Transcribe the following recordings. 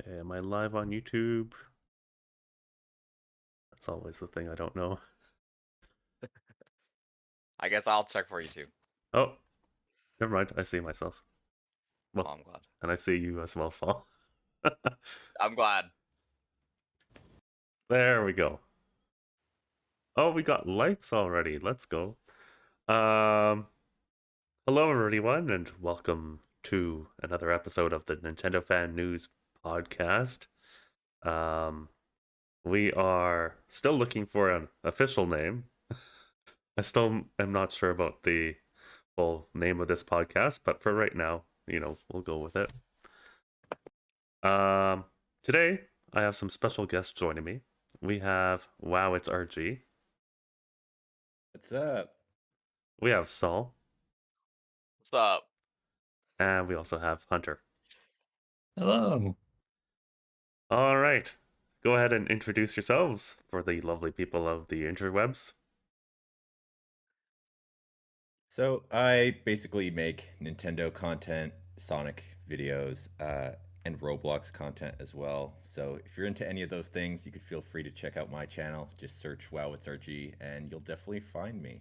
Okay, am I live on YouTube? That's always the thing I don't know. I guess I'll check for you too. Oh, never mind. I see myself. Oh, Well, I'm glad. and I see you as well, Saul. I'm glad. There we go. Oh, we got likes already. Let's go. Um, Hello everyone, and welcome to another episode of the Nintendofan News Podcast. Um, we are still looking for an official name. I still am not sure about the full name of this podcast, but for right now, we'll go with it. Today I have some special guests joining me. We have Wow, it's RG. What's up? We have Saul, What's up? and we also have Hunter. Hello. All right, go ahead and introduce yourselves for the lovely people of the interwebs. So I basically make Nintendo content, Sonic videos, and Roblox content as well. So if you're into any of those things, you could feel free to check out my channel. Just search Wow It's RG and you'll definitely find me.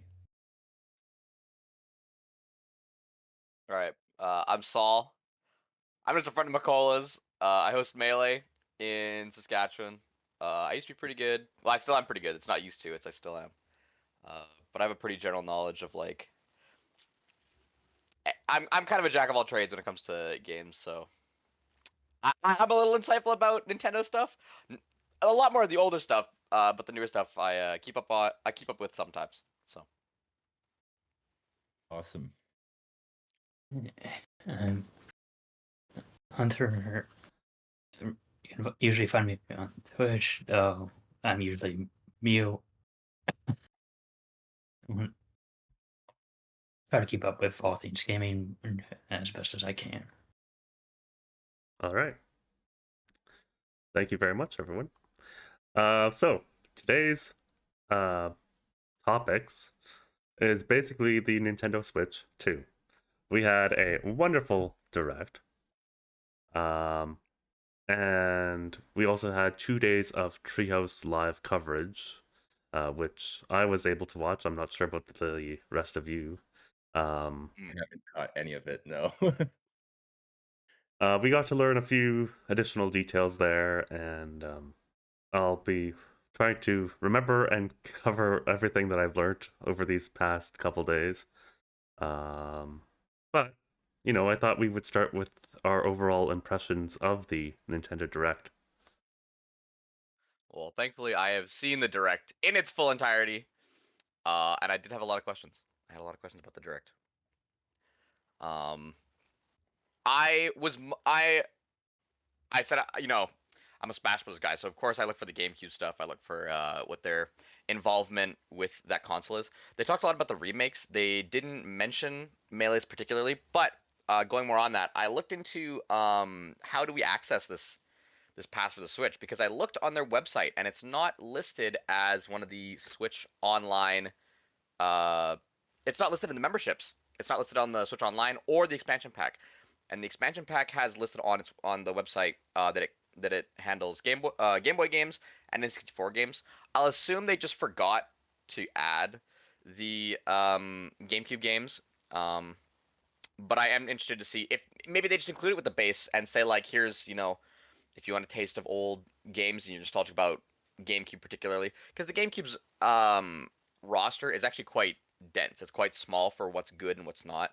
All right. I'm Saul. I'm just a friend of McCullough's. I host Melee in Saskatchewan. I used to be pretty good. Well, I still am pretty good. It's not used to. I still am. But I have a pretty general knowledge of like. I'm kind of a jack of all trades when it comes to games. So I'm a little insightful about Nintendo stuff. A lot more of the older stuff. But the newer stuff I keep up on. I keep up with sometimes. So. Awesome. Um, Hunter, you can usually find me on Twitch, though I'm usually mute. Try to keep up with all things gaming as best as I can. All right. Thank you very much, everyone. So today's topics is basically the Nintendo Switch 2. We had a wonderful direct. And we also had 2 days of Treehouse live coverage, which I was able to watch. I'm not sure about the rest of you. I haven't caught any of it, no. We got to learn a few additional details there, and I'll be trying to remember and cover everything that I've learned over these past couple days. But, I thought we would start with our overall impressions of the Nintendo Direct. Well, thankfully, I have seen the direct in its full entirety, and I did have a lot of questions. I had a lot of questions about the direct. I was I said I'm a Smash Bros guy, so of course I look for the GameCube stuff. I look for what their involvement with that console is. They talked a lot about the remakes. They didn't mention Melee's particularly, but going more on that, I looked into how do we access this pass for the Switch, because I looked on their website and it's not listed as one of the Switch Online. It's not listed in the memberships. It's not listed on the Switch Online or the expansion pack. And the expansion pack has listed on the website that it handles Game Boy games and N64 games. I'll assume they just forgot to add the GameCube games. But I am interested to see if maybe they just include it with the base and say like, here's if you want a taste of old games and you're nostalgic about GameCube particularly, because the GameCube's roster is actually quite dense. It's quite small for what's good and what's not.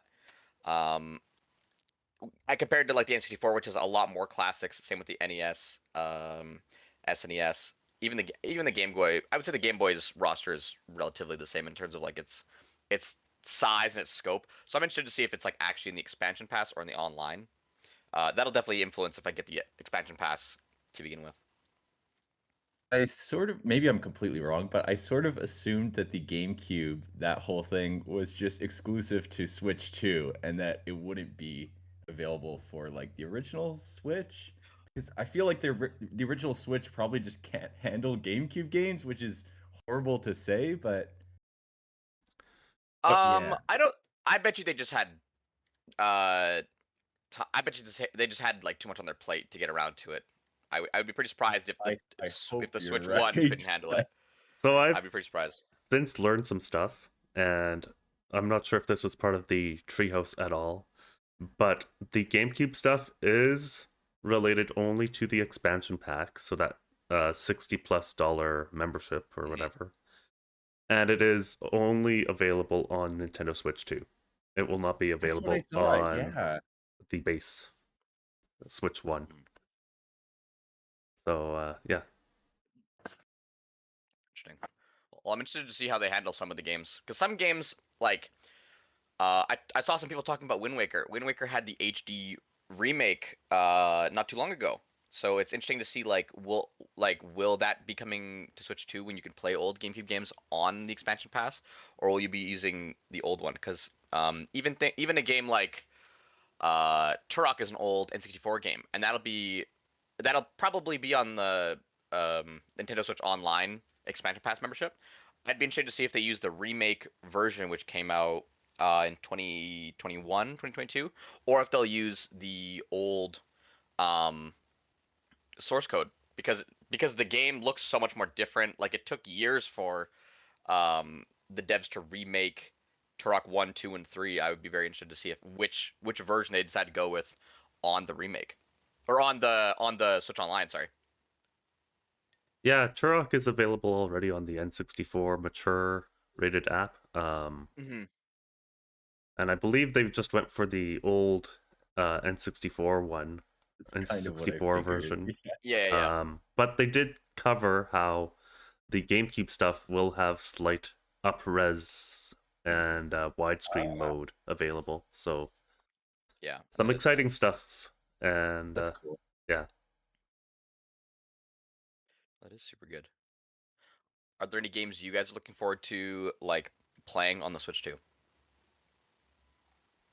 I compared to like the N64, which is a lot more classics. Same with the NES, SNES, even the Game Boy. I would say the Game Boy's roster is relatively the same in terms of like its size and its scope. So I'm interested to see if it's like actually in the expansion pass or in the online. That'll definitely influence if I get the expansion pass to begin with. I sort of, maybe I'm completely wrong, but I sort of assumed that the GameCube, that whole thing was just exclusive to Switch 2 and that it wouldn't be available for like the original Switch. Because I feel like the original Switch probably just can't handle GameCube games, which is horrible to say, but yeah. I don't. I bet you they just had. I bet you they just had like too much on their plate to get around to it. I would be pretty surprised if I if hope the you're Switch right. 1 couldn't handle it. So I've I'd be pretty surprised. since learned some stuff, and I'm not sure if this was part of the treehouse at all, but the GameCube stuff is related only to the expansion pack, so that $60+ membership or Mhm. whatever. And it is only available on Nintendo Switch 2. It will not be That's what I available thought. on Yeah. the base Switch 1. Mhm. So, yeah. Interesting. Well, I'm interested to see how they handle some of the games, because some games like I saw some people talking about Wind Waker. Wind Waker had the HD remake not too long ago, so it's interesting to see will that be coming to Switch 2 when you can play old GameCube games on the expansion pass, or will you be using the old one? Because even a game like Turok is an old N64 game, and that'll probably be on the Nintendo Switch Online expansion pass membership. I'd be interested to see if they use the remake version, which came out in 2021, 2022, or if they'll use the old um, source code, because the game looks so much more different. Like, it took years for the devs to remake Turok 1, 2, and 3. I would be very interested to see if which version they decide to go with on the remake, or on the Switch Online. Sorry. Yeah, Turok is available already on the N64 mature rated app. Mm-hmm. And I believe they just went for the old N64 one, That's kind of what I N64 figured. version. Yeah. But they did cover how the GameCube stuff will have slight up-res and widescreen mode available. So Yeah. some that is exciting nice. stuff. And That's cool. yeah. That is super good. Are there any games you guys are looking forward to, like, playing on the Switch too?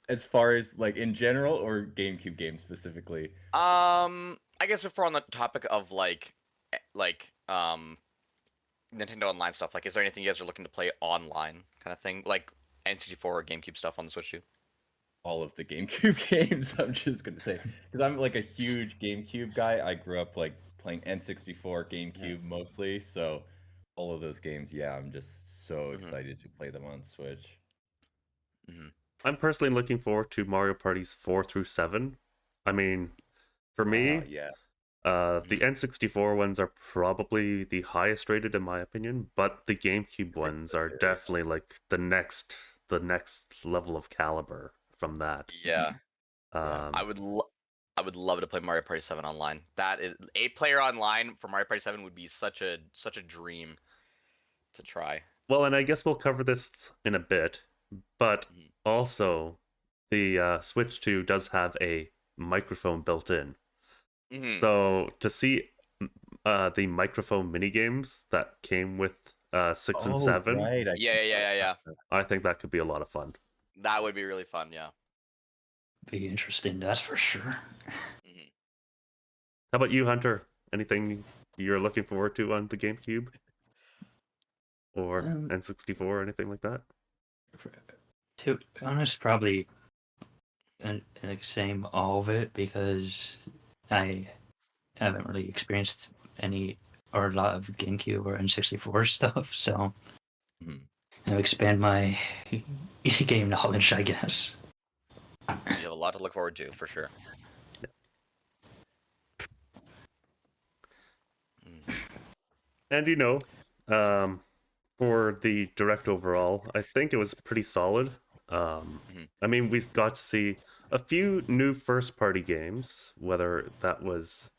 As far as like in general or GameCube games specifically? I guess if we're on the topic of Nintendo Online stuff, like, is there anything you guys are looking to play online, kind of thing, like N64 or GameCube stuff on the Switch too? All of the GameCube games, I'm just gonna say, because I'm like a huge GameCube guy. I grew up like playing N64, GameCube mostly, so all of those games, yeah, I'm just so Mhm. excited to play them on Switch. Mm-hmm. I'm personally looking forward to Mario Parties 4 through 7. I mean, for me, Yeah, the N64 ones are probably the highest rated in my opinion, but the GameCube ones are definitely like the next level of caliber from that. Yeah. Yeah. I would love to play Mario Party 7 online. That is 8-player online for Mario Party 7 would be such a dream to try. Well, and I guess we'll cover this in a bit, but Mhm. also the Switch 2 does have a microphone built in. Mhm. So to see the microphone mini games that came with 6 and 7, right. Yeah. I think that could be a lot of fun. That would be really fun, yeah. Be interesting, that's for sure. Mhm. How about you, Hunter? Anything you're looking forward to on the GameCube or N64 or anything like that? To be honest, probably like same all of it, because I haven't really experienced any or a lot of GameCube or N64 stuff, so Mhm. I'll expand my game knowledge, I guess. You have a lot to look forward to, for sure. Mm. And for the direct overall, I think it was pretty solid. Mhm. I mean, we got to see a few new first-party games, whether that was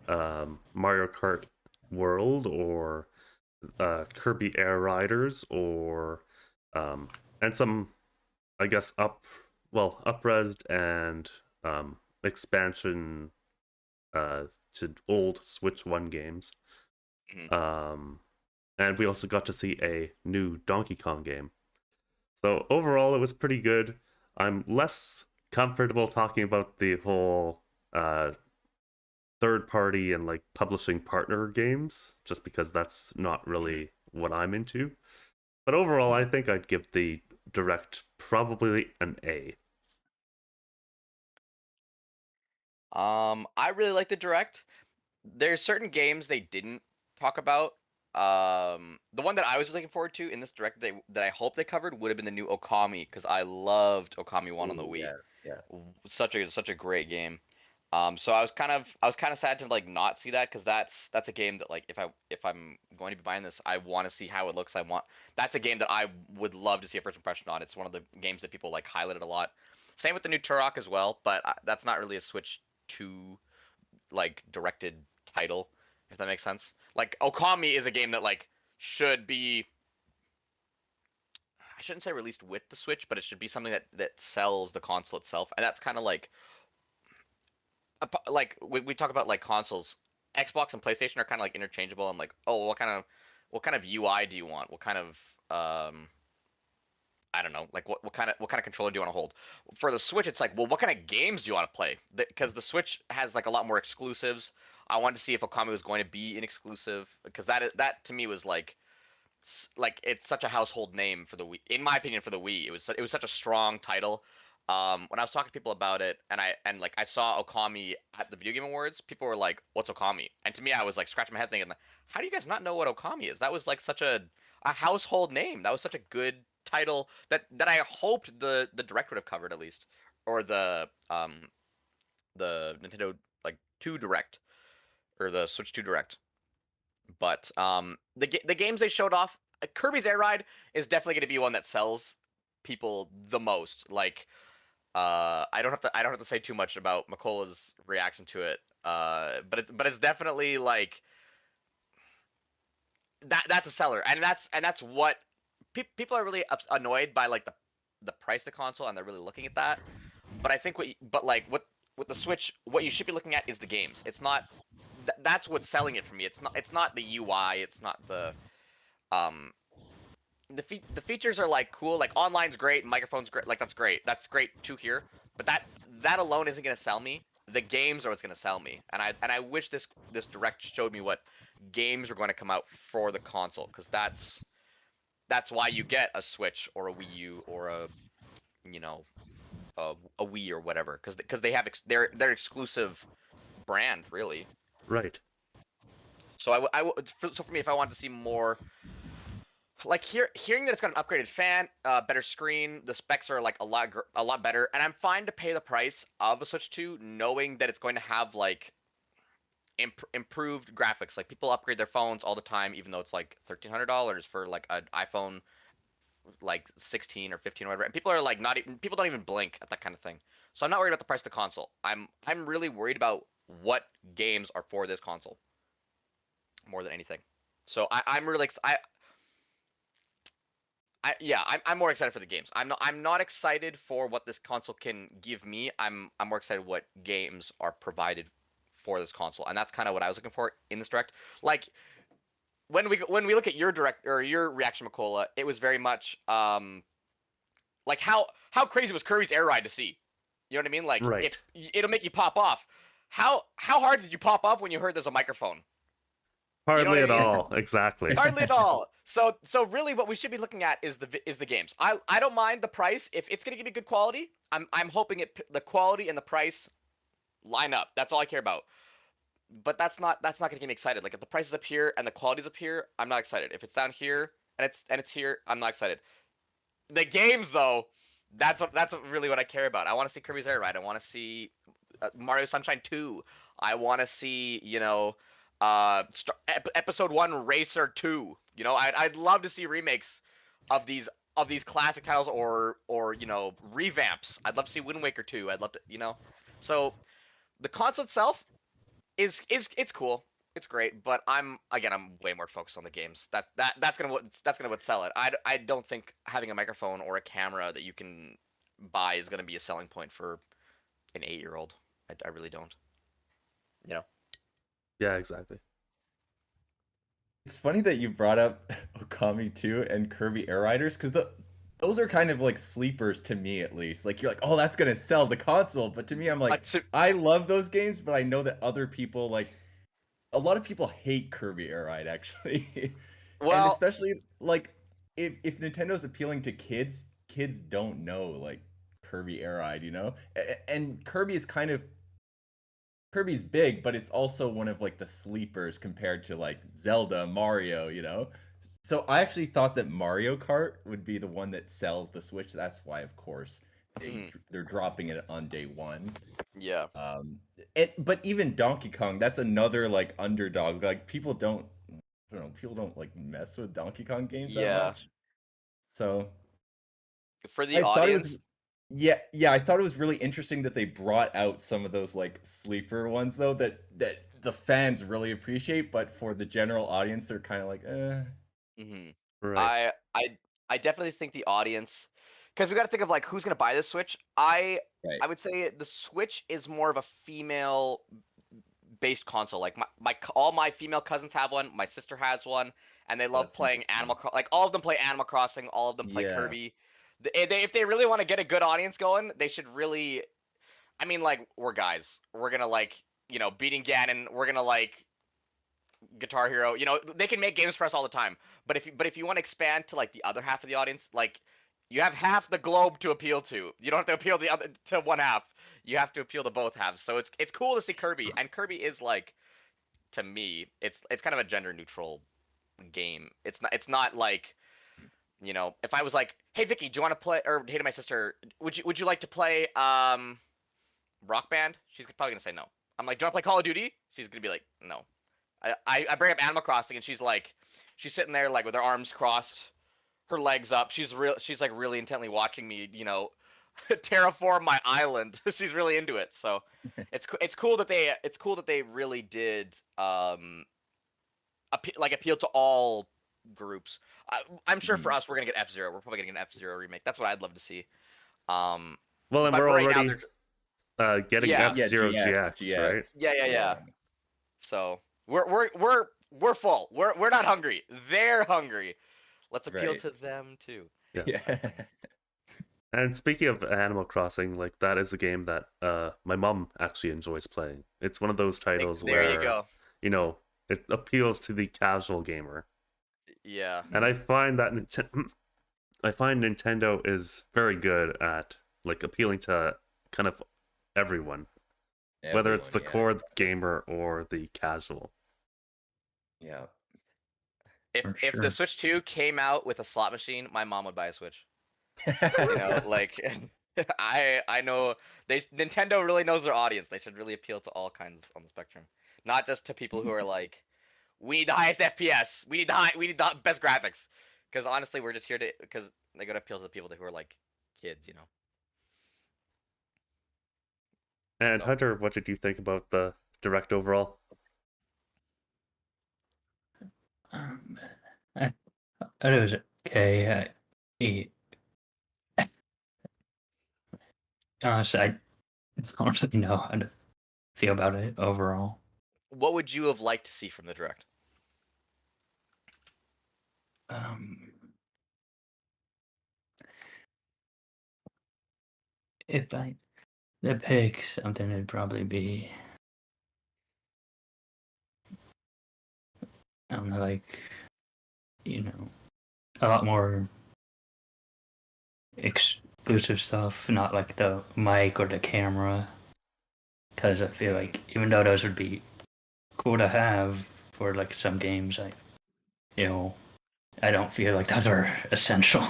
Mario Kart World or Kirby Air Riders, or and some, I guess, up-resed and expansion to old Switch 1 games. Mhm. And we also got to see a new Donkey Kong game. So overall, it was pretty good. I'm less comfortable talking about the whole third party and like publishing partner games, just because that's not really what I'm into. But overall, I think I'd give the Direct probably an A. I really like the Direct. there's certain games they didn't talk about. The one that I was looking forward to in this direct that I hope they covered would have been the new Okami, because I loved Okami 1 on the Ooh, Wii. yeah. Such a great game. So I was kind of sad to like not see that, because that's a game that, like, if I'm going to be buying this, I want to see how it looks. That's a game that I would love to see a first impression on. It's one of the games that people like highlighted a lot. Same with the new Turok as well, but that's not really a Switch 2 like directed title, if that makes sense. Like Okami is a game that like should be, I shouldn't say released with the Switch, but it should be something that sells the console itself. And that's kind of like we talk about like consoles. Xbox and PlayStation are kind of like interchangeable. I'm like, oh, what kind of UI do you want? What kind of I don't know, like what kind of controller do you want to hold? For the Switch, it's like, well, what kind of games do you want to play? Because the Switch has like a lot more exclusives. I wanted to see if Okami was going to be an exclusive, because that to me was like it's such a household name for the Wii. In my opinion, for the Wii, it was such a strong title. When I was talking to people about it, and like I saw Okami at the Video Game Awards, people were like, "What's Okami?" And to me, I was like scratching my head thinking, "How do you guys not know what Okami is?" That was like such a household name. That was such a good title that I hoped the direct would have covered, at least, or the Nintendo like 2 Direct, or the Switch 2 Direct. But the games they showed off, Kirby's Air Ride is definitely going to be one that sells people the most. Like, I don't have to say too much about Makola's reaction to it. But it's definitely like that's a seller, and that's what people are really annoyed by, like the price of the console, and they're really looking at that. But I think what with the Switch, what you should be looking at is the games. It's not that's what's selling it for me. It's not the UI. It's not um the features are like cool. Like online's great, microphone's great. Like that's great to hear. But that alone isn't gonna sell me. The games are what's gonna sell me. And I wish this direct showed me what games are going to come out for the console, because that's why you get a Switch or a Wii U or you know a Wii or whatever, because they have they're exclusive brand, really. Right. So so for me, if I wanted to see more, like hearing that it's got an upgraded fan, better screen, the specs are like a lot better, and I'm fine to pay the price of a Switch 2, knowing that it's going to have like improved graphics. Like people upgrade their phones all the time, even though it's like $1,300 for like an iPhone like 16 or 15 or whatever, and people are like people don't even blink at that kind of thing. So I'm not worried about the price of the console. I'm really worried about what games are for this console more than anything. So I'm really I'm more excited for the games. I'm not excited for what this console can give me. I'm more excited what games are provided for this console, and that's kind of what I was looking for in this direct. Like when we look at your direct or your reaction, Makola, it was very much like how crazy was Kirby's Air Ride to see? You know what I mean? Like Right. it'll make you pop off. How hard did you pop off when you heard there's a microphone? Hardly what I at mean? all. Exactly. Hardly at all. So really, what we should be looking at is the games. I don't mind the price if it's gonna give me good quality. I'm hoping the quality and the price line up. That's all I care about. But that's not gonna get me excited. Like if the price is up here and the quality's up here, I'm not excited. If it's down here and it's here, I'm not excited. The games though, that's really what I care about. I want to see Kirby's Air Ride. I want to see Mario Sunshine 2. I want to see episode 1 Racer 2. I'd love to see remakes of these classic titles, or revamps. I'd love to see Wind Waker 2. I'd love to. So the console itself is it's cool. It's great, but I'm way more focused on the games. That's gonna what sell it. I don't think having a microphone or a camera that you can buy is gonna be a selling point for an 8-year-old. I really don't. Yeah, exactly. It's funny that you brought up Okami 2 and Kirby Air Riders, because those are kind of like sleepers to me, at least. Like you're like, oh, that's gonna sell the console, but to me, I'm like, I love those games, but I know that other people, like a lot of people hate Kirby Air Ride, actually. And Well, especially like if Nintendo's appealing to kids, kids don't know like Kirby Air Ride, And Kirby is kind of Kirby's big, but it's also one of like the sleepers compared to like Zelda, Mario, you know? So I actually thought that Mario Kart would be the one that sells the Switch. That's why, of course, they're dropping it on day one. Yeah. But even Donkey Kong, that's another like underdog. Like I don't know, people don't like mess with Donkey Kong games that Yeah. much. So For the I thought it audience, was yeah, I thought it was really interesting that they brought out some of those like sleeper ones though that the fans really appreciate, but for the general audience they're kind of like, mhm. Right. I definitely think the audience, because we got to think of like who's gonna buy this Switch. I right. would say the Switch is more of a female based console. Like all my female cousins have one. My sister has one, and they love That's playing interesting. Like all of them play Animal Crossing. All of them play Yeah. Kirby. If they really want to get a good audience going, they should really. I mean, like we're guys. We're gonna like beating Ganon. We're gonna like Guitar Hero. They can make games for us all the time. But if you want to expand to like the other half of the audience, like you have half the globe to appeal to. You don't have to appeal to one half. You have to appeal to both halves. So it's cool to see Kirby, and Kirby is like, to me, it's kind of a gender neutral game. It's not like, if I was like, hey Vicky, do you want to play, or hey to my sister, would you like to play Rock Band? She's probably gonna say no. I'm like, do you want to play Call of Duty? She's gonna be like, no. I bring up Animal Crossing, and she's sitting there like with her arms crossed, her legs up. She's like really intently watching me, terraform my island. She's really into it. So it's cool that they really did appeal to all groups. I'm sure for us we're gonna get F-Zero. We're probably getting an F-Zero remake. That's what I'd love to see. Well, and But we're right now already getting Yeah. F-Zero GX, GX, right? yeah. So we're full. We're not hungry. They're hungry. Let's appeal Right. to them too. Yeah. And speaking of Animal Crossing, like that is a game that my mom actually enjoys playing. It's one of those titles There where you go. It appeals to the casual gamer. Yeah. And I find that Nintendo is very good at like appealing to kind of everyone, whether it's the Everyone, core gamer or the casual. yeah. If For if the sure. Switch 2 came out with a slot machine, my mom would buy a Switch. Like I know Nintendo really knows their audience. They should really appeal to all kinds on the spectrum, not just to people who are like, we need the highest FPS, we need the best graphics. Because honestly, we're just here because they gotta appeal to the people who are like kids. And So. Hunter, what did you think about the direct overall? I thought it was okay. Honestly, I don't really know how to feel about it overall. What would you have liked to see from the direct? If I to pick something, it'd probably be, I don't know, like, a lot more exclusive stuff, not like the mic or the camera. Because I feel like even though those would be cool to have for like some games, I don't feel like those are essential.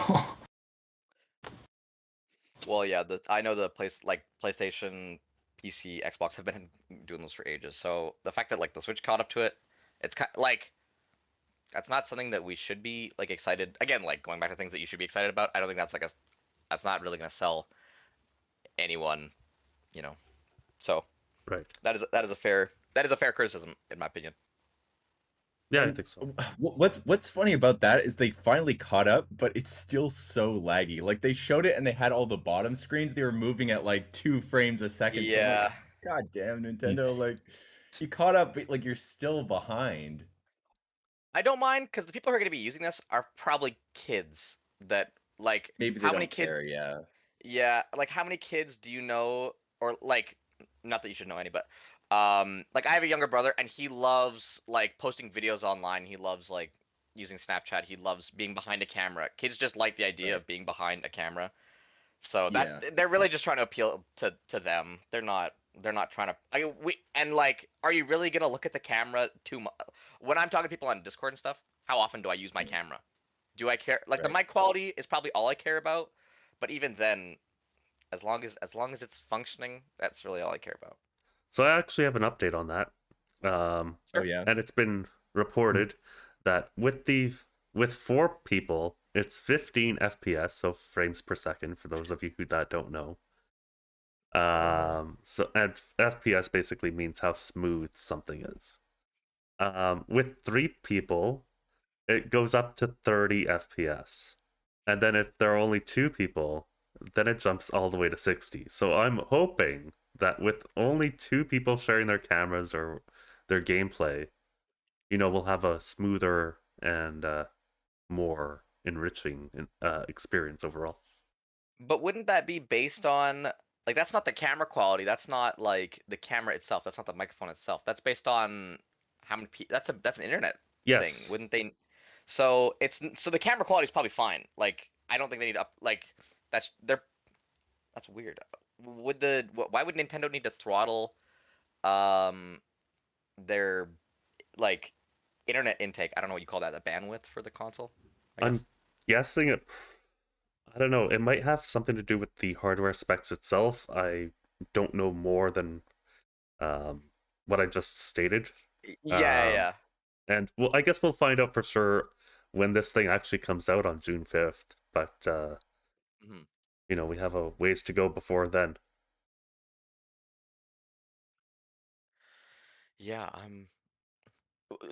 Well, yeah, I know the PlayStation, PC, Xbox have been doing this for ages. So the fact that like the Switch caught up to it, it's kind like that's not something that we should be like excited. Again, like going back to things that you should be excited about. I don't think that's not really gonna sell anyone, So Right. that is a fair criticism in my opinion. Yeah, I And think so. What's funny about that is they finally caught up, but it's still so laggy. Like they showed it and they had all the bottom screens. They were moving at like 2 frames a second. So I'm Yeah. like, God damn, Nintendo! Like you caught up, but like you're still behind. I don't mind because the people who are going to be using this are probably kids that like Maybe they how many don't kids care. Yeah. yeah, like how many kids do you know, or like not that you should know any, but like I have a younger brother and he loves like posting videos online. He loves like using Snapchat. He loves being behind a camera. Kids just like the idea Right. of being behind a camera. So Yeah. that they're really just trying to appeal to them. They're not trying to. Are you really gonna look at the camera too much? When I'm talking to people on Discord and stuff, how often do I use my camera? Do I care? Like the Right. mic quality is probably all I care about, but even then, as long as it's functioning, that's really all I care about. So I actually have an update on that. Oh yeah. And it's been reported that with 4 people, it's 15 FPS, so frames per second for those of you who that don't know. So and FPS basically means how smooth something is. With 3 people, it goes up to 30 FPS. And then if there are only 2 people, then it jumps all the way to 60. So I'm hoping that with only 2 people sharing their cameras or their gameplay, we'll have a smoother and more enriching experience overall. But wouldn't that be based on like that's not the camera quality? That's not like the camera itself. That's not the microphone itself. That's based on how many people. That's an internet Yes. thing, wouldn't they? So so the camera quality is probably fine. Like I don't think they need to that's weird. Why would Nintendo need to throttle um their like internet intake? I don't know what you call that. The bandwidth for the console. I guess. I'm guessing it. I don't know. It might have something to do with the hardware specs itself. I don't know more than what I just stated. Yeah. And well, I guess we'll find out for sure when this thing actually comes out on June 5th. But Mhm. we have a ways to go before then. Yeah.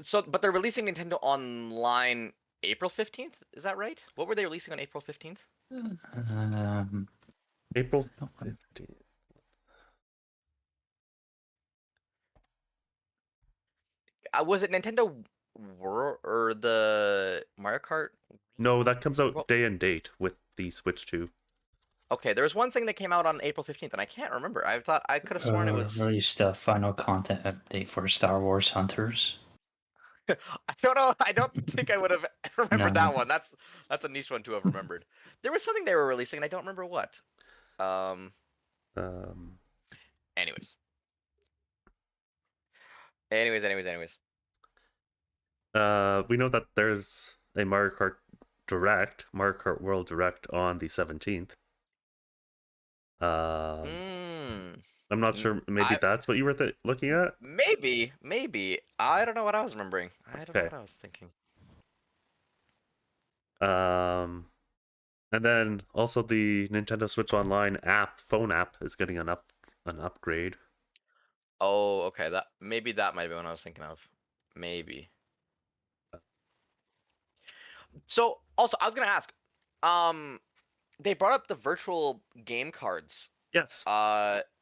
So, but they're releasing Nintendo Online April 15th. Is that right? What were they releasing on April 15th? April no, 15th. Was it Nintendo World or the Mario Kart? No, that comes out Well- day and date with the Switch 2. Okay, there was one thing that came out on April 15th, and I can't remember. I thought I could have sworn it was. Released a final content update for Star Wars Hunters. I don't know. I don't think I would have remembered No. that one. That's a niche one to have remembered. There was something they were releasing, and I don't remember what. Um, Anyways. Anyways. we know that there's a Mario Kart World Direct on the 17th. I'm not sure. Maybe that's what you were looking at. Maybe. I don't know what I was remembering. I don't know Okay. what I was thinking. And then also the Nintendo Switch Online phone app is getting an upgrade. Oh, okay. That might have been what I was thinking of. Maybe. So also, I was gonna ask. They brought up the virtual game cards. Yes.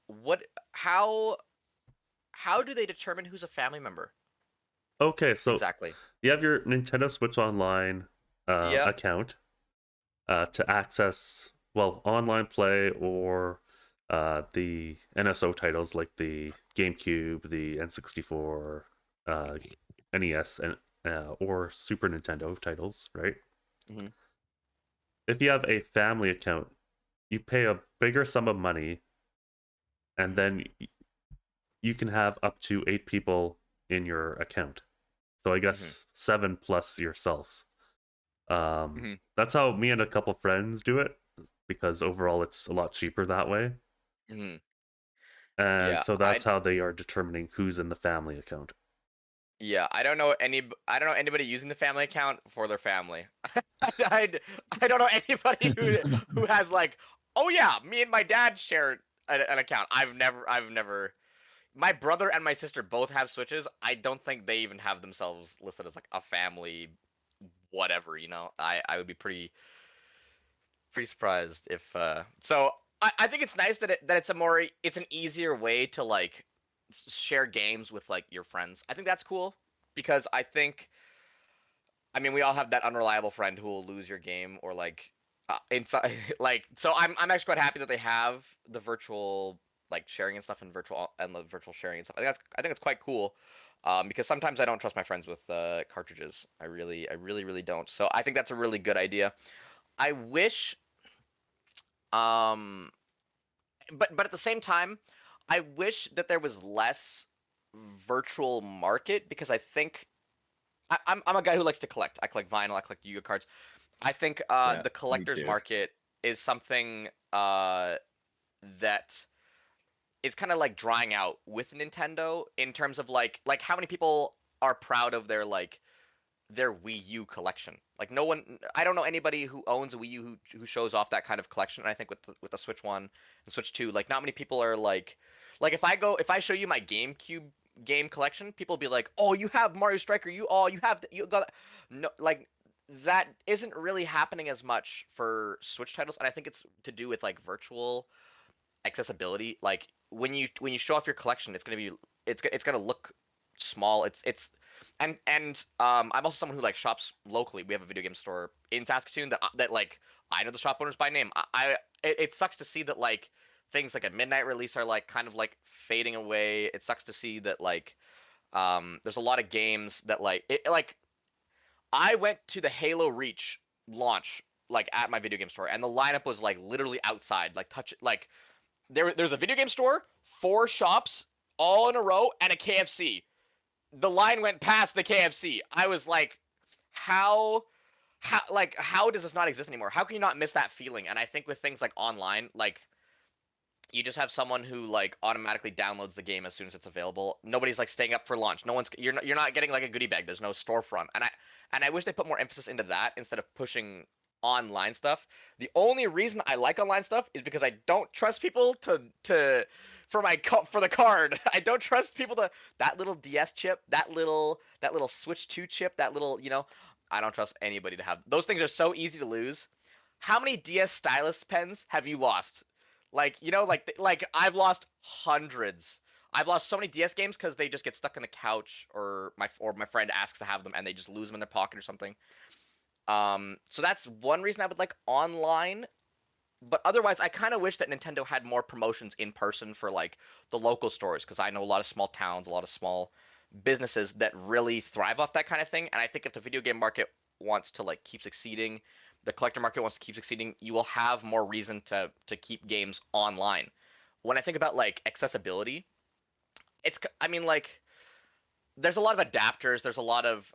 What? How do they determine who's a family member? Okay, so Exactly. you have your Nintendo Switch Online Yeah. account to access online play or the NSO titles like the GameCube, the N64, NES, and or Super Nintendo titles, right? Mhm. If you have a family account, you pay a bigger sum of money, and then you can have up to 8 people in your account. So I guess 7 plus yourself. That's how me and a couple friends do it, because overall it's a lot cheaper that way. Mhm. And Yeah, so that's how they are determining who's in the family account. Yeah, I don't know anybody using the family account for their family. I don't know anybody who has like, oh yeah, me and my dad share an account. I've never. My brother and my sister both have Switches. I don't think they even have themselves listed as like a family, whatever. I would be pretty surprised if. So I think it's nice that it's an easier way to like share games with like your friends. I think that's cool because I mean we all have that unreliable friend who will lose your game or like inside like so I'm actually quite happy that they have the virtual like sharing and stuff and the virtual sharing and stuff. I think it's quite cool. Because sometimes I don't trust my friends with cartridges. I really don't. So I think that's a really good idea. I wish Um, but at the same time, I wish that there was less virtual market because I think I'm a guy who likes to collect. I collect vinyl. I collect Yu-Gi-Oh cards. I think Yeah, the me collector's too. market is something that is kind of like drying out with Nintendo in terms of like how many people are proud of their Wii U collection. Like no one, I don't know anybody who owns a Wii U who shows off that kind of collection. And I think with the Switch 1 and Switch 2, like not many people are like if I show you my GameCube game collection, people will be like, "Oh, you have Mario Striker. You have you got no like that isn't really happening as much for Switch titles, and I think it's to do with like virtual accessibility. Like when you show off your collection, it's gonna look small. It's I'm also someone who like shops locally. We have a video game store in Saskatoon that like I know the shop owners by name. It sucks to see that like things like a midnight release are like kind of like fading away. It sucks to see that like there's a lot of games that like I went to the Halo Reach launch like at my video game store, and the lineup was like literally outside, like touch like there's a video game store, 4 shops all in a row, and a KFC. The line went past the KFC. I was like, how does this not exist anymore? How can you not miss that feeling? And I think with things like online, like you just have someone who like automatically downloads the game as soon as it's available. Nobody's like staying up for lunch. No one's you're not getting like a goodie bag. There's no storefront. And I wish they put more emphasis into that instead of pushing online stuff. The only reason I like online stuff is because I don't trust people to for the card. I don't trust people to that little DS chip, that little Switch 2 chip, that little, I don't trust anybody to have. Those things are so easy to lose. How many DS stylus pens have you lost? Like, like I've lost hundreds. I've lost so many DS games because they just get stuck on the couch, or my friend asks to have them and they just lose them in their pocket or something. So that's one reason I would like online. But otherwise, I kind of wish that Nintendo had more promotions in person for like the local stores, because I know a lot of small towns, a lot of small businesses that really thrive off that kind of thing. And I think if the video game market wants to like keep succeeding, the collector market wants to keep succeeding, you will have more reason to keep games online. When I think about like accessibility, I mean, like there's a lot of adapters. There's a lot of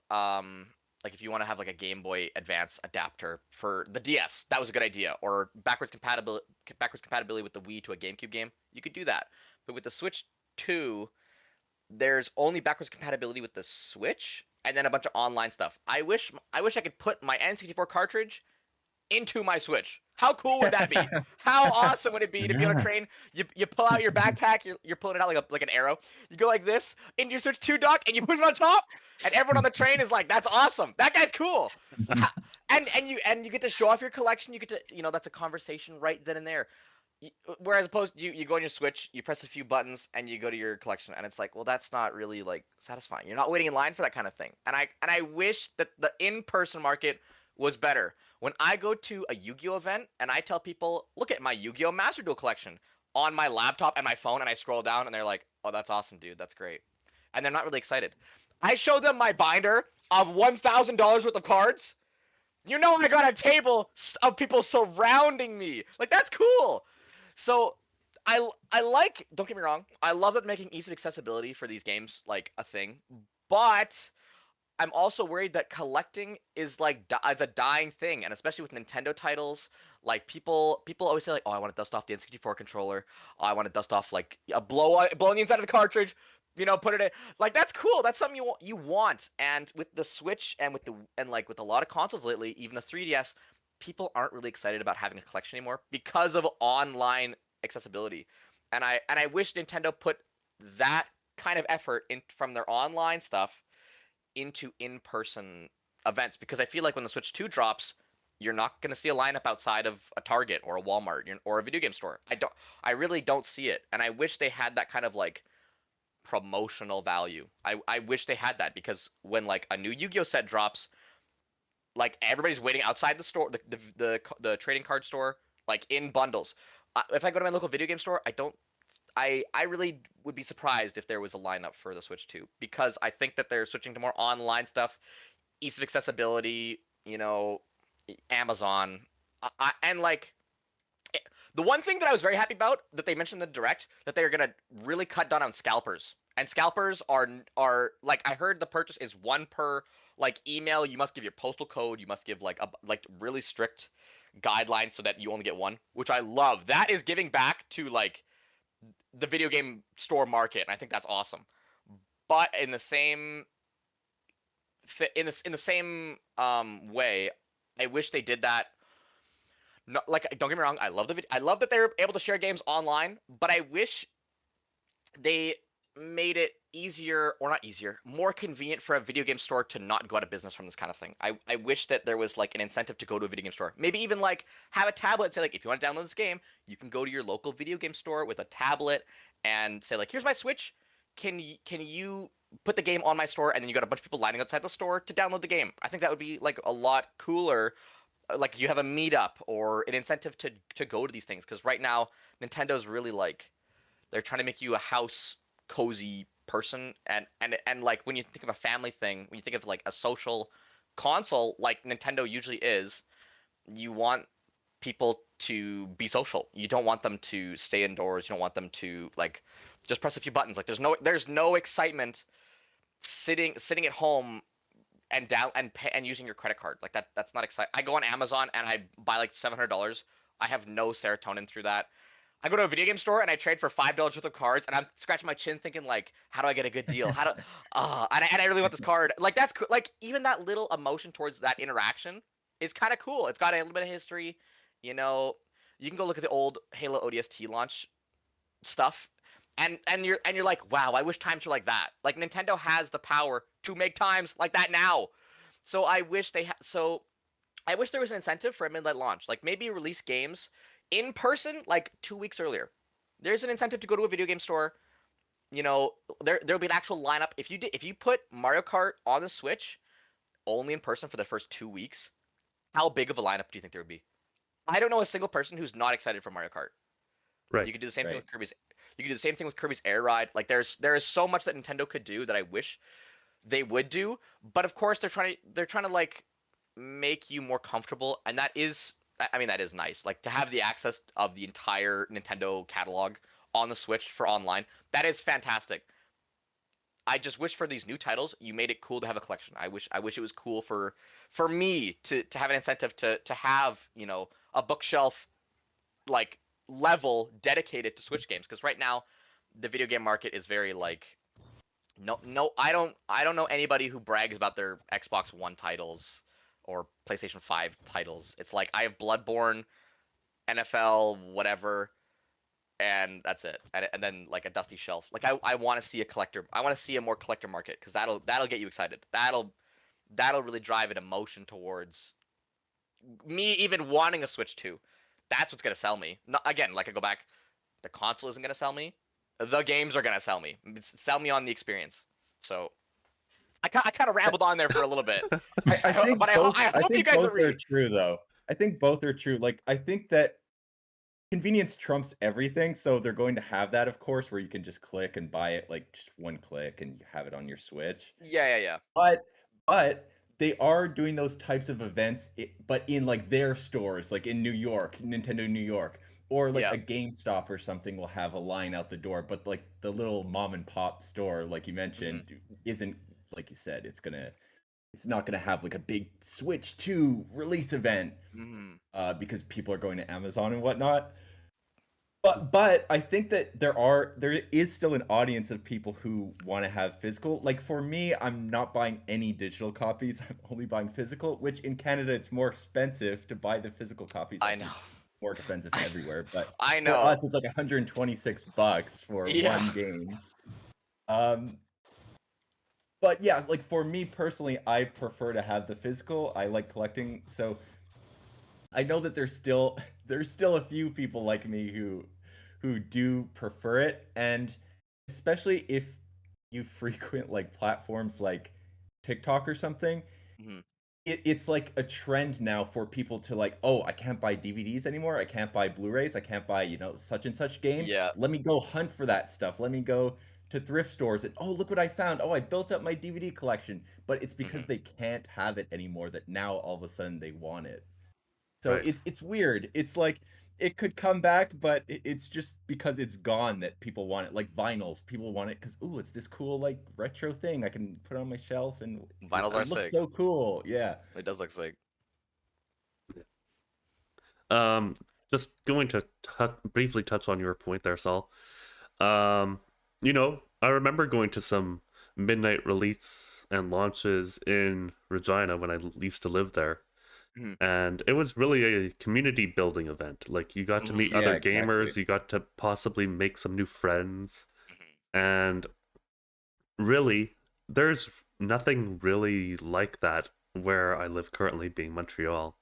like if you want to have like a Game Boy Advance adapter for the DS, that was a good idea. Or backwards compatibility with the Wii to a GameCube game, you could do that. But with the Switch 2, there's only backwards compatibility with the Switch, and then a bunch of online stuff. I wish I could put my N64 cartridge into my Switch. How cool would that be? How awesome would it be to be on a train? You pull out your backpack, you're pulling it out like an arrow. You go like this into your Switch 2 dock, and you put it on top, and everyone on the train is like, "That's awesome. That guy's cool." And you get to show off your collection. You get to that's a conversation right then and there. Whereas opposed to you go on your Switch, you press a few buttons, and you go to your collection, and it's like, well, that's not really like satisfying. You're not waiting in line for that kind of thing. And I wish that the in-person market was better. When I go to a Yu-Gi-Oh event and I tell people, look at my Yu-Gi-Oh Master Duel collection on my laptop and my phone, and I scroll down and they're like, oh, that's awesome, dude. That's great. And they're not really excited. I show them my binder of $1,000 worth of cards. I got a table of people surrounding me. Like, that's cool. So I like, don't get me wrong, I love that making ease of accessibility for these games like a thing, but I'm also worried that collecting is a dying thing, and especially with Nintendo titles, like people always say like, oh, I want to dust off the N64 controller, oh, I want to dust off like blowing the inside of the cartridge, put it in. Like, that's cool. That's something you want. And with the Switch and with a lot of consoles lately, even the 3DS, people aren't really excited about having a collection anymore because of online accessibility. And I wish Nintendo put that kind of effort in from their online stuff into in-person events, because I feel like when the Switch 2 drops, you're not going to see a lineup outside of a Target or a Walmart or a video game store. I really don't see it. And I wish they had that kind of like promotional value. I wish they had that, because when like a new Yu-Gi-Oh set drops, like everybody's waiting outside the store, the trading card store, like in bundles. If I go to my local video game store, I really would be surprised if there was a lineup for the Switch 2, because I think that they're switching to more online stuff, ease of accessibility, Amazon, and like The one thing that I was very happy about that they mentioned in the direct that they're gonna really cut down on scalpers. And scalpers are like I heard the purchase is one per like email. You must give your postal code. You must give like really strict guidelines so that you only get one, which I love. That is giving back to like the video game store market, and I think that's awesome. But in the same way, I wish they did that. No, like don't get me wrong, I love that they're able to share games online, but I wish they made it easier or not easier, more convenient for a video game store to not go out of business from this kind of thing. I wish that there was like an incentive to go to a video game store. Maybe even like have a tablet and say like if you want to download this game, you can go to your local video game store with a tablet and say like here's my Switch. Can you put the game on my store, and then you got a bunch of people lining outside the store to download the game. I think that would be like a lot cooler. Like you have a meetup or an incentive to go to these things, because right now Nintendo's really like they're trying to make you a house cozy person, and like when you think of a family thing, when you think of like a social console like Nintendo usually is, you want people to be social. You don't want them to stay indoors. You don't want them to like just press a few buttons. Like there's no excitement sitting at home and using your credit card. Like that's not exciting. I go on Amazon and I buy like $700. I have no serotonin through that. I go to a video game store and I trade for $5 worth of cards, and I'm scratching my chin thinking like, how do I get a good deal? How do and I really want this card. Like that's like even that little emotion towards that interaction is kind of cool. It's got a little bit of history. You know, you can go look at the old Halo ODST launch stuff, and you're like, wow, I wish times were like that. Like Nintendo has the power to make times like that now. So I wish I wish there was an incentive for a midnight launch. Like maybe release games in person like 2 weeks earlier. There's an incentive to go to a video game store. You know, there'll be an actual lineup. If you put Mario Kart on the Switch only in person for the first 2 weeks, how big of a lineup do you think there would be? I don't know a single person who's not excited for Mario Kart. Right. You could do the same thing with Kirby's. You could do the same thing with Kirby's Air Ride. Like there is so much that Nintendo could do that I wish they would do. But of course they're trying to like make you more comfortable, and that is nice. Like to have the access of the entire Nintendo catalog on the Switch for online. That is fantastic. I just wish for these new titles you made it cool to have a collection. I wish it was cool for me to have an incentive to have, you know, a bookshelf like level dedicated to Switch games, because right now the video game market is very like no I don't know anybody who brags about their Xbox One titles or PlayStation 5 titles. It's like I have Bloodborne, NFL, whatever, and that's it. And then like a dusty shelf. Like I want to see a collector. I want to see a more collector market, because that'll get you excited. That'll really drive an emotion towards me even wanting a Switch 2. That's what's gonna sell me. Not, again, like I go back, the console isn't gonna sell me. The games are gonna sell me. Sell me on the experience. So I kind of rambled on there for a little bit. I think but both, I hope you guys both are are true, though. I think both are true. Like, I think that convenience trumps everything, so they're going to have that, of course, where you can just click and buy it, like just one click, and you have it on your Switch. Yeah. But they are doing those types of events, but in like their stores, like in New York, Nintendo New York, or like Yeah. a GameStop or something will have a line out the door. But like the little mom and pop store, like you mentioned, isn't, like you said, it's not gonna have like a big Switch 2 release event, because people are going to Amazon and whatnot. But I think that there is still an audience of people who want to have physical. Like for me, I'm not buying any digital copies. I'm only buying physical, which in Canada it's more expensive to buy the physical copies. I know. More expensive everywhere, but I know. For us it's like $126 for one game. But yeah, like for me personally, I prefer to have the physical. I like collecting, so I know that there's still a few people like me who do prefer it, and especially if you frequent like platforms like TikTok or something, it's like a trend now for people to like, oh, I can't buy DVDs anymore, I can't buy Blu-rays, I can't buy, you know, such and such game. Yeah. Let me go hunt for that stuff. Let me go to thrift stores and, oh, look what I found. Oh, I built up my DVD collection. But it's because they can't have it anymore that now all of a sudden they want it. So Right. it's weird. It's like it could come back, but it's just because it's gone that people want it. Like vinyls, people want it because ooh, it's this cool like retro thing I can put on my shelf and Vinyls are it looks sick. so cool. Yeah. It does look sick. Um, just going to briefly touch on your point there, Saul. You know, I remember going to some midnight release and launches in Regina when I used to live there. Mhm. And it was really a community building event. Like you got to meet Yeah, other exactly. gamers, you got to possibly make some new friends. Mhm. And really, there's nothing really like that where I live currently, being Montreal.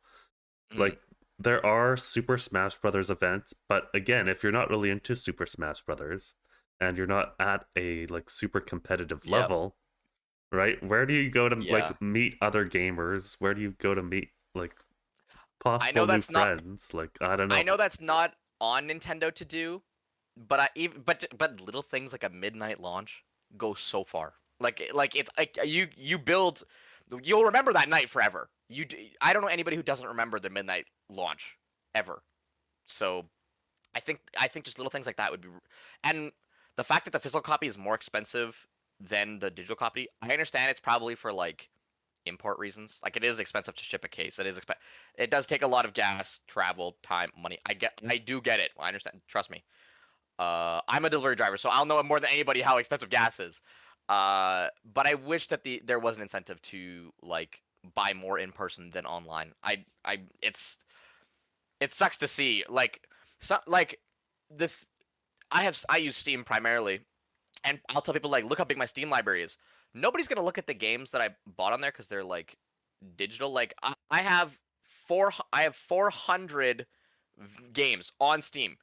Mhm. Like there are Super Smash Brothers events, but again, if you're not really into Super Smash Brothers and you're not at a like super competitive Yep. level, right? Where do you go to Yeah. like meet other gamers? Where do you go to meet like I possible know new that's not. friends? Like I don't I know. know that's not on Nintendo to do, but but little things like a midnight launch go so far. Like it's like you build. You'll remember that night forever. I don't know anybody who doesn't remember the midnight launch ever. So I think just little things like that would be, and the fact that the physical copy is more expensive than the digital copy. I understand it's probably for like import reasons. Like it is expensive to ship a case. It does take a lot of gas, travel, time, money. I do get it. I understand. Trust me. I'm a delivery driver, so I'll know more than anybody how expensive gas is. But I wish that there was an incentive to like buy more in person than online. It sucks to see like the th- I use Steam primarily, and I'll tell people like look how big my Steam library is. Nobody's gonna look at the games that I bought on there because they're like digital. Like I have 400 games on Steam.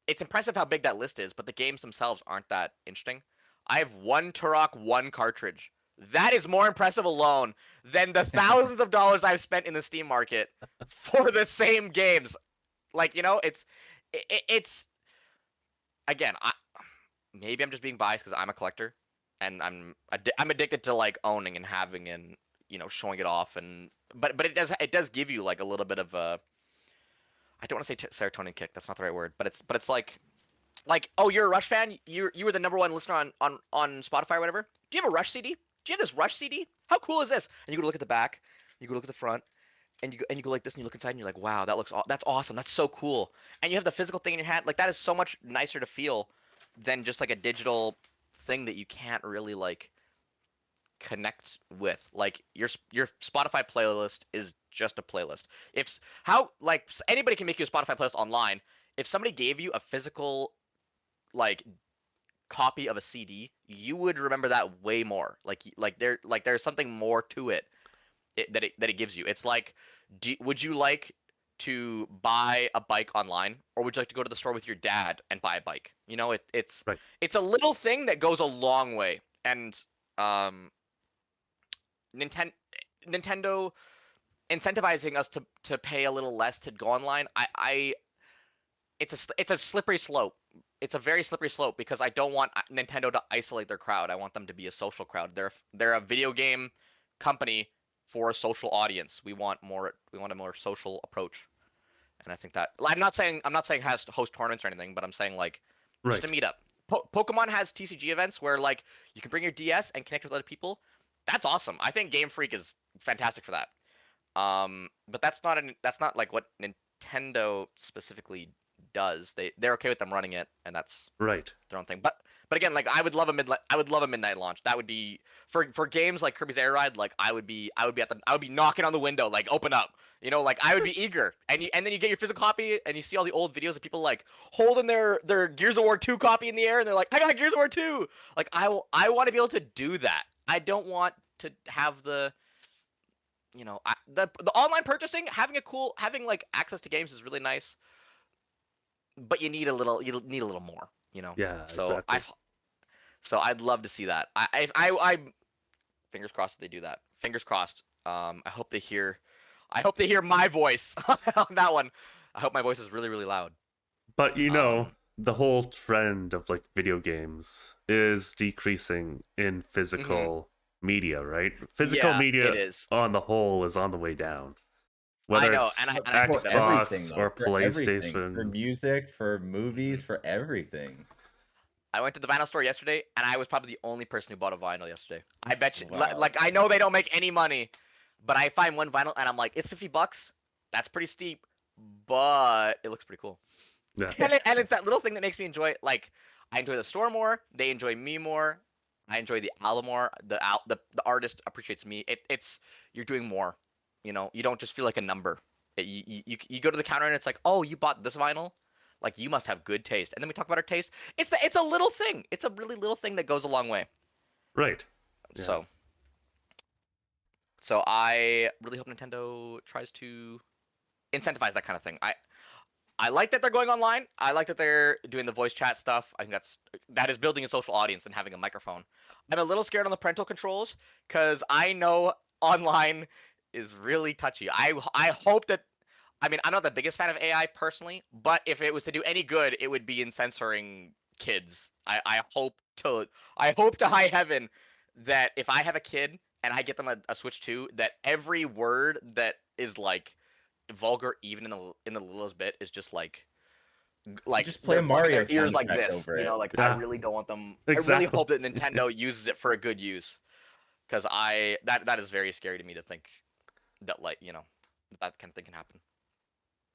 It's impressive how big that list is, but the games themselves aren't that interesting. I have one Turok, one cartridge. That is more impressive alone than the thousands of dollars I've spent in the Steam market for the same games. Like it's again. Maybe I'm just being biased because I'm a collector, and I'm addicted to like owning and having and showing it off but it does give you like a little bit of a, I don't want to say serotonin kick. That's not the right word, but it's like, oh, you're a Rush fan. You were the number one listener on Spotify or whatever. Do you have a Rush CD? Do you have this Rush CD? How cool is this? And you go to look at the back, you go look at the front, and you go like this, and you look inside, and you're like, wow, that's awesome. That's so cool. And you have the physical thing in your hand. Like that is so much nicer to feel than just like a digital thing that you can't really like connect with. Like your Spotify playlist is just a playlist. If how like anybody can make you a Spotify playlist online. If somebody gave you a physical like copy of a CD, you would remember that way more. There's something more to that it gives you. It's like, would you like to buy a bike online, or would you like to go to the store with your dad and buy a bike? It's Right. it's a little thing that goes a long way, and um, Nintendo incentivizing us to pay a little less to go online. It's a slippery slope. It's a very slippery slope because I don't want Nintendo to isolate their crowd. I want them to be a social crowd. They're a video game company for a social audience. We want a more social approach. And I think that I'm not saying it has to host tournaments or anything, but I'm saying like just a Right. meetup. Pokemon has TCG events where like you can bring your DS and connect with other people. That's awesome. I think Game Freak is fantastic for that. But that's not like what Nintendo specifically does. They're okay with them running it, and that's Right. their own thing. But again, like I would love a midnight launch. That would be for games like Kirby's Air Ride. Like I would be knocking on the window, like open up. Like I would be eager. And then you get your physical copy, and you see all the old videos of people like holding their Gears of War 2 copy in the air, and they're like, I got Gears of War 2. Like I want to be able to do that. I don't want to have the the online purchasing, having like access to games is really nice, but you need a little more, Yeah, So exactly. I'd love to see that. I fingers crossed that they do that. Fingers crossed. I hope they hear my voice on that one. I hope my voice is really really loud. But Um, the whole trend of like video games is decreasing in physical media, right? Physical yeah, media it is. on the whole is on the way down. whether know, it's and I For think that everything, Xbox though. or For everything. For PlayStation. music, for movies, for everything. I went to the vinyl store yesterday, and I was probably the only person who bought a vinyl yesterday. I bet you, Wow. like, I know they don't make any money, but I find one vinyl, and I'm like, it's $50. That's pretty steep, but it looks pretty cool. Yeah. And it's that little thing that makes me enjoy it. Like, I enjoy the store more. They enjoy me more. I enjoy the album more. The artist appreciates me. It's you're doing more. You know, you don't just feel like a number. You go to the counter and it's like, oh, you bought this vinyl. Like, you must have good taste. And then we talk about our taste. It's a little thing. It's a really little thing that goes a long way. Right. Yeah. So I really hope Nintendo tries to incentivize that kind of thing. I like that they're going online. I like that they're doing the voice chat stuff. I think that is building a social audience and having a microphone. I'm a little scared on the parental controls because I know online is really touchy. I hope that. I mean, I'm not the biggest fan of AI personally, but if it was to do any good, it would be in censoring kids. I hope to high heaven that if I have a kid and I get them a Switch 2, that every word that is like vulgar, even in the littlest bit, is just like Just play a they're pointing Mario their ears sound like effect this. over You it. know, like Yeah. I really don't want them. Exactly. I really hope that Nintendo uses it for a good use, because that is very scary to me to think that, like, you know, that kind of thing can happen.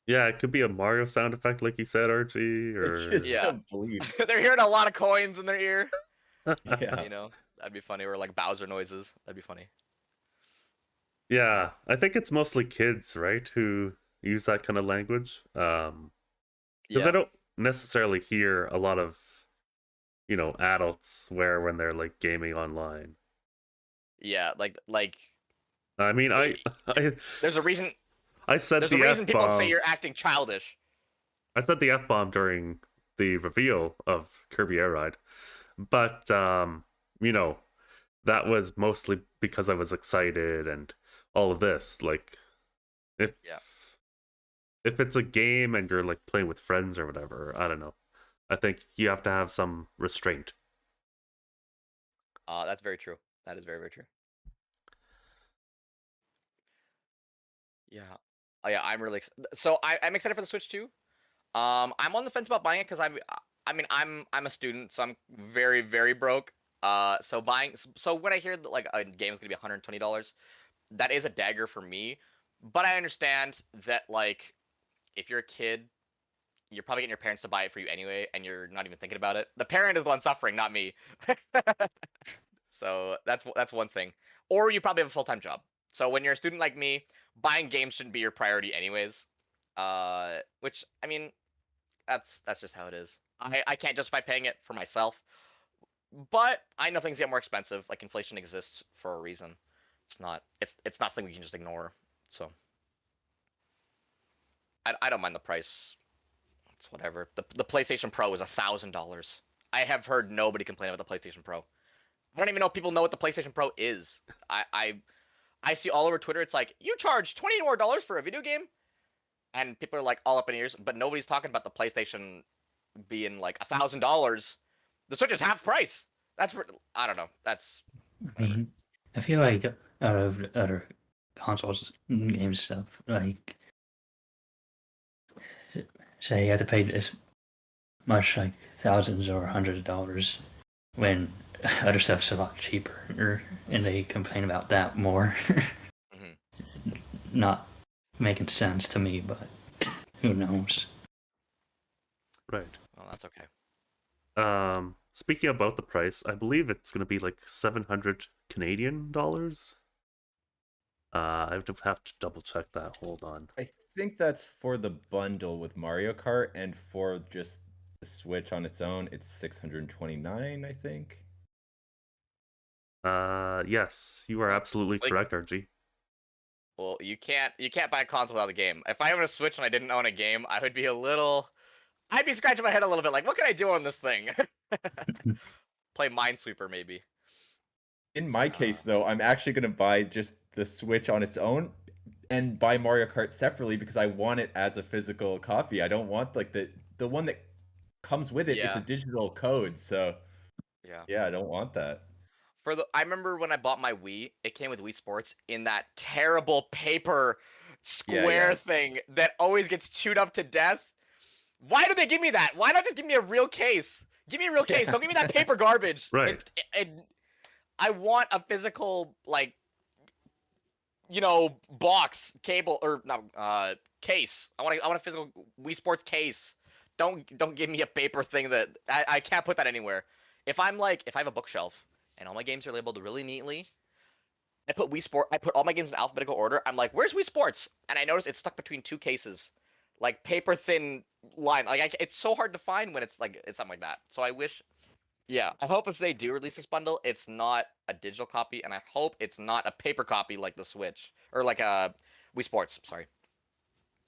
Yeah, it could be a Mario sound effect, like you said, RG, or It's just Yeah. complete. They're hearing a lot of coins in their ear. Yeah. You know, that'd be funny. Or like Bowser noises. That'd be funny. Yeah, I think it's mostly kids, right, who use that kind of language. Because Yeah. I don't necessarily hear a lot of, adults swear when they're like gaming online. Yeah, like I mean, there's a reason. I said There's the a reason people say F-bomb. you're acting childish. I said the F-bomb during the reveal of Kirby Air Ride, but that was mostly because I was excited and all of this. Like, if it's a game and you're like playing with friends or whatever, I don't know. I think you have to have some restraint. That's very true. That is very, very true. Yeah. Oh yeah, I'm really so I'm excited for the Switch 2. I'm on the fence about buying it because I'm a student, so I'm very, very broke. So when I hear that like a game is gonna be $120, that is a dagger for me. But I understand that, like, if you're a kid, you're probably getting your parents to buy it for you anyway, and you're not even thinking about it. The parent is the one suffering, not me. So that's one thing. Or you probably have a full-time job. So when you're a student like me, buying games shouldn't be your priority anyways. Which, I mean, that's just how it is. I can't justify paying it for myself. But I know things get more expensive. Like, inflation exists for a reason. It's not something we can just ignore. So I don't mind the price. It's whatever. The PlayStation Pro is $1,000. I have heard nobody complain about the PlayStation Pro. I don't even know if people know what the PlayStation Pro is. I see all over Twitter, it's like, you charge $20 more for a video game? And people are like all up in ears, but nobody's talking about the PlayStation being like $1,000. The Switch is half price. I don't know. That's whatever. I feel like out of other consoles and game stuff, like, say you have to pay this much, like thousands or hundreds of dollars, when other stuff's a lot cheaper, and they complain about that more. Not making sense to me, but who knows? Right. Well, that's okay. Speaking about the price, I believe it's going to be like 700 Canadian dollars. I have to double check that. Hold on. I think that's for the bundle with Mario Kart, and for just the Switch on its own, it's 629, I think. Yes, you are absolutely Like- correct, RG. Well, you can't buy a console without a game. If I owned a Switch and I didn't own a game, I'd be scratching my head a little bit, like, what can I do on this thing? Play Minesweeper, maybe. In my case, though, I'm actually going to buy just the Switch on its own and buy Mario Kart separately because I want it as a physical copy. I don't want like the one that comes with it. It's Yeah. a digital code, so Yeah. I don't want that. I remember when I bought my Wii, it came with Wii Sports in that terrible paper square yeah. thing that always gets chewed up to death. Why do they give me that? Why not just give me a real case? Give me a real case. Yeah. Don't give me that paper garbage. Right. I want a physical, like, box, cable, or no, case. I want a physical Wii Sports case. Don't give me a paper thing that I can't put that anywhere. If I have a bookshelf and all my games are labeled really neatly, I put all my games in alphabetical order. I'm like, where's Wii Sports? And I notice it's stuck between two cases, like paper thin line. Like it's so hard to find when it's something like that. So I wish, yeah, I hope if they do release this bundle, it's not a digital copy, and I hope it's not a paper copy like the Switch or like a Wii Sports. Sorry, I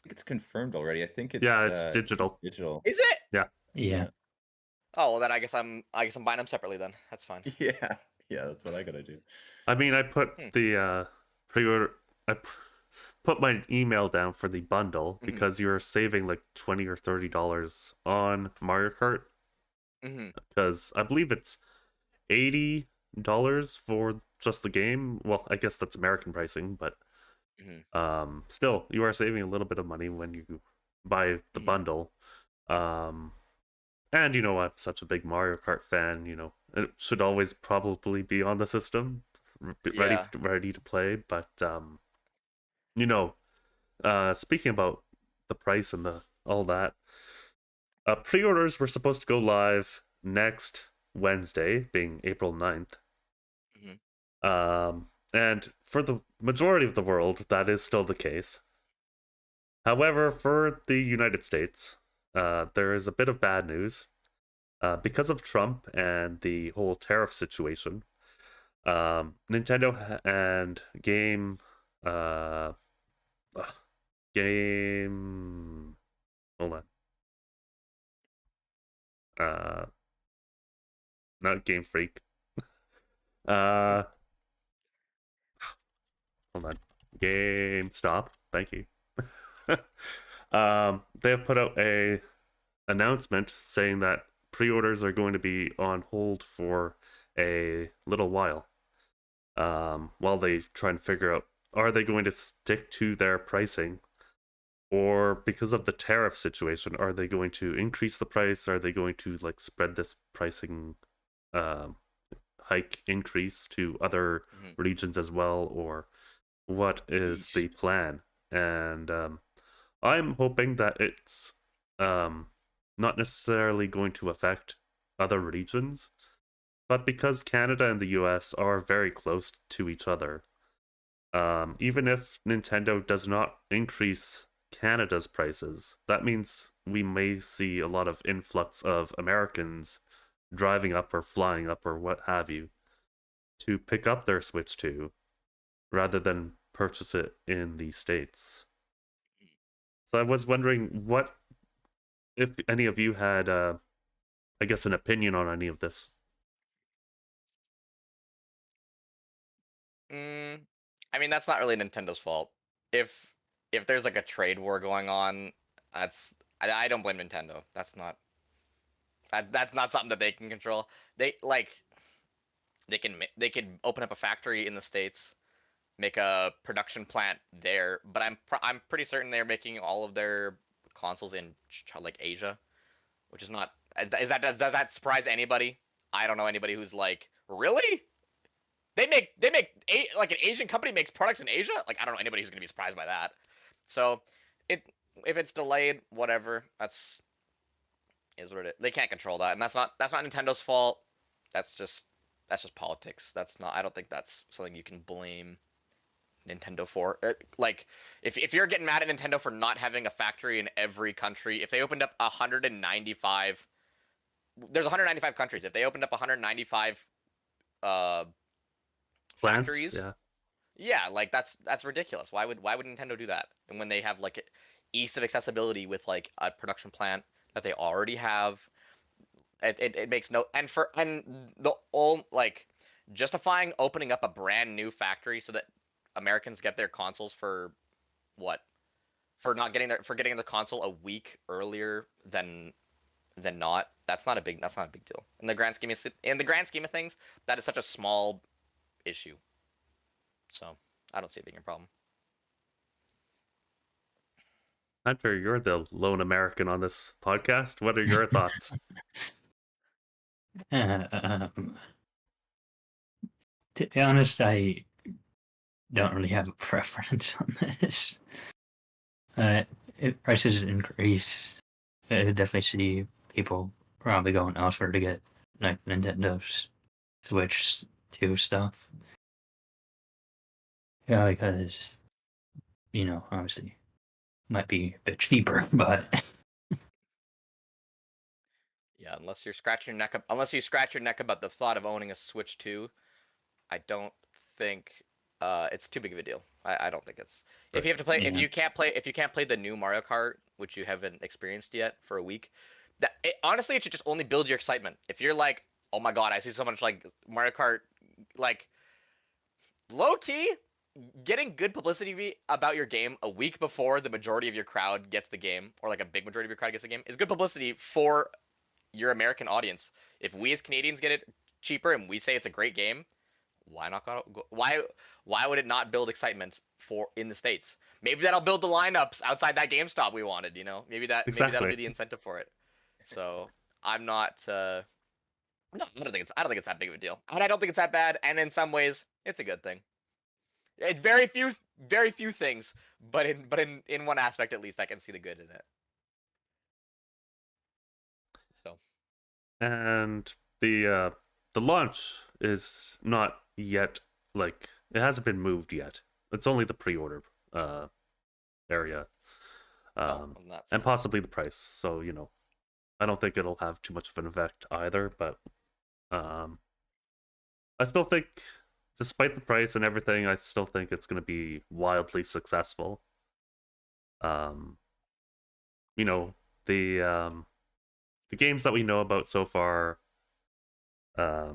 think it's confirmed already. I think it's Yeah, it's digital. Digital. is it? Yeah. Oh, well, then I guess I'm buying them separately. Then that's fine. Yeah. Yeah, that's what I gotta do. I mean, I put the pre-order. Put my email down for the bundle because you're saving like $20 or $30 on Mario Kart. Because I believe it's $80 for just the game. Well, I guess that's American pricing, but still, you are saving a little bit of money when you buy the bundle. And I'm such a big Mario Kart fan. It should always probably be on the system, ready to play. But speaking about the price and all that, pre-orders were supposed to go live next Wednesday, being April 9th. And for the majority of the world, that is still the case. However, for the United States, there is a bit of bad news. Because of Trump and the whole tariff situation, Nintendo and Game... Hold on. Not Game Freak. Hold on. GameStop. Thank you. They have put out a announcement saying that pre-orders are going to be on hold for a little while. While they try and figure out, are they going to stick to their pricing? Or because of the tariff situation, are they going to increase the price? Are they going to spread this pricing hike increase to other regions as well? Or what is the plan? And I'm hoping that it's not necessarily going to affect other regions, but because Canada and the US are very close to each other, even if Nintendo does not increase Canada's prices, that means we may see a lot of influx of Americans driving up or flying up or what have you to pick up their Switch 2 rather than purchase it in the States. So I was wondering if any of you had, I guess, an opinion on any of this. I mean, that's not really Nintendo's fault. If there's a trade war going on, I don't blame Nintendo. That's not something that they can control. They can open up a factory in the States, make a production plant there, but I'm pretty certain they're making all of their consoles in Asia, which is not. Does that surprise anybody? I don't know anybody who's really. They make an Asian company makes products in Asia. I don't know anybody who's gonna be surprised by that. So if it's delayed, whatever. Is what it is. They can't control that, and that's not Nintendo's fault. That's just politics. That's not. I don't think that's something you can blame Nintendo for. If you're getting mad at Nintendo for not having a factory in every country, if they opened up 195, there's 195 countries. If they opened up 195 factories, yeah, that's ridiculous. Why would Nintendo do that? And when they have ease of accessibility with a production plant that they already have, it makes no. And the old justifying opening up a brand new factory so that Americans get their consoles for what? For getting the console a week earlier than not. That's not a big deal. In the grand scheme of things, that is such a small issue. So I don't see it being a problem. Hunter, you're the lone American on this podcast. What are your thoughts? Um, to be honest, I don't really have a preference on this. If prices increase, I definitely see people probably going elsewhere to get like Nintendo's Switch 2 stuff. Yeah, because obviously might be a bit cheaper, but Yeah, unless you scratch your neck about the thought of owning a Switch 2, I don't think it's too big of a deal. I don't think it's if you have to play yeah. if you can't play the new Mario Kart, which you haven't experienced yet for a week, honestly it should just only build your excitement. If you're like, oh my god, I see so much like Mario Kart, like low key getting good publicity about your game a week before the majority of your crowd gets the game, or like a big majority of your crowd gets the game, is good publicity for your American audience. If we as Canadians get it cheaper and we say it's a great game, why not why would it not build excitement for in the States? Maybe that'll build the lineups outside that GameStop we wanted, maybe that'll Exactly. be the incentive for it. So I'm not no, I don't think it's that big of a deal. And I don't think it's that bad, and in some ways it's a good thing. Very few things, but in one aspect at least I can see the good in it. So And the launch is not yet, like, it hasn't been moved yet. It's only the pre-order area. And possibly the price. So, I don't think it'll have too much of an effect either, but I still think, despite the price and everything, I still think it's going to be wildly successful. You know, the games that we know about so far, I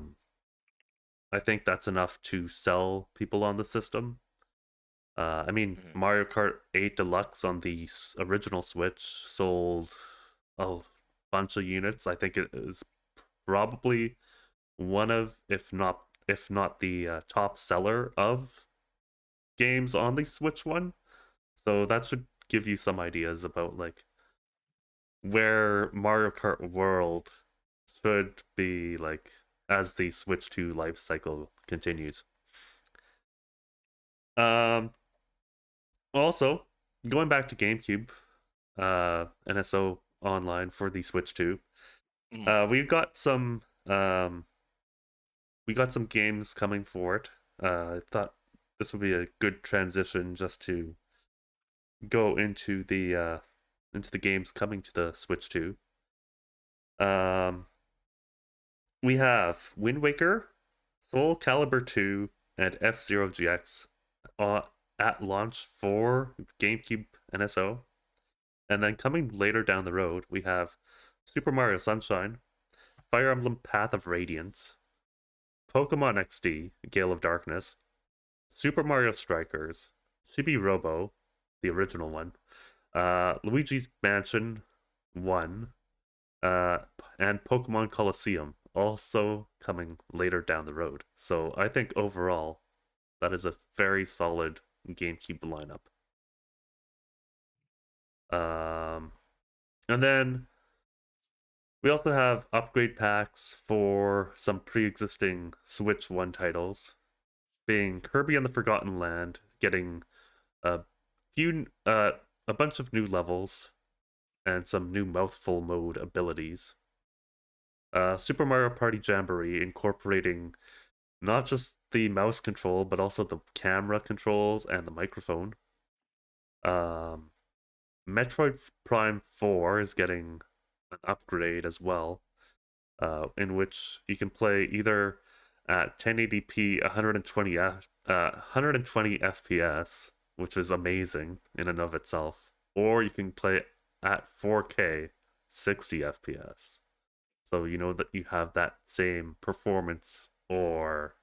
think that's enough to sell people on the system. I mean, Mario Kart 8 Deluxe on the original Switch sold a bunch of units. I think it is probably one of, if not the top seller of games on the Switch one. So that should give you some ideas about like where Mario Kart World should be like as the Switch 2 life cycle continues. Also, going back to GameCube, NSO Online for the Switch 2, we got some games coming for it. I thought this would be a good transition just to go into the games coming to the Switch 2. We have Wind Waker, Soul Calibur 2, and F-Zero GX at launch for GameCube NSO. And then coming later down the road, we have Super Mario Sunshine, Fire Emblem Path of Radiance, Pokemon XD, Gale of Darkness, Super Mario Strikers, Chibi Robo, the original one, Luigi's Mansion 1, and Pokemon Colosseum, also coming later down the road. So I think overall, that is a very solid GameCube lineup. And then we also have upgrade packs for some pre-existing Switch 1 titles, being Kirby and the Forgotten Land, getting a bunch of new levels and some new mouthful mode abilities. Super Mario Party Jamboree incorporating not just the mouse control, but also the camera controls and the microphone. Metroid Prime 4 is getting an upgrade as well, in which you can play either at 1080p 120 FPS, which is amazing in and of itself, or you can play at 4K 60 FPS. So you know that you have that same performance or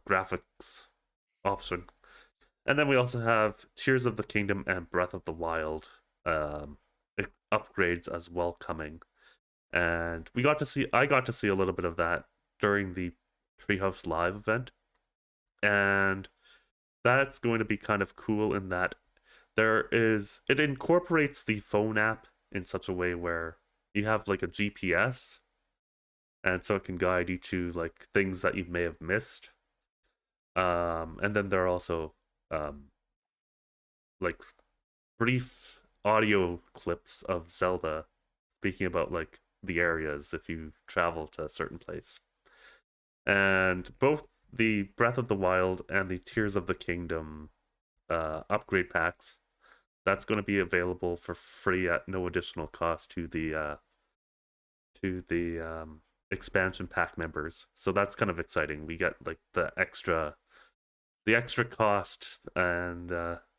graphics option. And then we also have Tears of the Kingdom and Breath of the Wild upgrades as well coming. And I got to see a little bit of that during the Treehouse Live event. And that's going to be kind of cool in that it incorporates the phone app in such a way where you have like a GPS, and so it can guide you to like things that you may have missed. And then there are also like brief audio clips of Zelda speaking about like the areas if you travel to a certain place. And both the Breath of the Wild and the Tears of the Kingdom upgrade packs, that's going to be available for free at no additional cost to the expansion pack members. So that's kind of exciting. We get like the extra cost, and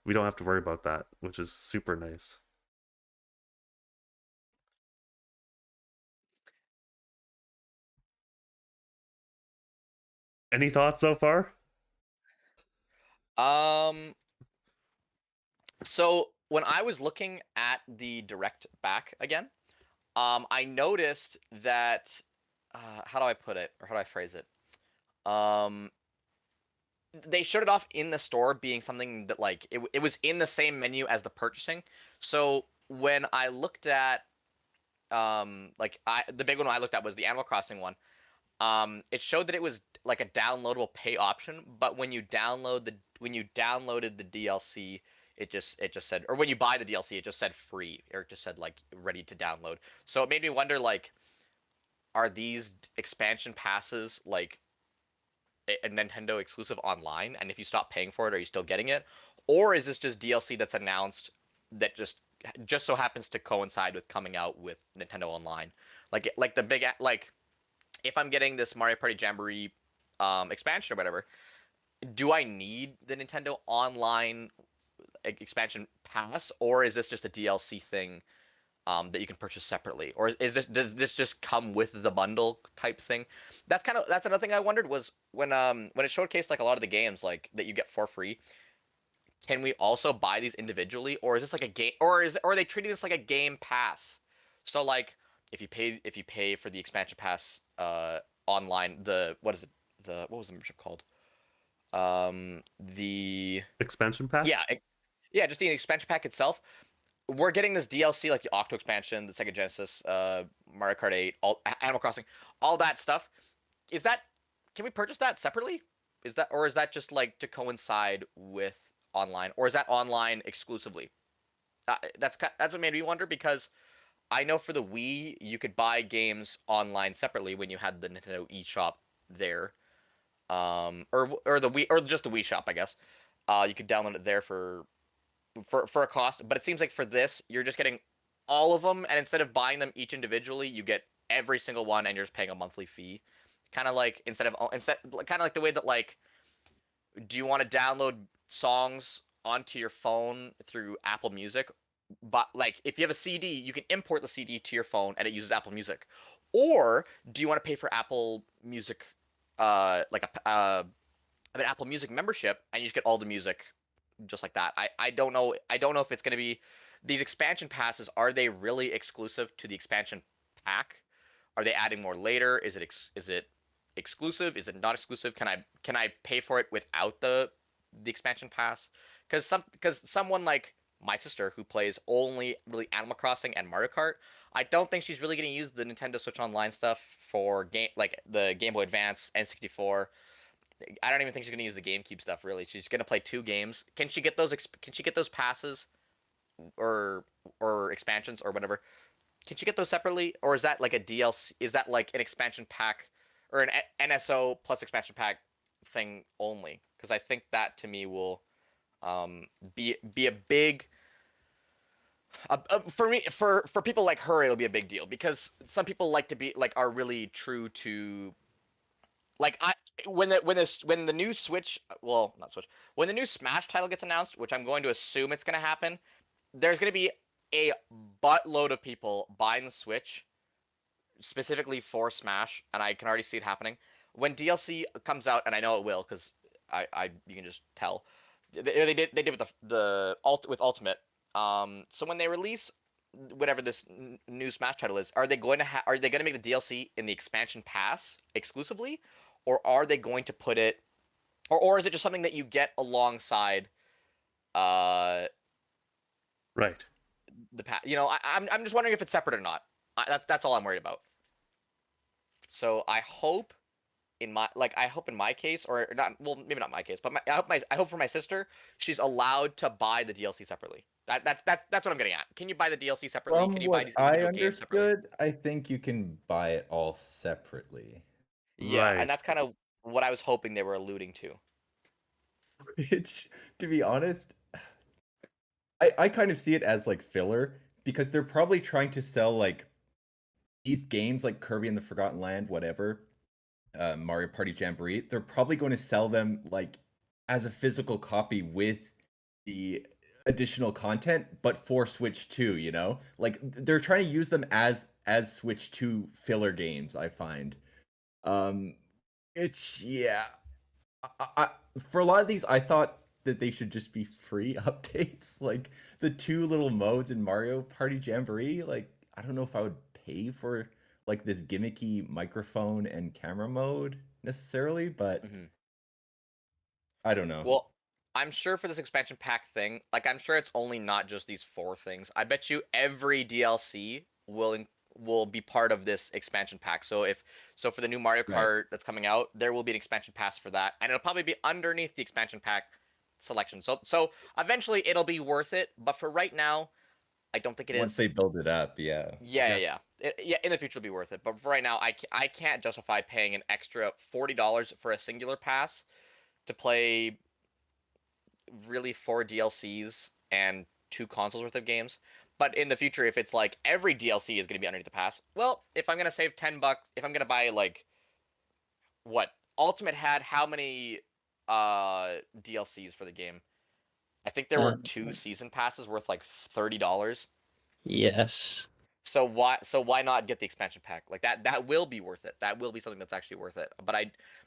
we don't have to worry about that, which is super nice. Any thoughts so far? So when I was looking at the direct back again, I noticed that how do I put it, or how do I phrase it? They showed it off in the store being something that like it was in the same menu as the purchasing. So when I looked at the big one I looked at was the Animal Crossing one. It showed that it was like a downloadable pay option, but when you downloaded the DLC, it just said, or when you buy the DLC, it just said free, or it just said like ready to download. So it made me wonder, like, are these expansion passes like a Nintendo exclusive online, and if you stop paying for it, are you still getting it, or is this just DLC that's announced that just so happens to coincide with coming out with Nintendo Online, like the big like if I'm getting this Mario Party Jamboree expansion or whatever, do I need the Nintendo Online expansion pass, or is this just a DLC thing that you can purchase separately, or does this just come with the bundle type thing? That's another thing I wondered, was when it showcased like a lot of the games like that you get for free. Can we also buy these individually, or is this like a game, or are they treating this like a game pass? So like if you pay for the expansion pass online, what was the membership called? The Expansion pack? Yeah, just the expansion pack itself. We're getting this DLC like the Octo expansion, the Sega Genesis, Mario Kart 8, Animal Crossing, all that stuff. Can we purchase that separately? Is that just like to coincide with online, or is that online exclusively? That's what made me wonder, because I know for the Wii you could buy games online separately when you had the Nintendo eShop there, or the Wii, or just the Wii Shop, I guess. You could download it there for a cost, but it seems like for this you're just getting all of them, and instead of buying them each individually, you get every single one, and you're just paying a monthly fee. Kind of like instead kind of like the way that, like, do you want to download songs onto your phone through Apple Music? But like if you have a CD, you can import the CD to your phone and it uses Apple Music. Or do you want to pay for Apple Music, like an Apple Music membership, and you just get all the music just like that? I don't know. I don't know if it's going to be these expansion passes. Are they really exclusive to the expansion pack? Are they adding more later? Is it exclusive? Is it not exclusive? Can I pay for it without the expansion pass? Because someone like my sister, who plays only really Animal Crossing and Mario Kart, I don't think she's really going to use the Nintendo Switch Online stuff for like the Game Boy Advance, N64. I don't even think she's going to use the GameCube stuff, really. She's going to play 2 games. Can she get those passes or expansions or whatever? Can she get those separately, or is that like a DLC? Is that like an expansion pack or an NSO plus expansion pack thing only? Because I think that to me will be a big for me, for people like her, it'll be a big deal, because some people like to be like, are really true to, like, when the new Switch, well, not Switch, when the new Smash title gets announced, which I'm going to assume it's going to happen, there's going to be a buttload of people buying the Switch specifically for Smash, and I can already see it happening. When DLC comes out, and I know it will, because you can just tell, they did with with Ultimate. So when they release whatever this new Smash title is, are they going to make the DLC in the expansion pass exclusively, or are they going to put it or is it just something that you get alongside uh Right. the you know, I'm just wondering if it's separate or not. That's all I'm worried about. So I hope I hope in my case, or not, well, maybe not my case, but I hope for my sister, she's allowed to buy the DLC separately. That's what I'm getting at. Can you buy the DLC separately? Can From you buy what these I individual games separately? understood, I think you can buy it all separately. Yeah, and Right. that's kind of what I was hoping they were alluding to. Which, to be honest, I kind of see it as like filler because they're probably trying to sell like these games like Kirby and the Forgotten Land, whatever, Mario Party Jamboree. They're probably going to sell them like as a physical copy with the additional content, but for Switch 2, you know? Like they're trying to use them as Switch 2 filler games, I find. Um it's yeah. I, for a lot of these, I thought that they should just be free updates, like the two little modes in Mario Party Jamboree. Like, I don't know if I would pay for like this gimmicky microphone and camera mode necessarily, but Hmm. I don't know. Well, I'm sure for this expansion pack thing, like I'm sure it's only not just these 4 things. I bet you every DLC will be part of this expansion pack. So for the new Mario Right. Kart that's coming out, there will be an expansion pass for that, and it'll probably be underneath the expansion pack selection. So eventually it'll be worth it, but for right now, I don't think it Once is. they build it up, yeah. Yeah, yeah, Yeah. yeah. Yeah, in the future it'll be worth it, but for right now, I can't justify paying an extra $40 for a singular pass to play really 4 DLCs and 2 consoles worth of games. But in the future, if it's like every DLC is going to be underneath the pass, well, if I'm going to save $10, if I'm going to buy like what Ultimate had how many DLCs for the game? I think there were 2 season passes worth like $30. Yes. So why not get the expansion pack? Like that will be worth it. That will be something that's actually worth it.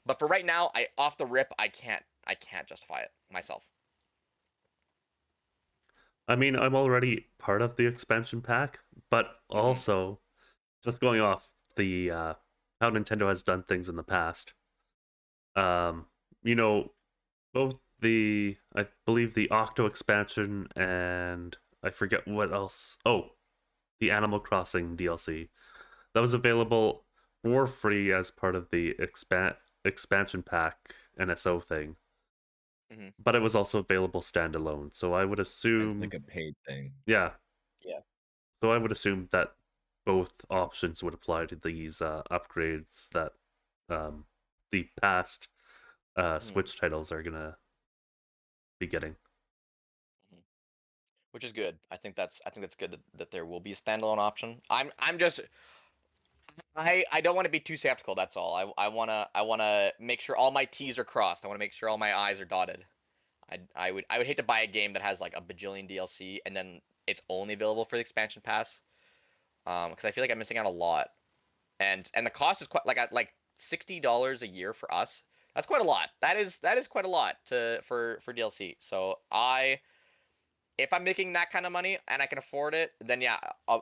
But for right now, I off the rip, I can't justify it myself. I mean, I'm already part of the expansion pack, but Mhm. also just going off the how Nintendo has done things in the past. Um, you know, both I believe the Octo expansion and I forget what else. Oh, the Animal Crossing DLC that was available for free as part of the expansion pack NSO thing, Mhm. but it was also available standalone. So I would It's assume, like a paid thing. yeah. Yeah. So I would assume that both options would apply to these upgrades that the past Mhm. Switch titles are gonna be getting. Mhm. Which is good. I think that's good that there will be a standalone option. I'm just I don't want to be too skeptical. That's all. I wanna make sure all my T's are crossed. I want to make sure all my I's are dotted. I would hate to buy a game that has like a bajillion DLC and then it's only available for the expansion pass. Because I feel like I'm missing out a lot. And the cost is quite like $60 a year for us. That's quite a lot. That is quite a lot for DLC. So if I'm making that kind of money and I can afford it, then yeah,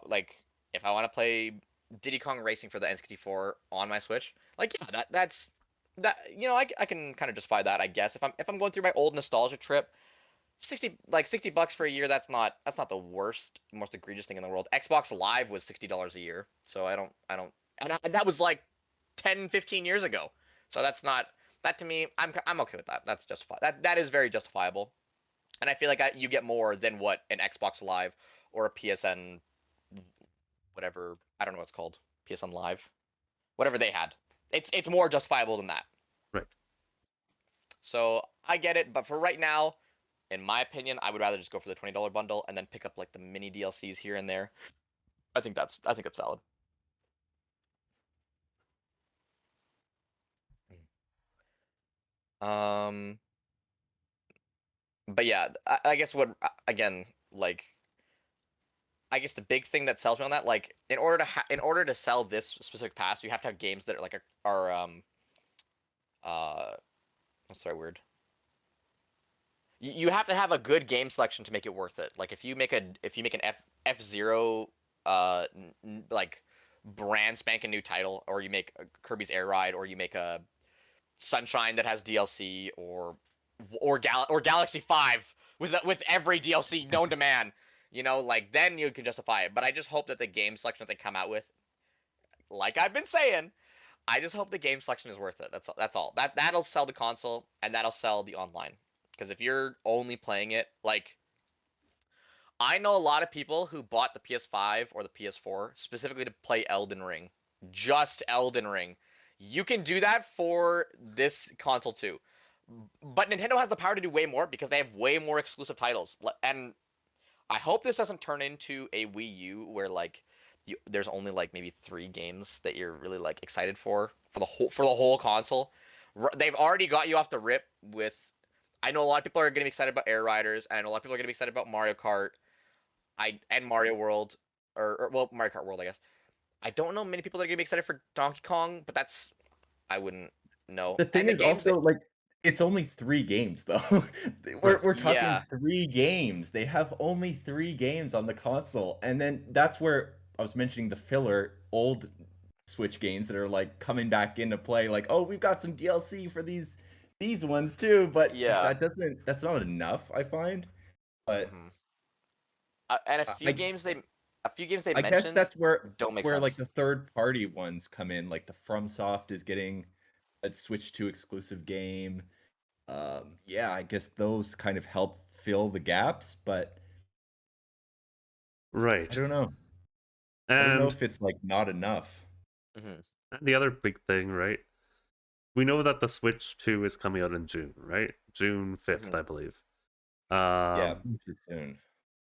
like if I want to play Diddy Kong Racing for the N64 on my Switch, like yeah, that's that I can kind of justify that, I guess. If I'm going through my old nostalgia trip, 60 bucks for a year, that's not the worst, most egregious thing in the world. Xbox Live was $60 a year, so I don't and that was like 10, 15 years ago. So that's not that to me. I'm okay with that. That's justified. That is very justifiable. And I feel like you get more than what an Xbox Live or a PSN, whatever, I don't know what it's called, PSN Live, whatever they had. It's more justifiable than that. Right. So I get it, but for right now, in my opinion, I would rather just go for the $20 bundle and then pick up like the mini DLCs here and there. I think it's valid. Um, but yeah, I guess what again, like I guess the big thing that sells me on that, like in order to sell this specific pass, you have to have games that are like are uh what's the right word? You have to have a good game selection to make it worth it. Like if you make an F-Zero like brand spanking new title, or you make a Kirby's Air Ride, or you make a Sunshine that has DLC, or Galaxy 5 with every DLC known to man. You know, like then you can justify it. But I just hope that the game selection that they come out with, like I've been saying, I just hope the game selection is worth it. That's all. That'll sell the console and that'll sell the online. Because if you're only playing it, like I know a lot of people who bought the PS5 or the PS4 specifically to play Elden Ring. Just Elden Ring. You can do that for this console too. But Nintendo has the power to do way more because they have way more exclusive titles. And I hope this doesn't turn into a Wii U where like there's only like maybe 3 games that you're really like excited for the whole console. They've already got you off the rip with. I know a lot of people are going to be excited about Air Riders, and I know a lot of people are going to be excited about Mario Kart, and Mario World, or well, Mario Kart World, I guess. I don't know many people that are gonna be excited for Donkey Kong, but I wouldn't know. The thing is also like it's only 3 games though. we're talking 3 games. They have only 3 games on the console, and then that's where I was mentioning the filler old Switch games that are like coming back into play. Like, oh, we've got some DLC for these ones too, but that's not enough, I find. But and a few games they I mentioned. guess that's where don't make sense. Like the third party ones come in. Like the FromSoft is getting a Switch 2 exclusive game. Yeah, I guess those kind of help fill the gaps, but right. I don't know. And I don't know if it's like not enough. And the other big thing, right? We know that the Switch 2 is coming out in June, right? June 5th, I believe. Yeah, which is soon.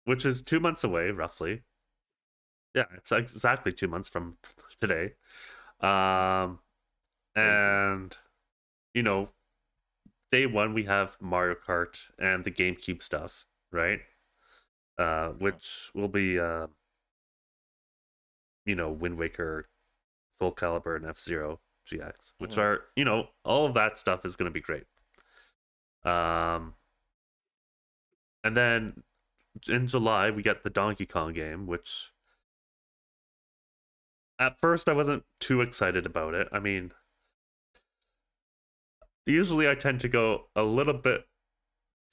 Which is 2 months away, roughly. Yeah, it's exactly 2 months from today. And, you know, day one, we have Mario Kart and the GameCube stuff, right? Which will be, you know, Wind Waker, Soul Calibur, and F-Zero GX, which are, you know, all of that stuff is going to be great. And then in July, we get the Donkey Kong game, which at first I wasn't too excited about it. I mean, usually I tend to go a little bit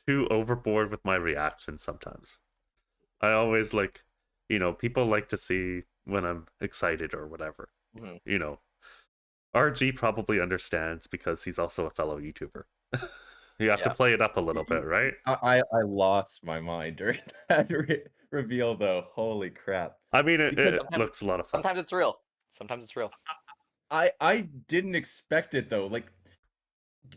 too overboard with my reactions sometimes. I always like, you know, people like to see when I'm excited or whatever. You know, RG probably understands because he's also a fellow YouTuber. You have to play it up a little bit, right? I lost my mind during that reveal, though. Holy crap. I mean, it looks a lot of fun. Sometimes it's real. Sometimes it's real. I didn't expect it, though. Like,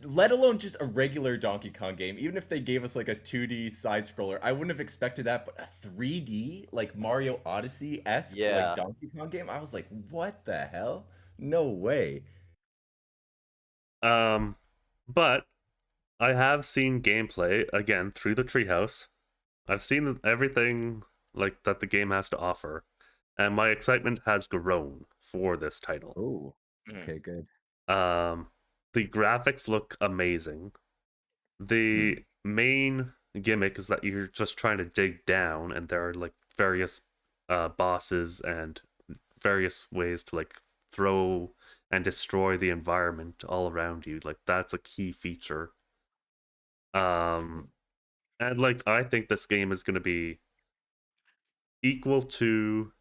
let alone just a regular Donkey Kong game. Even if they gave us like a 2D side-scroller, I wouldn't have expected that. But a 3D, like Mario Odyssey-esque like Donkey Kong game, I was like, what the hell? No way. But I have seen gameplay again through the treehouse. I've seen everything like that the game has to offer, and my excitement has grown for this title. Oh, okay, good. The graphics look amazing. The main gimmick is that you're just trying to dig down, and there are like various bosses and various ways to like throw and destroy the environment all around you. Like that's a key feature. And like I think this game is going to be equal to,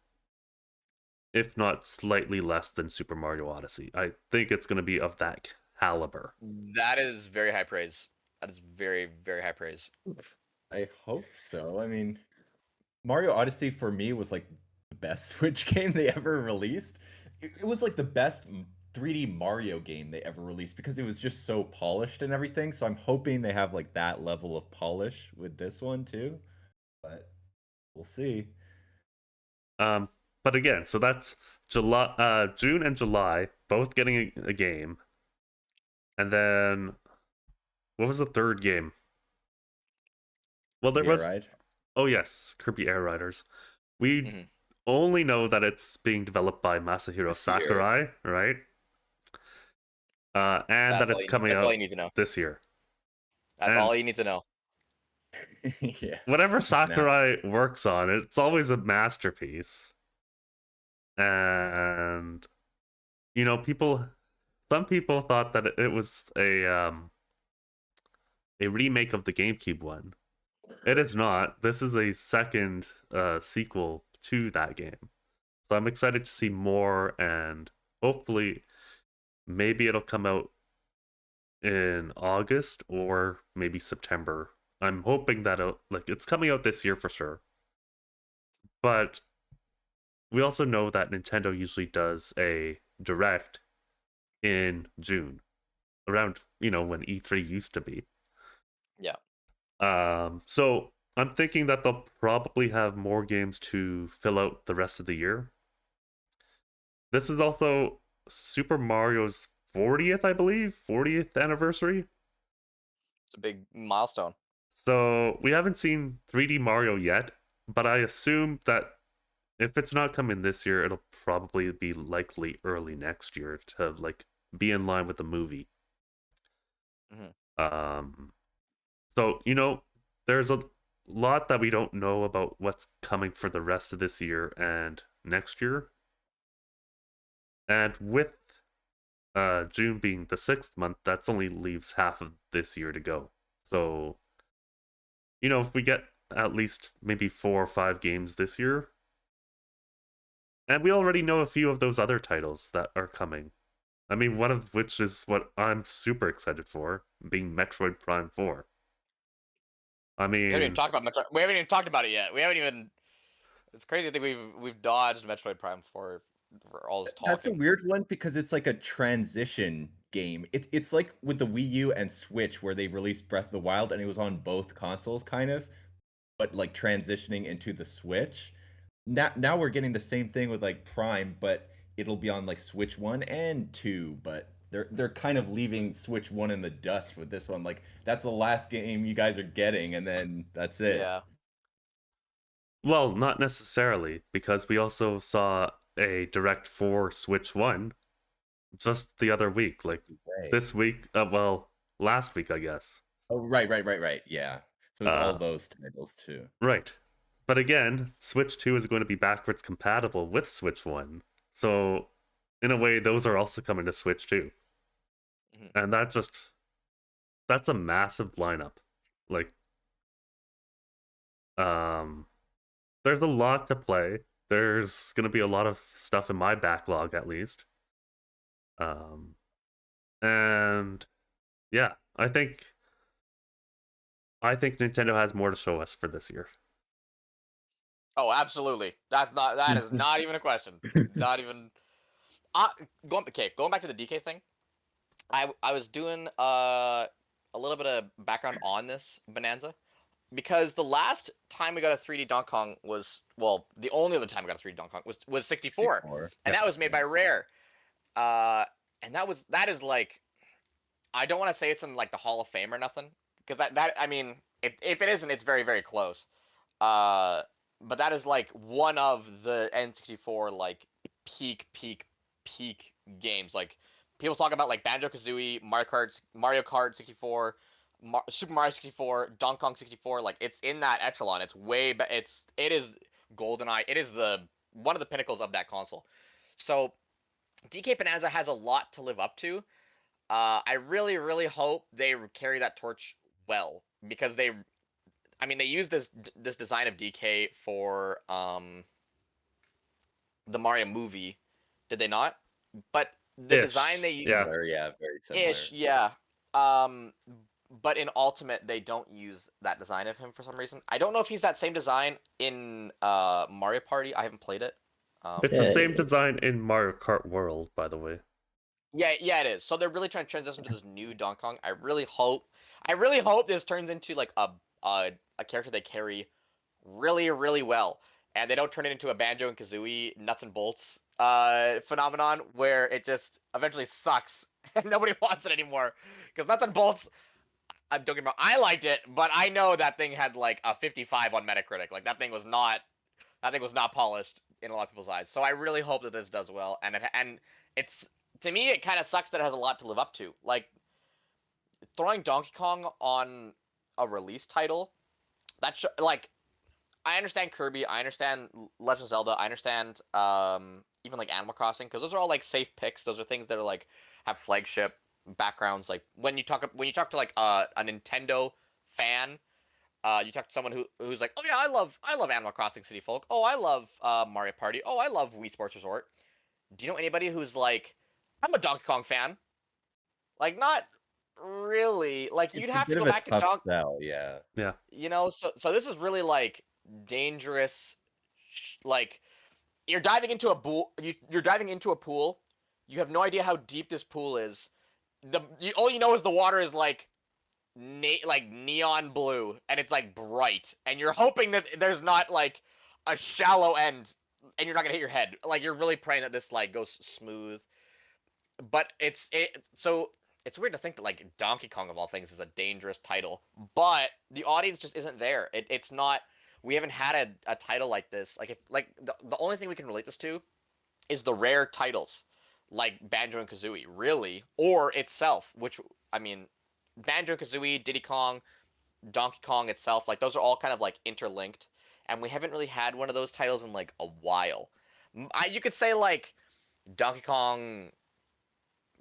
if not slightly less than, Super Mario Odyssey. I think it's going to be of that caliber. That is very high praise. That is very, very high praise. I hope so. I mean, Mario Odyssey for me was like the best Switch game they ever released. It was like the best 3D Mario game they ever released because it was just so polished and everything. So I'm hoping they have like that level of polish with this one too. But we'll see. But again, so that's July, June and July, both getting a game. And then, what was the third game? Well, there was. Oh yes, Kirby Air Riders. We only know that it's being developed by Masahiro Sakurai, right? And that it's coming out this year. That's all you need to know. Yeah. Whatever Sakurai works on, it's always a masterpiece. And, you know, people some people thought that it was a remake of the GameCube one. It is not. This is a second sequel to that game. So I'm excited to see more, and hopefully maybe it'll come out in August or maybe September. I'm hoping that it's coming out this year for sure. But we also know that Nintendo usually does a direct in June, around, when E3 used to be. Yeah. So I'm thinking that they'll probably have more games to fill out the rest of the year. This is also Super Mario's 40th, I believe, 40th anniversary. It's a big milestone. So we haven't seen 3D Mario yet, but I assume that if it's not coming this year, it'll probably be likely early next year to be in line with the movie. So there's a lot that we don't know about what's coming for the rest of this year and next year. And with June being the 6th month, that's only leaves half of this year to go. So, if we get at least maybe 4 or 5 games this year, and we already know a few of those other titles that are coming. I mean, one of which is what I'm super excited for, being Metroid Prime 4. I mean, We haven't even talked about Metroid. We haven't even talked about it yet. We haven't even. It's crazy. I think we've dodged Metroid Prime for all this talking. That's a weird one because it's like a transition game. It's like with the Wii U and Switch where they released Breath of the Wild and it was on both consoles, kind of, but like transitioning into the Switch. Now we're getting the same thing with like Prime, but it'll be on like Switch 1 and 2, but they're kind of leaving Switch 1 in the dust with this one. Like that's the last game you guys are getting, and then that's it. Yeah. Well, not necessarily, because we also saw a direct for Switch 1 just the other week, this week, last week, I guess. Oh, right. Yeah. So it's all those titles too. Right. But again, Switch 2 is going to be backwards compatible with Switch 1. So, in a way, those are also coming to Switch 2. And that's a massive lineup. There's a lot to play. There's going to be a lot of stuff in my backlog, at least. And yeah, I think Nintendo has more to show us for this year. Oh, absolutely. That is not even a question. Not even. Going back to the DK thing. I was doing a little bit of background on this Bonanza, because the last time we got a 3D Donkey Kong was, the only other time we got a 3D Donkey Kong was 64. And that was made by Rare. And that is like, I don't want to say it's in like the Hall of Fame or nothing, because I mean, if it isn't, it's very, very close. But that is like one of the N64 like peak games. Like people talk about like Banjo-Kazooie, Mario Kart 64, Super Mario 64, Donkey Kong 64. Like it's in that echelon. It's it is GoldenEye. It is one of the pinnacles of that console. So DK Bonanza has a lot to live up to. I really, really hope they carry that torch well, because they used this design of DK for the Mario movie, did they not? But the design they used, very similar. Yeah. But in Ultimate they don't use that design of him for some reason. I don't know if he's that same design in Mario Party. I haven't played it. It's the same design in Mario Kart World, by the way. Yeah, it is. So they're really trying to transition to this new Donkey Kong. I really hope this turns into like a character they carry really, really well, and they don't turn it into a Banjo and Kazooie nuts and bolts phenomenon where it just eventually sucks and nobody wants it anymore. Because nuts and bolts, don't get me wrong, I liked it, but I know that thing had like a 55 on Metacritic. Like that thing was not polished in a lot of people's eyes. So I really hope that this does well, and it's, to me, it kind of sucks that it has a lot to live up to. Like throwing Donkey Kong on a release title, like, I understand Kirby, I understand Legend of Zelda, I understand even like Animal Crossing, because those are all like safe picks. Those are things that are like, have flagship backgrounds. Like when you talk to like a Nintendo fan, you talk to someone who's like, oh yeah, I love Animal Crossing City Folk. Oh, I love Mario Party. Oh, I love Wii Sports Resort. Do you know anybody who's like, I'm a Donkey Kong fan? Like, not really. Like, you'd It's a have to bit go of a back to tough sell, yeah. Yeah. You know, so this is really like dangerous. Like, you're diving into a pool. You're diving into a pool. You have no idea how deep this pool is. All you know is the water is like like neon blue and it's like bright, and you're hoping that there's not like a shallow end and you're not gonna hit your head. Like, you're really praying that this like goes smooth. But so it's weird to think that like Donkey Kong of all things is a dangerous title, but the audience just isn't there. It's not. We haven't had a title like this. Like, if like the only thing we can relate this to is the rare titles like Banjo and Kazooie, really, or itself. Which, I mean, Banjo and Kazooie, Diddy Kong, Donkey Kong itself, like those are all kind of like interlinked, and we haven't really had one of those titles in like a while. You could say like Donkey Kong.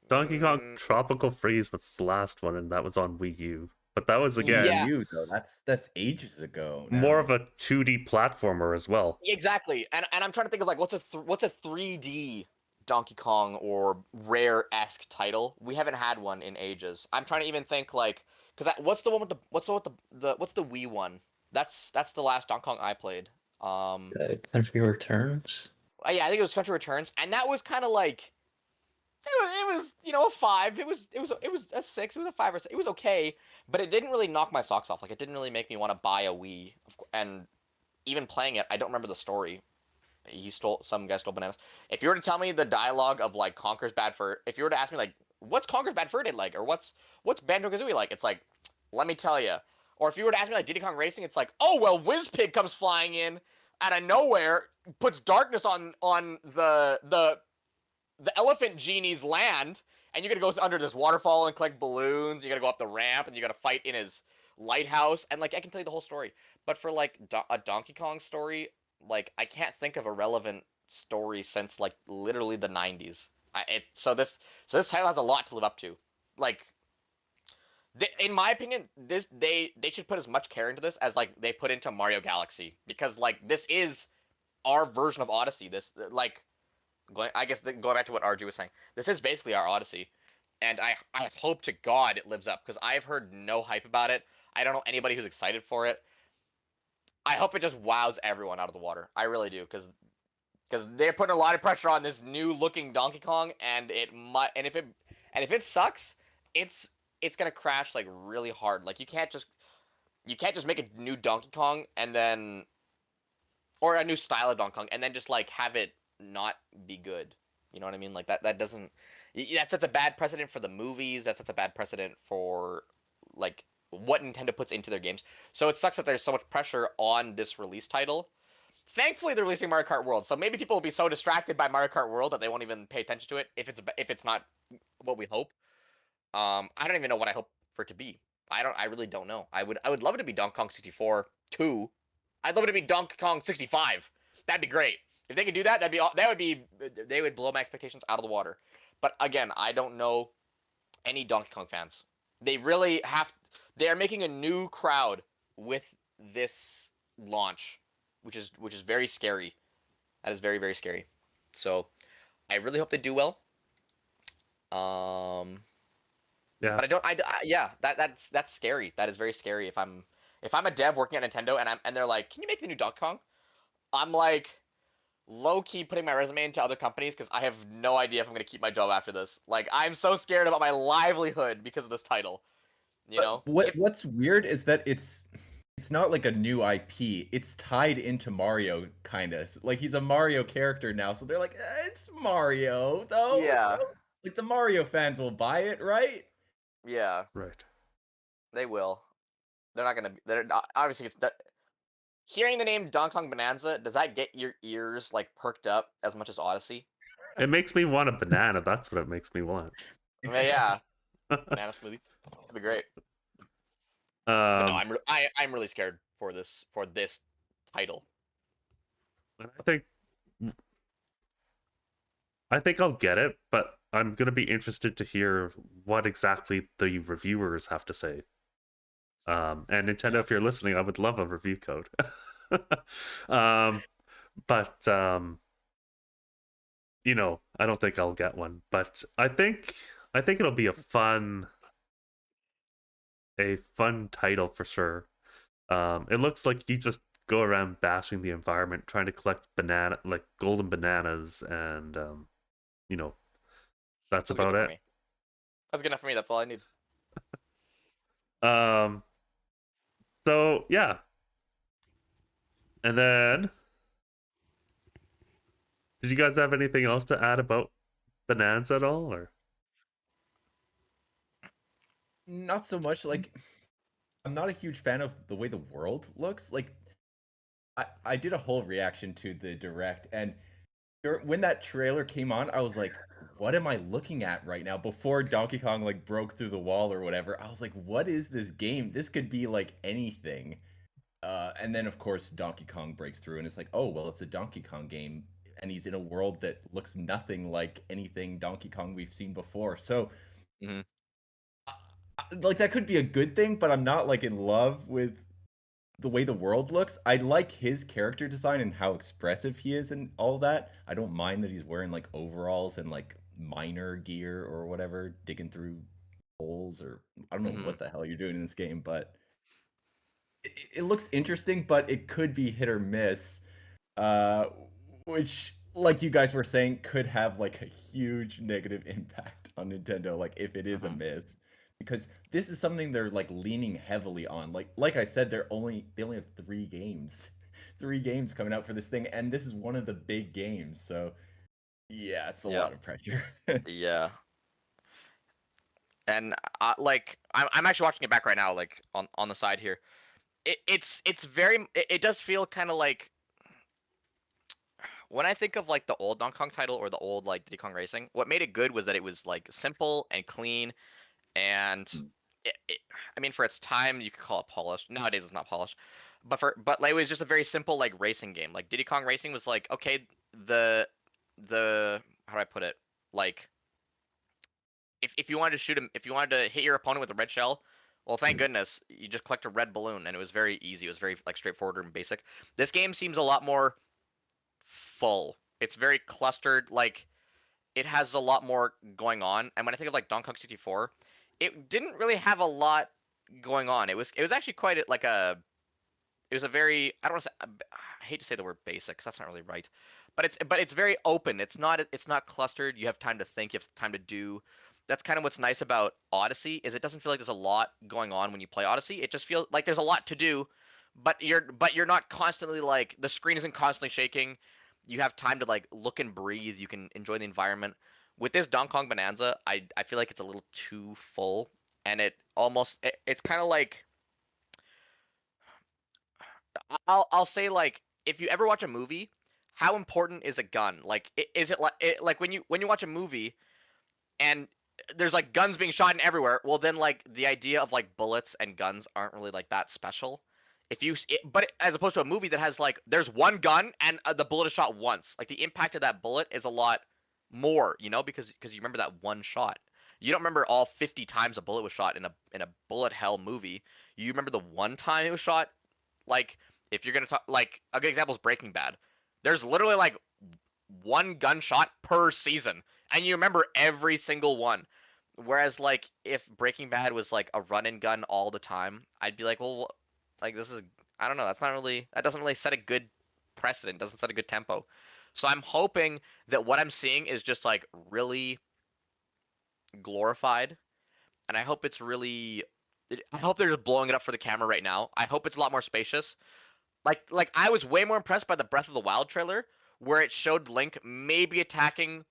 Donkey Kong Mm, Tropical Freeze was the last one, and that was on Wii U. But that was again Yeah. You though, that's ages ago. more now. of a 2D platformer as well. Exactly, and I'm trying to think of like what's a 3D Donkey Kong or rare-esque title. We haven't had one in ages. I'm trying to even think like, because what's the one with what's the Wii one? That's the last Donkey Kong I played. Country Returns. Yeah, I think it was Country Returns, and that was kind of like it was a 5. It was a 6. It was a 5 or 6. It was okay, but it didn't really knock my socks off. Like, it didn't really make me want to buy a Wii. And even playing it, I don't remember the story. Some guy stole bananas. If you were to tell me the dialogue of like Conker's Bad Fur, if you were to ask me like, what's Conker's Bad Fur Day like, or what's Banjo-Kazooie like, it's like, let me tell you. Or if you were to ask me like Diddy Kong Racing, it's like, oh well, Whizpig comes flying in out of nowhere, puts darkness on the elephant genie's land, and you're gonna go under this waterfall and collect balloons. You gotta go up the ramp, and you gotta fight in his lighthouse, and like I can tell you the whole story. But for like a Donkey Kong story, like I can't think of a relevant story since like literally the 90s. So this title has a lot to live up to. Like, in my opinion, they should put as much care into this as like they put into Mario Galaxy, because like this is our version of Odyssey. This like. Going back to what RG was saying, this is basically our Odyssey, and I hope to God it lives up, because I've heard no hype about it. I don't know anybody who's excited for it. I hope it just wows everyone out of the water. I really do, because they're putting a lot of pressure on this new looking Donkey Kong, and if it sucks, it's gonna crash like really hard. Like, you can't just make a new Donkey Kong and then, or a new style of Donkey Kong, and then just like have it not be good. You know what I mean? Like, that doesn't, that sets a bad precedent for the movies. That sets a bad precedent for like what Nintendo puts into their games. So it sucks that there's so much pressure on this release title. Thankfully, they're releasing Mario Kart World, so maybe people will be so distracted by Mario Kart World that they won't even pay attention to it if it's not what we hope. I don't even know what I hope for it to be. I really don't know. I would love it to be Donkey Kong 64 2. I'd love it to be Donkey Kong 65. That'd be great. If they could do that, they would blow my expectations out of the water. But again, I don't know any Donkey Kong fans. They are making a new crowd with this launch, which is very scary. That is very, very scary. So I really hope they do well. Yeah. But that's scary. That is very scary. If I'm a dev working at Nintendo and they're like, can you make the new Donkey Kong? I'm like, low-key putting my resume into other companies, because I have no idea if I'm going to keep my job after this. Like, I'm so scared about my livelihood because of this title. You know? What's weird is that it's not like a new IP. It's tied into Mario, kind of. Like, he's a Mario character now, so they're like, it's Mario, though. Yeah. So, like, the Mario fans will buy it, right? Yeah. Right. They will. They're not going to... They're not, obviously, it's... Hearing the name Donkey Kong Bonanza, does that get your ears, like, perked up as much as Odyssey? It makes me want a banana. That's what it makes me want. I mean, yeah. Banana smoothie. That'd be great. But no, I'm really scared for this title. I think I'll get it, but I'm gonna be interested to hear what exactly the reviewers have to say. And Nintendo, Yeah. if you're listening, I would love a review code. um, but you know, I don't think I'll get one. But I think it'll be a fun title for sure. It looks like you just go around bashing the environment, trying to collect golden bananas, and you know, that's That's good about enough for it. me. That's good enough for me. That's all I need. Um, so yeah, and then did you guys have anything else to add about bananas at all, or? Not so much. Like, I'm not a huge fan of the way the world looks. Like, I did a whole reaction to the direct, and when that trailer came on, I was like, what am I looking at right now? Before Donkey Kong like broke through the wall or whatever, I was like, what is this game? This could be like anything. And then of course Donkey Kong breaks through and it's like, oh well, it's a Donkey Kong game, and he's in a world that looks nothing like anything Donkey Kong we've seen before. So Mhm. like that could be a good thing, but I'm not like in love with the way the world looks. I like his character design and how expressive he is and all that. I don't mind that he's wearing like overalls and like miner gear or whatever, digging through holes, or I don't know Mhm. what the hell you're doing in this game, but it looks interesting, but it could be hit or miss. Uh, which, like you guys were saying, could have like a huge negative impact on Nintendo, like if it is a Mhm. miss, because this is something they're like leaning heavily on. Like I said, they only have 3 games, 3 games coming out for this thing, and this is one of the big games. So yeah, it's a Yeah. lot of pressure. Yeah. And like I'm actually watching it back right now, like on the side here. It's very it does feel kind of like when I think of like the old Donkey Kong title or the old like Diddy Kong Racing, what made it good was that it was like simple and clean, and I mean for its time you could call it polished. Nowadays it's not polished, but like, it was just a very simple like racing game. Like Diddy Kong Racing was like okay, the how do I put it, like if you wanted to shoot him, if you wanted to hit your opponent with a red shell, well, thank goodness you just collect a red balloon, and it was very easy. It was very like straightforward and basic. This game seems a lot more full. It's very clustered. Like it has a lot more going on. And when I think of like Donkey Kong 64, it didn't really have a lot going on. It was actually quite like a it was a very I don't want to say I hate to say the word basic because that's not really right, but it's very open. It's not clustered. You have time to think. You have time to do. That's kind of what's nice about Odyssey is it doesn't feel like there's a lot going on when you play Odyssey. It just feels like there's a lot to do, but you're not constantly like the screen isn't constantly shaking. You have time to like look and breathe. You can enjoy the environment. With this Donkey Kong Bonanza, I feel like it's a little too full, and it's kind of like I'll say like if you ever watch a movie, how important is a gun? Like is it like when you watch a movie and there's like guns being shot in everywhere, well then like the idea of like bullets and guns aren't really like that special. But as opposed to a movie that has like there's one gun and the bullet is shot once, like the impact of that bullet is a lot more, because you remember that one shot. You don't remember all 50 times a bullet was shot in a bullet hell movie. You remember the one time it was shot. Like if you're gonna talk, like a good example is Breaking Bad. There's literally like one gunshot per season, and you remember every single one. Whereas like if Breaking Bad was like a run and gun all the time, I'd be like, well, like this is I don't know. That doesn't really set a good precedent. Doesn't set a good tempo. So I'm hoping that what I'm seeing is just like really glorified, and I hope it's really. I hope they're just blowing it up for the camera right now. I hope it's a lot more spacious. Like I was way more impressed by the Breath of the Wild trailer where it showed Link maybe attacking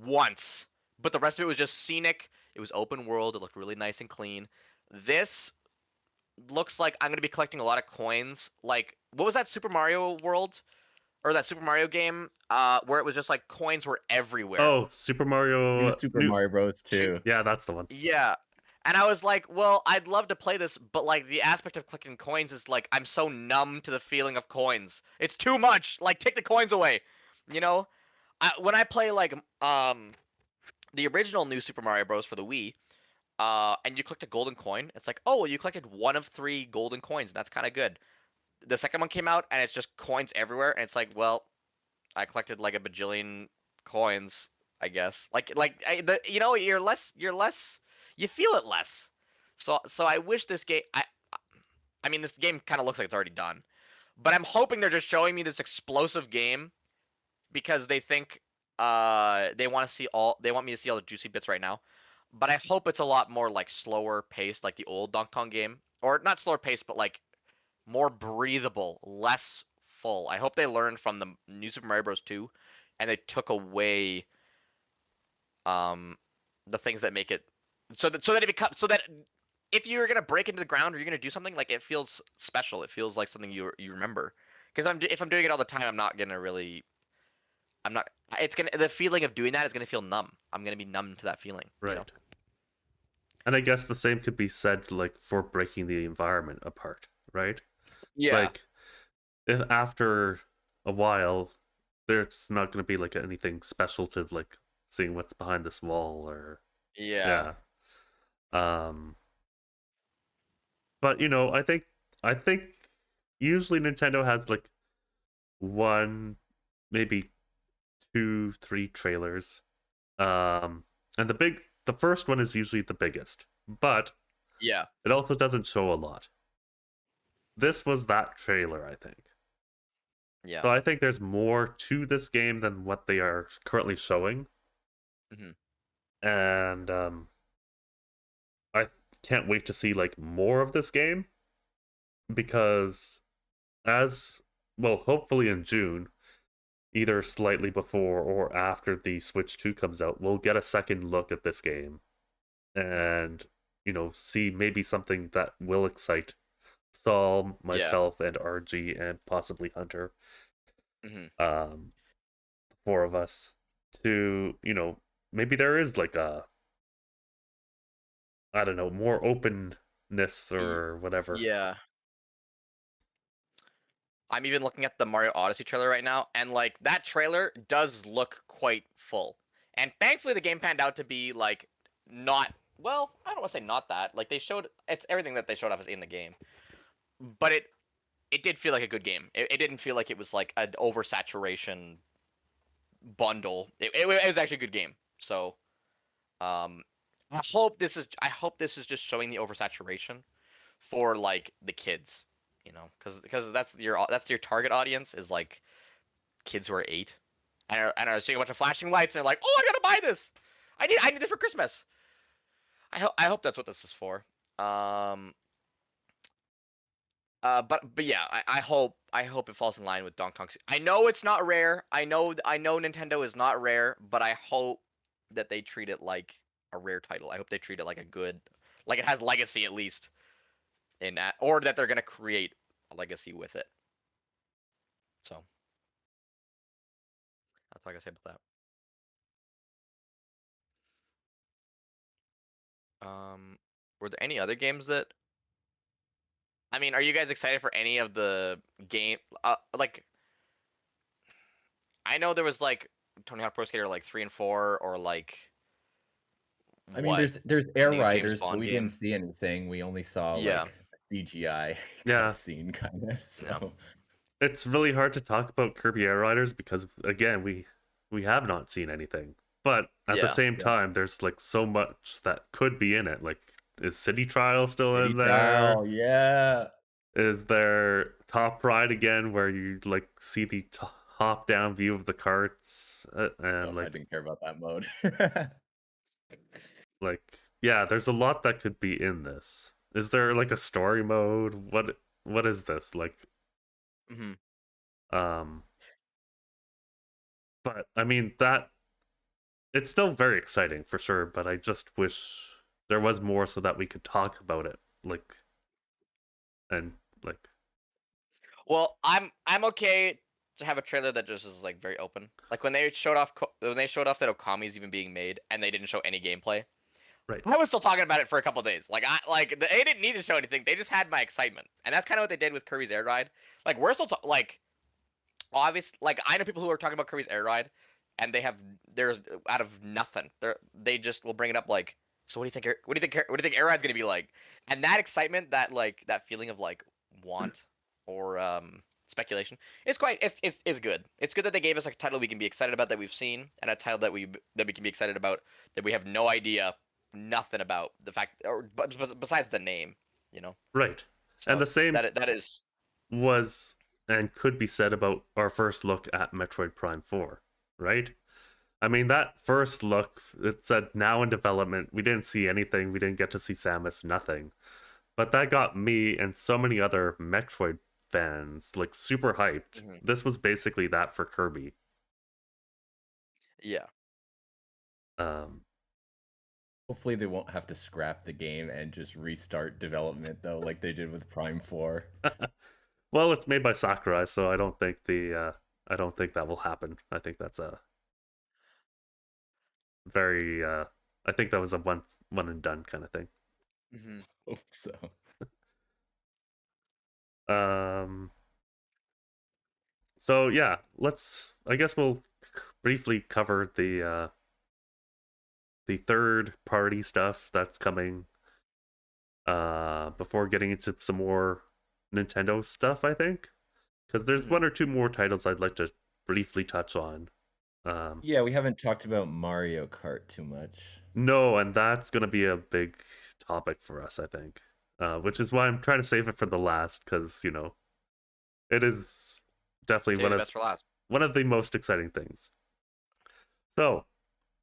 once, but the rest of it was just scenic. It was open world. It looked really nice and clean. This looks like I'm gonna be collecting a lot of coins. Like what was that Super Mario World or that Super Mario game where it was just like coins were everywhere. Oh, Super Mario New Super Mario Bros. 2. Yeah, that's the one. Yeah. And I was like, well, I'd love to play this, but like the aspect of clicking coins is like I'm so numb to the feeling of coins. It's too much. Like take the coins away. You know? When I play like the original New Super Mario Bros. For the Wii, and you collect a golden coin, it's like, oh, well, you collected 1 of 3 golden coins, and that's kind of good. The second one came out, and it's just coins everywhere, and it's like, well, I collected like a bajillion coins, I guess. You're less, you feel it less. So I wish this game, I mean, this game kind of looks like it's already done, but I'm hoping they're just showing me this explosive game because they think they want me to see all the juicy bits right now. But I hope it's a lot more like slower paced, like the old Donkey Kong game, or not slower paced, but like more breathable, less full. I hope they learned from the New Super Mario Bros. 2, and they took away the things that make it so that it becomes so that if you're gonna break into the ground or you're gonna do something, like, it feels special. It feels like something you remember. Because if I'm doing it all the time, I'm not. It's the feeling of doing that is gonna feel numb. I'm gonna be numb to that feeling. Right. You know? And I guess the same could be said like for breaking the environment apart, right? Yeah. Like if after a while there's not going to be like anything special to like seeing what's behind this wall or Yeah. But I think usually Nintendo has like 1, maybe 2, 3 trailers. And the first one is usually the biggest, but Yeah. it also doesn't show a lot. This was that trailer, I think. Yeah. So I think there's more to this game than what they are currently showing. Mm-hmm. And I can't wait to see like more of this game, because hopefully in June, either slightly before or after the Switch 2 comes out, we'll get a second look at this game and see maybe something that will excite Saul, myself, and RG, and possibly Hunter. Mm-hmm. The 4 of us to maybe there is like a, I don't know, more openness or whatever. Yeah. I'm even looking at the Mario Odyssey trailer right now, and like that trailer does look quite full. And thankfully the game panned out to be like not, well, I don't want to say not that. Like it's everything that they showed off is in the game. But it did feel like a good game. It didn't feel like it was like an oversaturation bundle. It was actually a good game. So I hope this is just showing the oversaturation for like the kids, because that's your target audience is like kids who are 8 and are seeing a bunch of flashing lights and they're like, oh, I gotta buy this. I need this for Christmas. I hope that's what this is for. But yeah, I hope it falls in line with Donkey Kong. I know it's not rare. I know Nintendo is not rare, but I hope that they treat it like a rare title. I hope they treat it like a good, like it has legacy at least, in that, or that they're gonna create a legacy with it. So that's all I gotta say about that. Were there any other games that? I mean, are you guys excited for any of the game? Like, I know there was like Tony Hawk Pro Skater like 3 and 4, or like. I mean, there's Air New James Riders, but Bond we game. didn't see anything. We only saw like a CGI scene kind of. So it's really hard to talk about Kirby Air Riders because again, we have not seen anything. But at the same time, there's like so much that could be in it. Like, is City Trial still in there? Trial, yeah. Is there Top Ride again, where you like see the top down view of the carts? And I didn't care about that mode. Like, yeah, there's a lot that could be in this. Is there like a story mode? What is this like? Mm-hmm. But I mean that it's still very exciting for sure, but I just wish there was more so that we could talk about it, like, and like. Well, I'm okay to have a trailer that just is like very open. Like when they showed off that Okami's even being made and they didn't show any gameplay. Right. I was still talking about it for a couple of days. Like they didn't need to show anything. They just had my excitement, and that's kind of what they did with Kirby's Air Ride. Like we're still like, obvious. Like I know people who are talking about Kirby's Air Ride. and there's out of nothing. They just will bring it up like, so what do you think? What do you think? What do you think Arrowhead's gonna be like? And that excitement, that feeling of like want or speculation, is good. It's good that they gave us a title we can be excited about that we've seen, and a title that we can be excited about that we have no idea, nothing about the fact, or besides the name, you know. Right. So And the same that is was and could be said about our first look at Metroid Prime 4, right? I mean, that first look, it said now in development. We didn't see anything. We didn't get to see Samus, nothing. But that got me and so many other Metroid fans like super hyped. Mhm. This was basically that for Kirby. yeah. Hopefully they won't have to scrap the game and just restart development though, like they did with Prime 4. Well, it's made by Sakurai, so I don't think that will happen. I think that's a very I think that was a one and done kind of thing. Mm-hmm. Hope so. So yeah, I guess we'll briefly cover the third party stuff that's coming before getting into some more Nintendo stuff, I think, because there's one or two more titles I'd like to briefly touch on. Yeah, we haven't talked about Mario Kart too much. No, and that's going to be a big topic for us, I think, which is why I'm trying to save it for the last, because, you know, it is definitely Save the best for last. one of the most exciting things. So,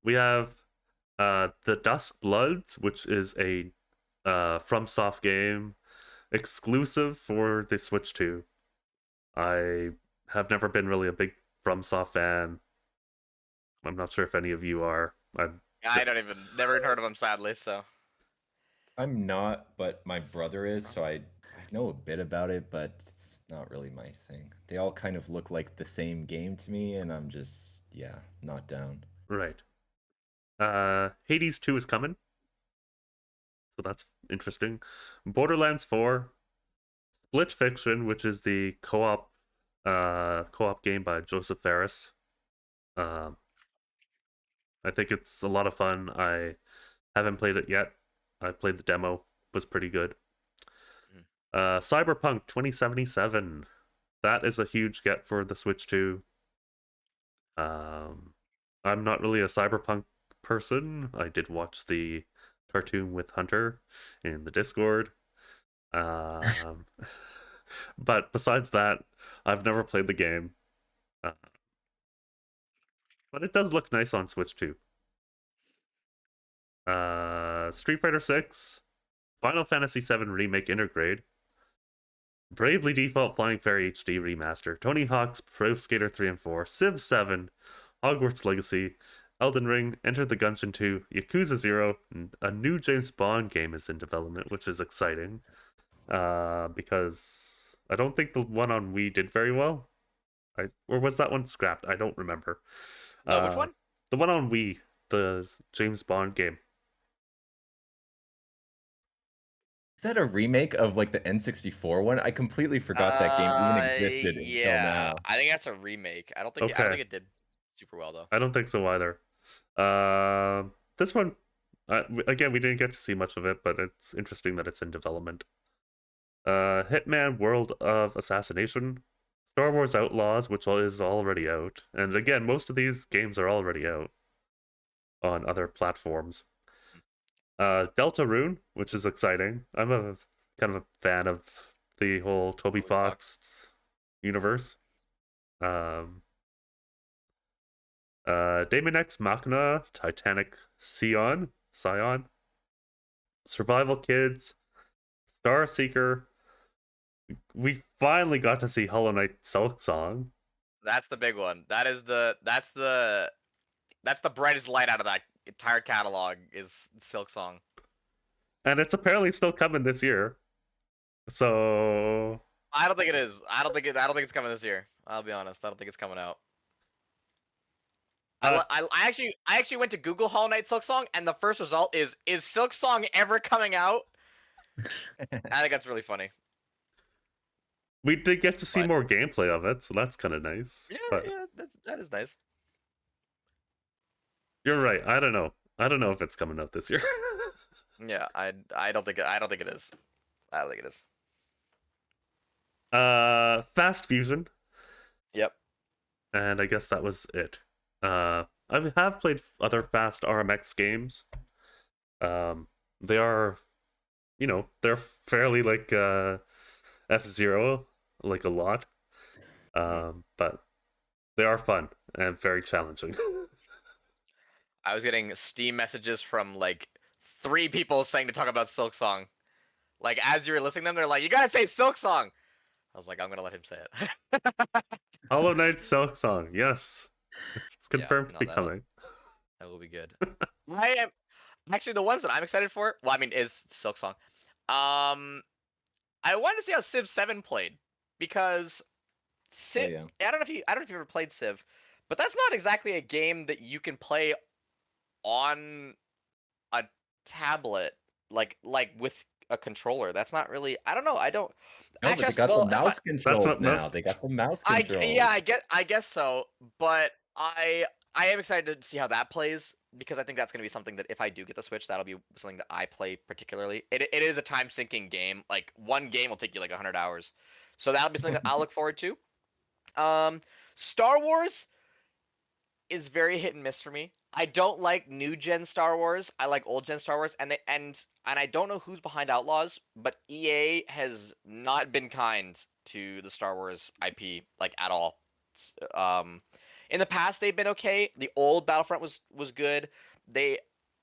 we have the Dusk Bloods, which is a FromSoft game exclusive for the Switch 2. I have never been really a big FromSoft fan. I'm not sure if any of you are. I never heard of him, sadly. So I'm not, but my brother is, so I know a bit about it, but it's not really my thing. They all kind of look like the same game to me, and I'm just, yeah, not down. Right. Hades 2 is coming, so that's interesting. Borderlands 4, Split Fiction, which is the co-op game by Joseph Ferris. I think it's a lot of fun. I haven't played it yet. I played the demo, was pretty good. Cyberpunk 2077. That is a huge get for the Switch 2. I'm not really a Cyberpunk person. I did watch the cartoon with Hunter in the Discord. But besides that, I've never played the game. But it does look nice on Switch 2. Street Fighter 6, Final Fantasy 7 Remake Intergrade, Bravely Default Flying Fairy HD Remaster, Tony Hawk's Pro Skater 3 and 4, Civ 7, Hogwarts Legacy, Elden Ring, Enter the Gungeon 2, Yakuza 0, and a new James Bond game is in development, which is exciting. Because I don't think the one on Wii did very well. Or was that one scrapped? I don't remember. no, which one? The one on Wii, the James Bond game. Is that a remake of like the N64 one? I completely forgot that game even existed until now. I think that's a remake. I don't think Okay. it did super well though. I don't think so either. This one, again, we didn't get to see much of it, but it's interesting that it's in development. Hitman World of Assassination, Star Wars Outlaws, which is already out, and again, most of these games are already out on other platforms. Deltarune, which is exciting. I'm a kind of a fan of the whole Toby Fox universe. Daemon X Machina, Titanic Scion, Survival Kids, Star Seeker. We finally got to see Hollow Knight Silk Song. That's the big one. That's the brightest light out of that entire catalog is Silk Song. And it's apparently still coming this year. So I don't think it is. I don't think it's coming this year. I'll be honest. I don't think it's coming out. I actually went to Google Hollow Knight Silk Song, and the first result is Silk Song ever coming out? I think that's really funny. we did get to see But- more gameplay of it, so that's kind of nice. Yeah, But yeah, that is nice. You're right. I don't know. I don't know if it's coming out this year. Yeah, I don't think it is. I don't think it is. Fast Fusion, Yep. and I guess that was it. I have played other fast RMX games. They are, they're fairly like F-Zero, like a lot. But they are fun and very challenging. I was getting Steam messages from like 3 people saying to talk about Silk Song. Like as you were listening to them, they're like, "You gotta say Silk Song." I was like, "I'm gonna let him say it." Hollow Knight Silk Song, yes, it's confirmed to be coming. That will be good. I am actually the ones that I'm excited for. Well, I mean, is Silk Song. I wanted to see how Civ 7 played because Civ. yeah. I don't know if you ever played Civ, but that's not exactly a game that you can play on a tablet, like with a controller. That's not really. I don't know. I don't. No, Actually, but they got well, the mouse controls what now. most- They got the mouse I controls. yeah, I guess so. But I am excited to see how that plays because I think that's gonna be something that if I do get the Switch, that'll be something that I play particularly. It is a time sinking game. Like one game will take you like 100 hours, so that'll be something that I'll look forward to. Star Wars is very hit and miss for me. I don't like new gen Star Wars. I like old gen Star Wars, and I don't know who's behind Outlaws, but EA has not been kind to the Star Wars IP like at all. In the past they've been okay. The old Battlefront was good.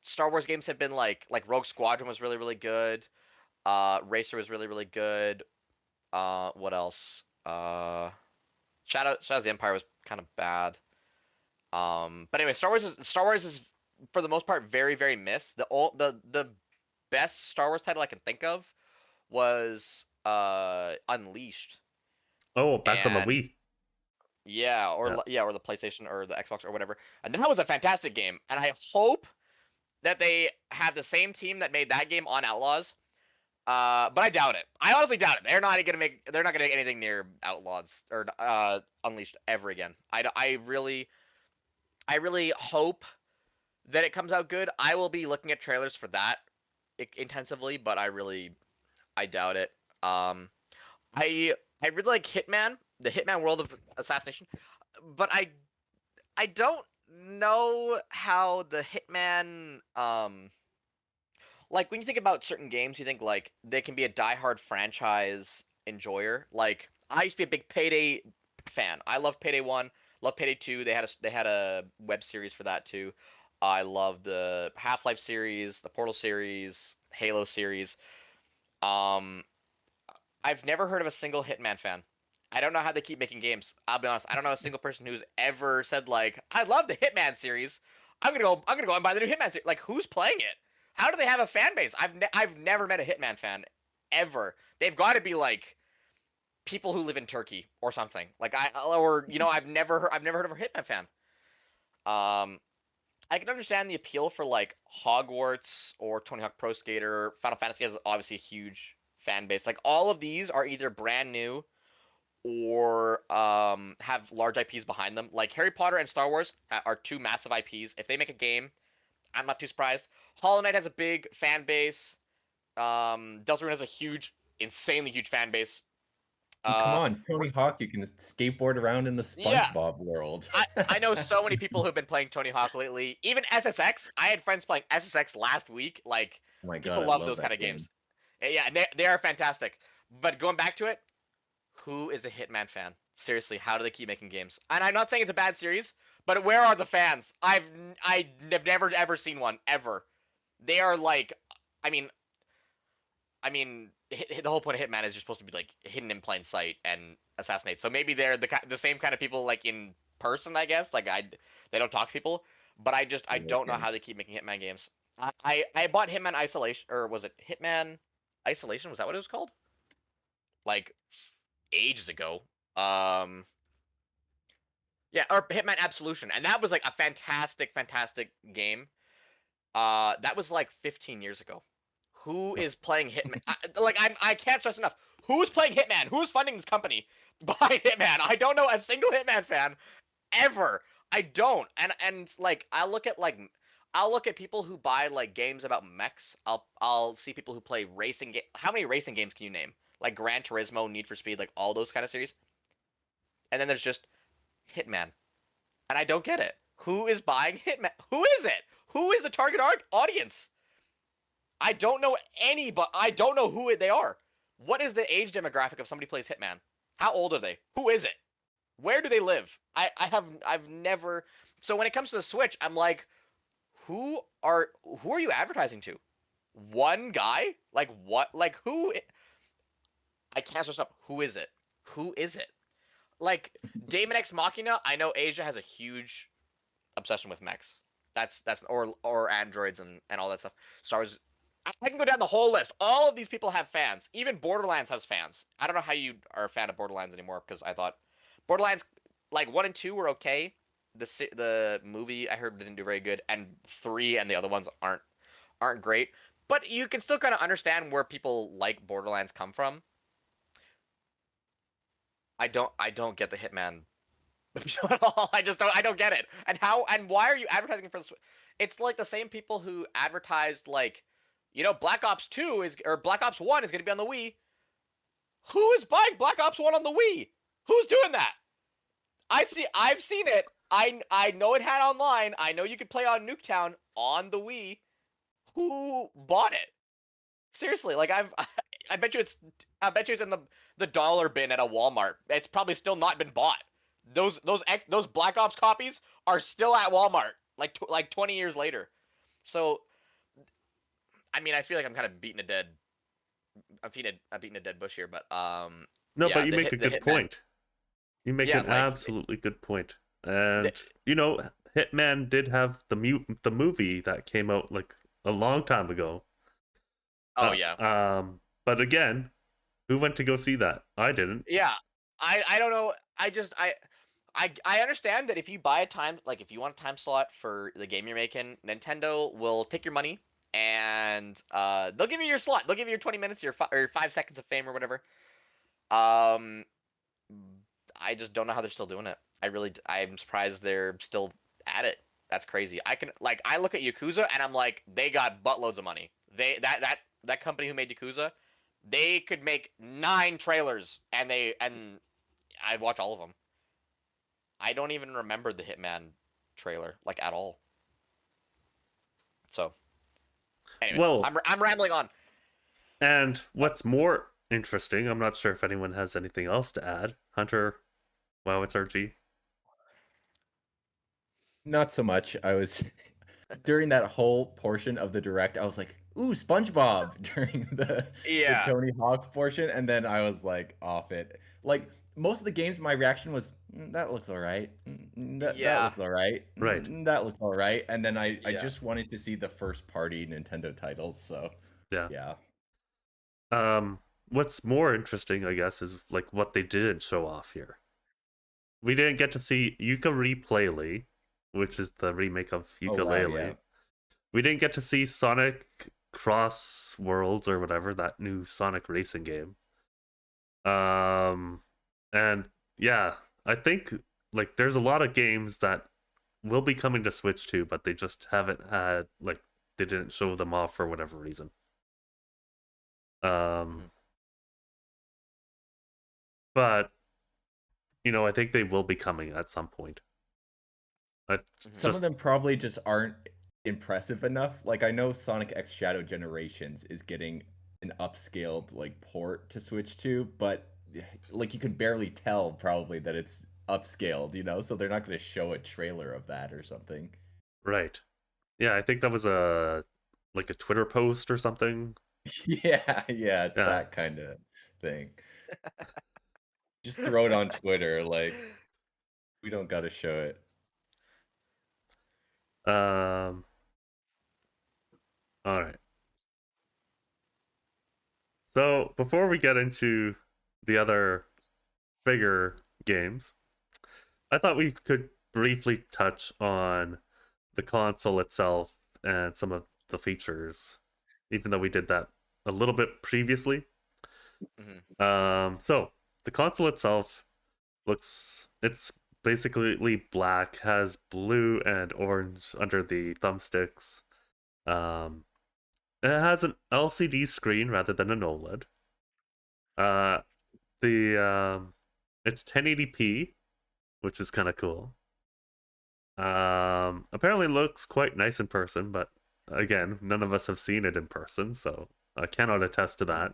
Star Wars games have been like Rogue Squadron was really really good. Racer was really really good. What else? Shadows of the Empire was kind of bad. But anyway, Star Wars is for the most part very very missed. The best Star Wars title I can think of was Unleashed. Oh, back on the And- Wii. Yeah, or or the PlayStation or the Xbox or whatever. And that was a fantastic game. And I hope that they have the same team that made that game on Outlaws. But I doubt it. I honestly doubt it. They're not gonna make anything near Outlaws or Unleashed ever again. I really hope that it comes out good. I will be looking at trailers for that intensively, but I doubt it. I really like Hitman, the Hitman World of Assassination, but I don't know how the Hitman like when you think about certain games, you think like they can be a diehard franchise enjoyer. Like I used to be a big Payday fan. I love Payday 1, love Payday 2. They had a web series for that too. I love the Half-Life series, the Portal series, Halo series. I've never heard of a single Hitman fan. I don't know how they keep making games. I'll be honest. I don't know a single person who's ever said like, "I love the Hitman series. I'm gonna go and buy the new Hitman series." Like, who's playing it? How do they have a fan base? I've never met a Hitman fan ever. They've got to be like people who live in Turkey or something. Like I've never heard of a Hitman fan. I can understand the appeal for like Hogwarts or Tony Hawk Pro Skater. Final Fantasy has obviously a huge fan base. Like all of these are either brand new or have large IPs behind them. Like Harry Potter and Star Wars are 2 massive IPs. If they make a game, I'm not too surprised. Hollow Knight has a big fan base. Deltarune has a insanely huge fan base. Come on, Tony Hawk, you can skateboard around in the SpongeBob world. I know so many people who've been playing Tony Hawk lately. Even SSX. I had friends playing SSX last week. Like, Oh my people God, I love love those that kind of game. games. Yeah, they are fantastic. But going back to it, who is a Hitman fan? Seriously, how do they keep making games? And I'm not saying it's a bad series, but where are the fans? I've never ever seen one ever. They are like, I mean, the whole point of Hitman is you're supposed to be like hidden in plain sight and assassinate. So maybe they're the same kind of people like in person, I guess. Like they don't talk to people, but I don't know how they keep making Hitman games. I bought Hitman Isolation, or was it Hitman Isolation? Was that what it was called? Like ages ago. Yeah, or Hitman Absolution, and that was like a fantastic game. That was like 15 years ago. Who is playing Hitman? I can't stress enough. Who's playing Hitman? Who's funding this company behind Hitman? I don't know a single Hitman fan ever. I don't. And like I'll look at people who buy like games about mechs. I'll see people who play racing game. How many racing games can you name? Like Gran Turismo, Need for Speed, like all those kind of series. And then there's just Hitman. And I don't get it. Who is buying Hitman? Who is it? Who is the target audience? I don't know any, but I don't know who they are. What is the age demographic of somebody who plays Hitman? How old are they? Who is it? Where do they live? I've never. So when it comes to the Switch, I'm like, who are you advertising to? One guy? Like what? Like who? I can't stress up. Who is it? Who is it? Like Daemon X Machina. I know Asia has a huge obsession with mechs. That's or androids and all that stuff. Star Wars. I can go down the whole list. All of these people have fans. Even Borderlands has fans. I don't know how you are a fan of Borderlands anymore because I thought Borderlands like 1 and 2 were okay. The movie I heard didn't do very good, and 3 and the other ones aren't great. But you can still kind of understand where people like Borderlands come from. I don't get the Hitman at all. I don't get it. And why are you advertising for this? It's like the same people who advertised like, Black Ops 2 or Black Ops 1 is going to be on the Wii. Who is buying Black Ops 1 on the Wii? Who's doing that? I've seen it. I know it had online. I know you could play on Nuketown on the Wii. Who bought it? Seriously, like I bet you it's in the dollar bin at a Walmart. It's probably still not been bought. Those Black Ops copies are still at Walmart like 20 years later. So I mean, I feel like I'm kind of beating a dead bush here, but No, yeah, but you make a good Hitman. point. You make Yeah, an like, absolutely good point. And Hitman did have the movie that came out like a long time ago. Oh yeah. But again, who went to go see that? I didn't. Yeah. I don't know. I understand that if you buy if you want a time slot for the game you're making, Nintendo will take your money and they'll give you your slot. They'll give you your 20 minutes, or 5 seconds of fame or whatever. I just don't know how they're still doing it. I'm surprised they're still at it. That's crazy. I look at Yakuza and I'm like, they got buttloads of money. That company who made Yakuza, they could make 9 trailers and I'd watch all of them. I don't even remember the Hitman trailer like at all. So, anyways, Well, I'm rambling on. And what's more interesting, I'm not sure if anyone has anything else to add. Hunter, wow, it's RG. Not so much. I was during that whole portion of the direct, I was like, ooh, SpongeBob during the Tony Hawk portion, and then I was like off it. Like most of the games, my reaction was, that looks all right. That looks all right. Right. That looks all right. And then I just wanted to see the first party Nintendo titles. So yeah. What's more interesting, I guess, is like what they didn't show off here. We didn't get to see Yooka-Laylee, which is the remake of Yooka-Laylee. Oh, wow, yeah. We didn't get to see Sonic Cross Worlds or whatever, that new Sonic racing game. And yeah, I think like there's a lot of games that will be coming to Switch too, but they just haven't had, like, they didn't show them off for whatever reason. But I think they will be coming at some point. Some of them probably just aren't impressive enough. Like I know Sonic X Shadow Generations is getting an upscaled like port to Switch 2, but like you could barely tell probably that it's upscaled, so they're not going to show a trailer of that or something. Right. Yeah, I think that was a Twitter post or something. Yeah, it's that kind of thing. Just throw it on Twitter, like we don't got to show it. All right. So before we get into the other bigger games, I thought we could briefly touch on the console itself and some of the features, even though we did that a little bit previously. So the console itself it's basically black, has blue and orange under the thumbsticks. Um, it has an LCD screen rather than an OLED. The it's 1080p, which is kind of cool. Apparently looks quite nice in person, but again, none of us have seen it in person, so I cannot attest to that.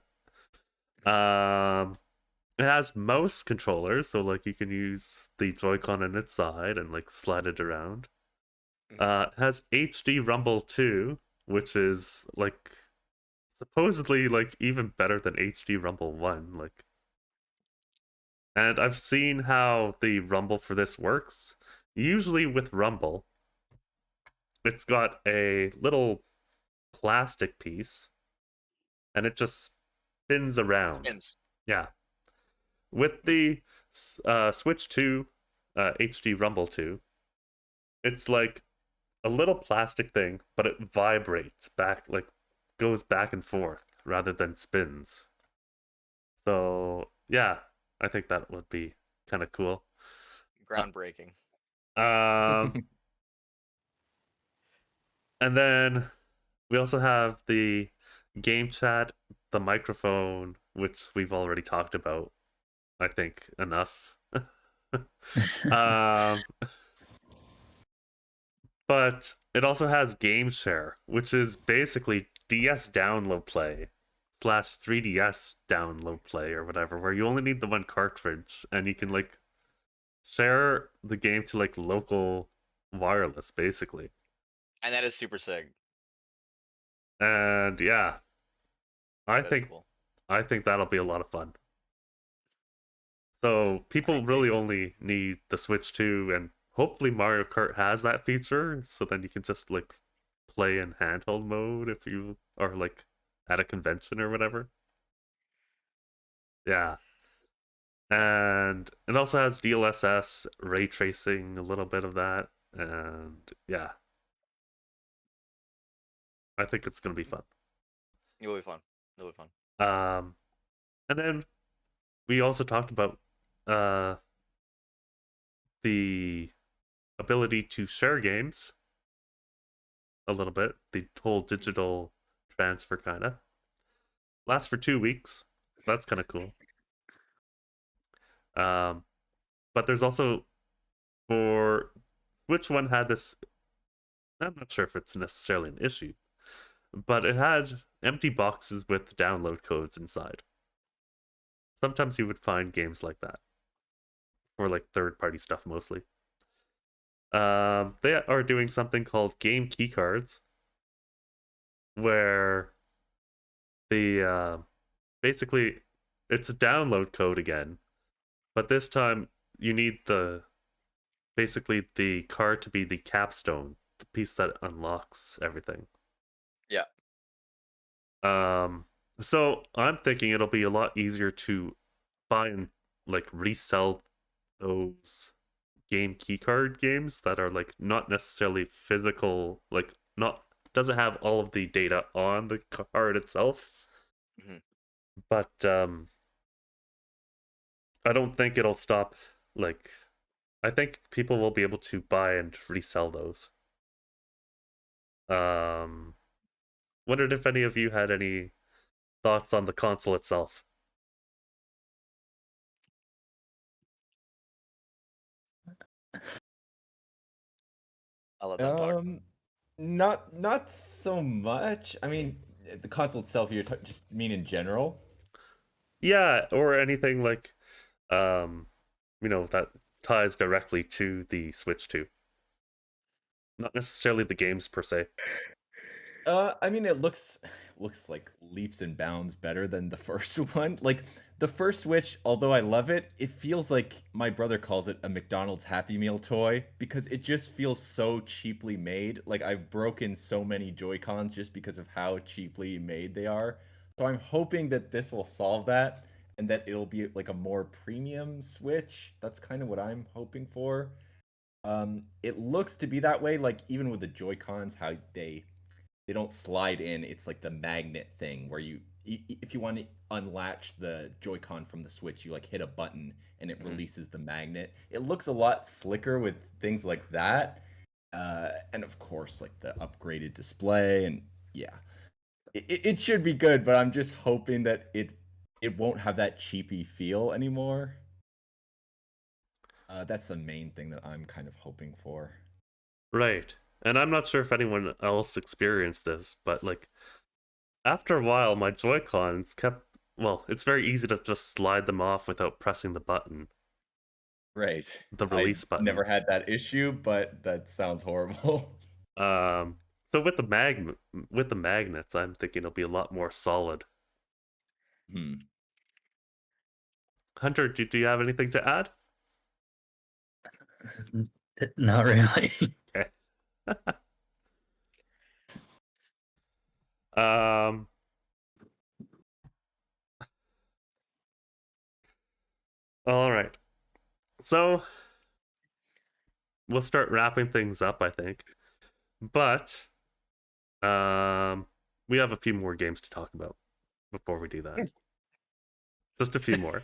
It has mouse controllers, so like you can use the Joy-Con on its side and like slide it around. It has HD Rumble 2, which is like supposedly like even better than HD Rumble 1, like. And I've seen how the Rumble for this works. Usually with Rumble, it's got a little plastic piece and it just spins around. Spins. Yeah. With the Switch 2 HD Rumble 2, it's like a little plastic thing, but it vibrates back, like goes back and forth rather than spins. So, yeah, I think that would be kind of cool. Groundbreaking. And then we also have the game chat, the microphone, which we've already talked about, I think, enough. But it also has Game Share, which is basically DS download play / 3DS download play or whatever, where you only need the one cartridge and you can like share the game to like local wireless, basically. And that is super sick. And yeah, I That is think cool. I think that'll be a lot of fun. So people really only need the Switch 2, and hopefully Mario Kart has that feature, so then you can just like play in handheld mode if you are like at a convention or whatever. Yeah. And it also has DLSS, ray tracing, a little bit of that, and yeah. I think it's gonna be fun. It will be fun. It'll be fun. And then we also talked about the ability to share games a little bit, the whole digital transfer kind of lasts for 2 weeks, so that's kind of cool. But there's also for Switch One had this, I'm not sure if it's necessarily an issue, but it had empty boxes with download codes inside. Sometimes you would find games like that, or like third-party stuff mostly. They are doing something called game keycards, where the basically it's a download code again, but this time you need basically the card to be the capstone, the piece that unlocks everything. Yeah. So I'm thinking it'll be a lot easier to buy and like resell those game keycard games that are like not necessarily physical, like not doesn't have all of the data on the card itself. Mm-hmm. But I don't think it'll stop. Like, I think people will be able to buy and resell those. Wondered if any of you had any thoughts on the console itself. I'll let them talk. Not so much. I mean, the console itself, just mean in general. Yeah, or anything like, that ties directly to the Switch 2. Not necessarily the games per se. I mean, it looks like leaps and bounds better than the first one. Like the first Switch, although I love it, it feels like my brother calls it a McDonald's Happy Meal toy because it just feels so cheaply made. Like I've broken so many Joy-Cons just because of how cheaply made they are. So I'm hoping that this will solve that and that it'll be like a more premium Switch. That's kind of what I'm hoping for. It looks to be that way, like even with the Joy-Cons, how they don't slide in. It's like the magnet thing where if you want to unlatch the Joy-Con from the Switch, you like hit a button and it releases the magnet. It looks a lot slicker with things like that, and of course, like the upgraded display, and yeah, it should be good. But I'm just hoping that it won't have that cheapy feel anymore. That's the main thing that I'm kind of hoping for. Right. And I'm not sure if anyone else experienced this, but like after a while my Joy-Cons kept, well, it's very easy to just slide them off without pressing the button, Right. the release I button. never had that issue, but that sounds horrible. So with the magnets, I'm thinking it'll be a lot more solid. Hunter, do you have anything to add? Not really. Okay. um all right. So we'll start wrapping things up, I think. But we have a few more games to talk about before we do that. Just a few more.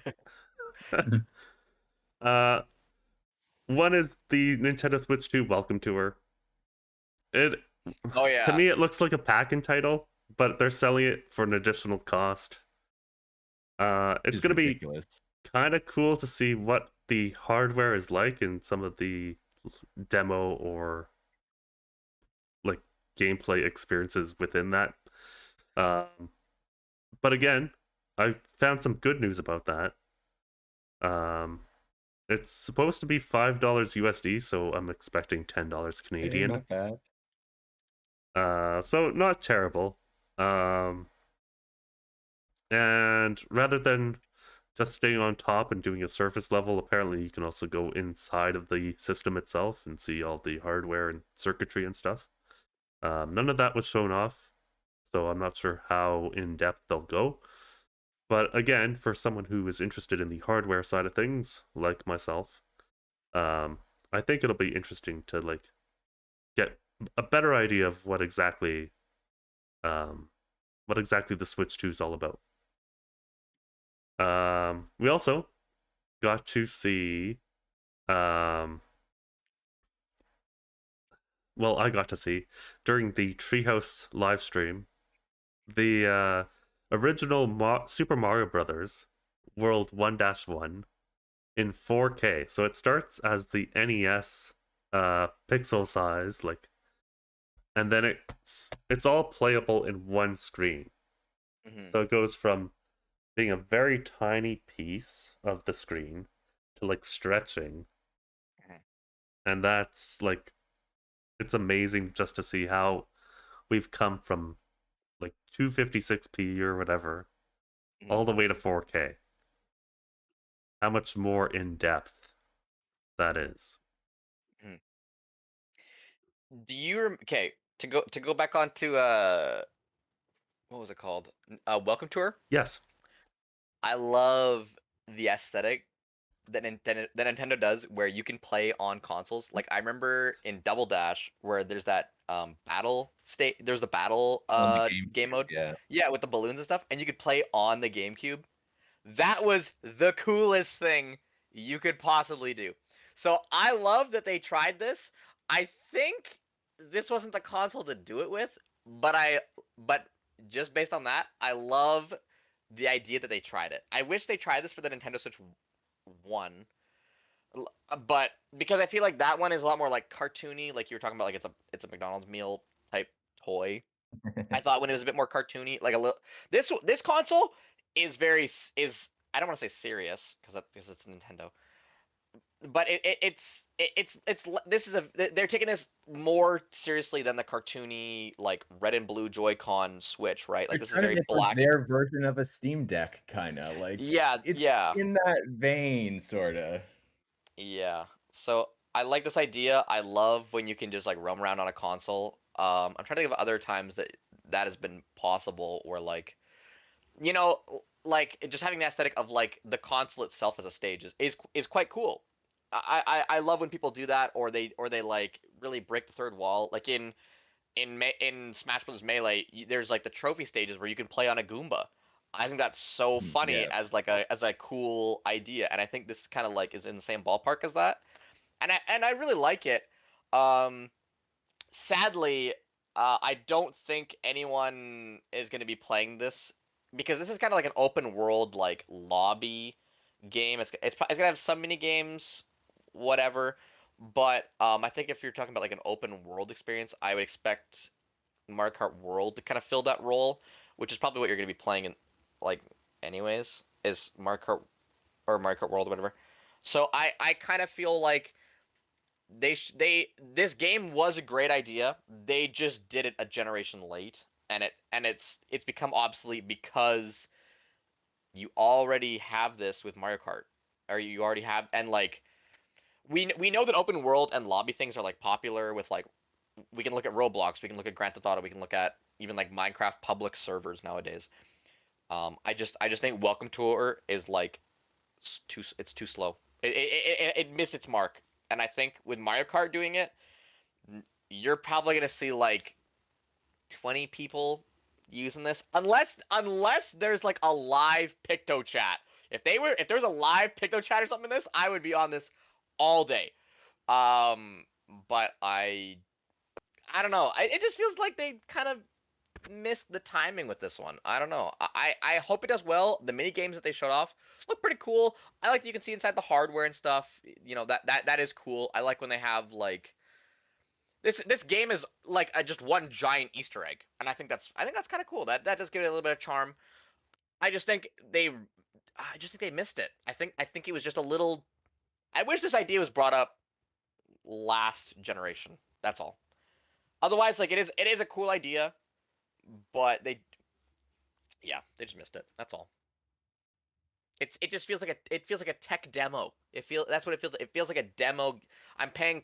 One is the Nintendo Switch 2 Welcome Tour. It Oh yeah. To me it looks like a pack-in title, but they're selling it for an additional cost. It's gonna be kind of cool to see what the hardware is like in some of the demo or like gameplay experiences within that. But again, I found some good news about that. It's supposed to be $5 USD, so I'm expecting $10 Canadian. Not bad. So not terrible. And rather than just staying on top and doing a surface level, apparently you can also go inside of the system itself and see all the hardware and circuitry and stuff. None of that was shown off, so I'm not sure how in depth they'll go. But again, for someone who is interested in the hardware side of things, like myself, I think it'll be interesting to like get a better idea of what exactly the Switch 2 is all about. We also got to see, well, I got to see during the Treehouse live stream the original Super Mario Brothers World 1-1 in 4K. So it starts as the NES pixel size, like, and then it's all playable in one screen. So it goes from being a very tiny piece of the screen to like stretching. And that's like, it's amazing just to see how we've come from like 256p or whatever all the way to 4K. How much more in depth that is. Do you okay, to go back onto what was it called? Welcome Tour? Yes. I love the aesthetic that Nintendo does where you can play on consoles. Like I remember in Double Dash where there's that battle state, there's the battle game mode. Yeah, with the balloons and stuff, and you could play on the GameCube. That was the coolest thing you could possibly do. So I love that they tried this. I think this wasn't the console to do it with, but just based on that, I love the idea that they tried it. I wish they tried this for the Nintendo Switch 1. But because I feel like that one is a lot more like cartoony, like you were talking about, like it's a McDonald's meal type toy. I thought when it was a bit more cartoony, like a little this console is I don't want to say serious because it's Nintendo, but they're taking this more seriously than the cartoony like red and blue Joy-Con Switch, right? Like this is very black. Their version of a Steam Deck, kind of like it's in that vein, sort of. Yeah. So I like this idea. I love when you can just like roam around on a console. I'm trying to think of other times that has been possible, or like, like just having the aesthetic of like the console itself as a stage is quite cool. I love when people do that, or they like really break the third wall. Like in Smash Bros. Melee, there's like the trophy stages where you can play on a Goomba. I think that's so funny Yeah. as like a cool idea, and I think this kind of like is in the same ballpark as that, and I really like it. Um, Sadly, I don't think anyone is going to be playing this because this is kind of like an open world like lobby game. It's gonna have some mini games, whatever. But I think if you're talking about like an open world experience, I would expect Mario Kart World to kind of fill that role, which is probably what you're going to be playing in, like, anyways, is Mario Kart or Mario Kart World or whatever. So I kind of feel like this game was a great idea. They just did it a generation late, and it's become obsolete because you already have this with Mario Kart, or you already have, and like we know that open world and lobby things are like popular with like we can look at Roblox, we can look at Grand Theft Auto, we can look at even like Minecraft public servers nowadays. I just think Welcome Tour is like it's too slow. It missed its mark, and I think with Mario Kart doing it, you're probably gonna see like 20 people using this, unless there's like a live Picto chat. If there's a live Picto chat or something in this, I would be on this all day. But I don't know. It just feels like they kind of missed the timing with this one. I don't know. I hope it does well. The mini games that they showed off look pretty cool. I like that you can see inside the hardware and stuff. You know, that is cool. I like when they have like this game is like just one giant Easter egg, and I think that's kind of cool. That does give it a little bit of charm. I just think they missed it. I think it was just a little. I wish this idea was brought up last generation. That's all. Otherwise, like it is a cool idea, but they just missed it. That's all. It just feels like a tech demo. That's what it feels like. It feels like a demo. I'm paying.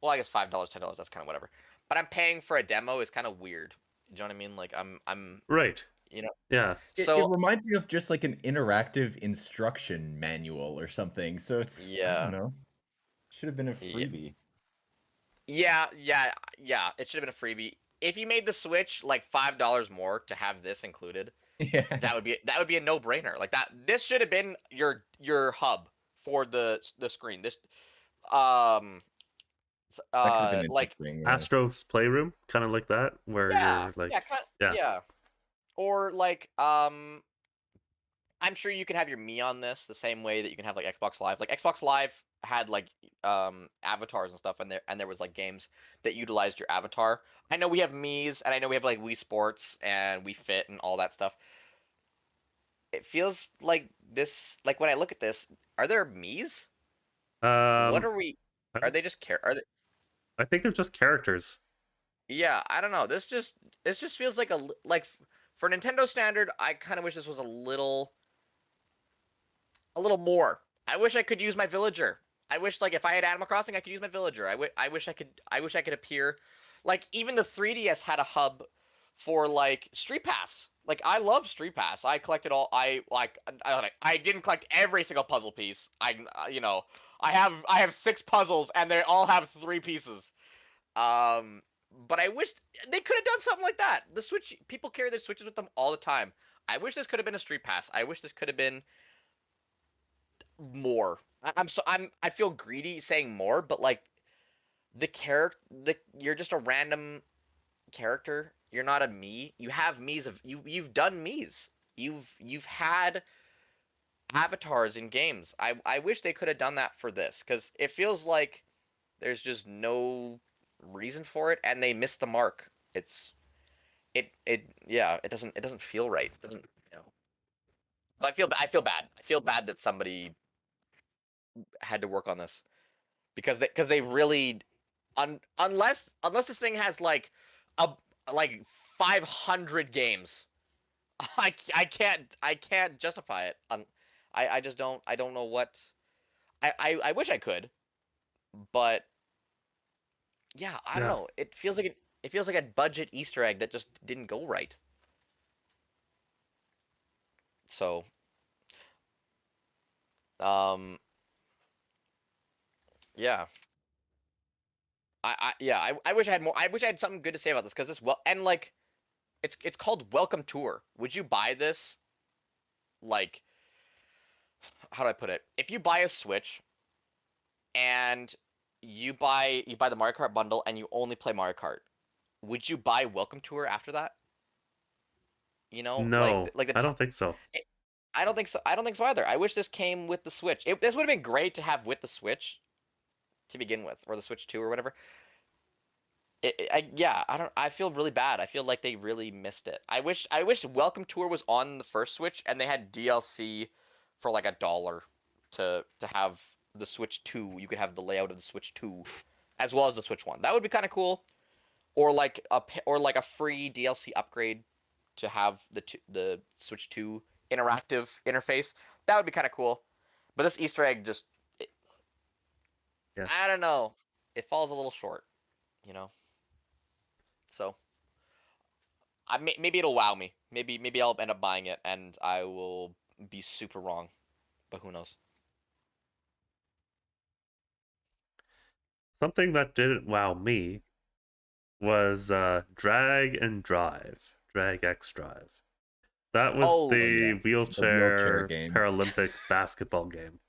Well, I guess $5, $10. That's kind of whatever. But I'm paying for a demo is kind of weird. You know what I mean? Like I'm Right. you know. Yeah. It So reminds me of just like an interactive instruction manual or something. So it's, I yeah. don't know. Should have been a Yeah. freebie. Yeah. It should have been a freebie. If you made the Switch like $5 more to have this included, Yeah. that would be a no-brainer. Like that this should have been your hub for the screen. This um That could have been like interesting. Yeah. Astro's Playroom, kind of like that, where you're like, yeah. yeah. Or like I'm sure you can have your me on this the same way that you can have like Xbox Live. Like Xbox Live had like avatars and stuff, and there was like games that utilized your avatar. I know we have Mii's, and I know we have like Wii Sports and Wii Fit and all that stuff. It feels like this. Like when I look at this, are there Mii's? What Um, are we? I Are don't- they just Are they? I think they're just characters. Yeah, I don't know. This just feels like like for Nintendo standard. I kind of wish this was a little more. I wish I could use my villager. I wish like if I had Animal Crossing, I could use my villager. I wish I could appear. Like even the 3DS had a hub for like Street Pass. Like I love Street Pass. I collected all. I didn't collect every single puzzle piece. I have 6 puzzles and they all have 3 pieces. But I wish they could have done something like that. The Switch people carry their Switches with them all the time. I wish this could have been a Street Pass. I wish this could have been more. I feel greedy saying more, but like you're just a random character. You're not a me. You have me's of you've done me's. You've had avatars in games. I wish they could have done that for this cuz it feels like there's just no reason for it and they missed the mark. It doesn't feel right. It doesn't, you know. But I feel bad. I feel bad that somebody had to work on this because they really unless this thing has like a like 500 games. I can't justify it. I just don't know what I wish I could, but yeah, I don't Yeah. know. It feels like a budget Easter egg that just didn't go right. So, um, yeah. I wish I had more. I wish I had something good to say about this because this well and like it's called Welcome Tour. Would you buy this? Like, how do I put it? If you buy a Switch and you buy the Mario Kart bundle and you only play Mario Kart, would you buy Welcome Tour after that? You know, No, like the I don't think so. I don't think so. I don't think so either. I wish this came with the Switch. This would have been great to have with the Switch to begin with, or the Switch 2 or whatever. Yeah, I don't. I feel really bad. I feel like they really missed it. I wish Welcome Tour was on the first Switch and they had DLC for like $1 to have the Switch 2. You could have the layout of the Switch 2 as well as the Switch 1. That would be kind of cool. Or like a free DLC upgrade to have the Switch 2 interactive interface. That would be kind of cool. But this Easter egg just Yeah. I don't know. It falls a little short, you know. So maybe it'll wow me. Maybe I'll end up buying it and I will be super wrong. But who knows? Something that didn't wow me was Drag and Drive, Drag X Drive. That was Oh, the yeah. wheelchair game. Paralympic basketball game.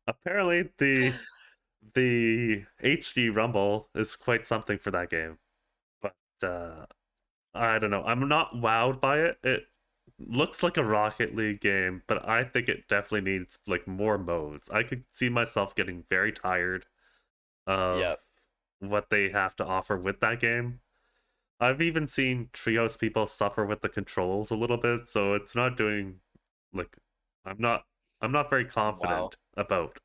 Apparently the HD Rumble is quite something for that game, but I don't know. I'm not wowed by it. It looks like a Rocket League game, but I think it definitely needs like more modes. I could see myself getting very tired of Yep. what they have to offer with that game. I've even seen trios people suffer with the controls a little bit, so it's not doing like I'm not very confident about.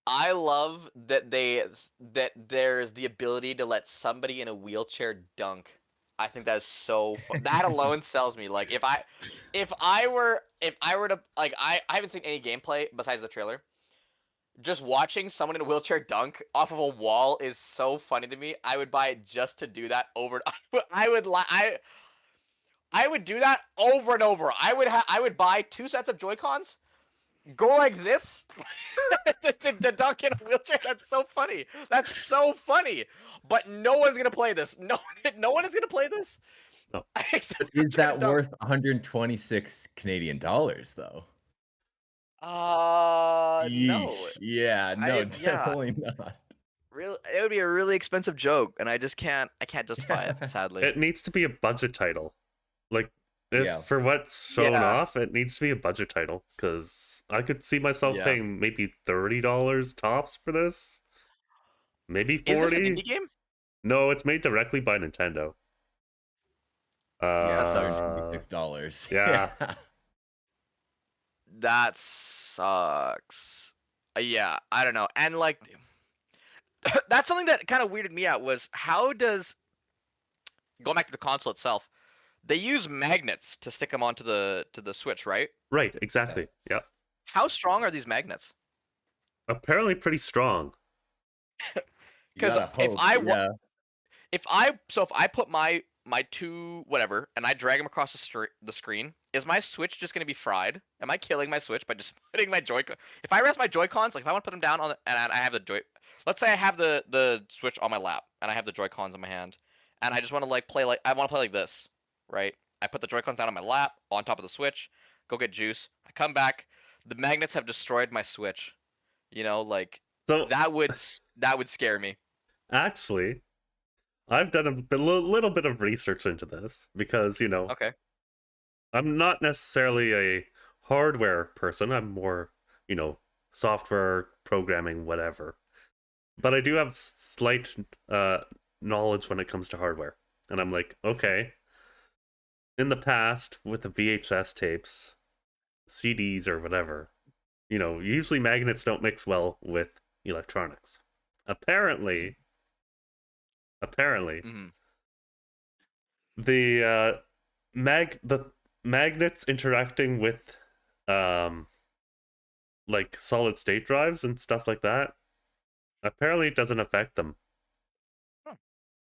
I love that there's the ability to let somebody in a wheelchair dunk. I think that's so fun. That alone sells me. Like if I were to like I haven't seen any gameplay besides the trailer. Just watching someone in a wheelchair dunk off of a wall is so funny to me. I would buy it just to do that over. I would do that over and over. I would buy 2 sets of Joy-Cons, go like this to dunk in a wheelchair. That's so funny. That's so funny. But no one's gonna play this. No one is gonna play this. No. Except But is for trying that to dunk. worth 126 Canadian dollars though? No. Yeesh. Yeah, no, yeah. definitely not. Really, it would be a really expensive joke, and I can't justify it, sadly. It needs to be a budget title. Like if Yeah. for what's shown Yeah. off, it needs to be a budget title because I could see myself Yeah. paying maybe $30 tops for this. Maybe 40. Is this an indie game? No, it's made directly by Nintendo. Yeah, sucks. $6. Yeah. That sucks. Yeah, I don't know. And like that's something that kind of weirded me out was how does going back to the console itself, they use magnets to stick them onto the Switch, right? Right, exactly. Yeah. How strong are these magnets? Apparently pretty strong. You 'Cause gotta if hope, I wa- yeah. if I put my two whatever and I drag them across the screen, is my Switch just gonna be fried? Am I killing my Switch by just putting my Joy-Con? If I rest my Joy-Cons, like if I want to put them down and I have let's say I have the Switch on my lap and I have the Joy-Cons in my hand, and I just want to I want to play like this, right? I put the Joy-Cons down on my lap on top of the Switch, go get juice. I come back, the magnets have destroyed my Switch. You know, like So that would scare me. actually, I've done a little bit of research into this because, Okay. I'm not necessarily a hardware person. I'm more, software programming, whatever. But I do have slight knowledge when it comes to hardware. And I'm like, okay, in the past, with the VHS tapes, CDs or whatever, usually magnets don't mix well with electronics. Apparently, Mhm. the the magnets interacting with like solid state drives and stuff like that apparently it doesn't affect them. Huh.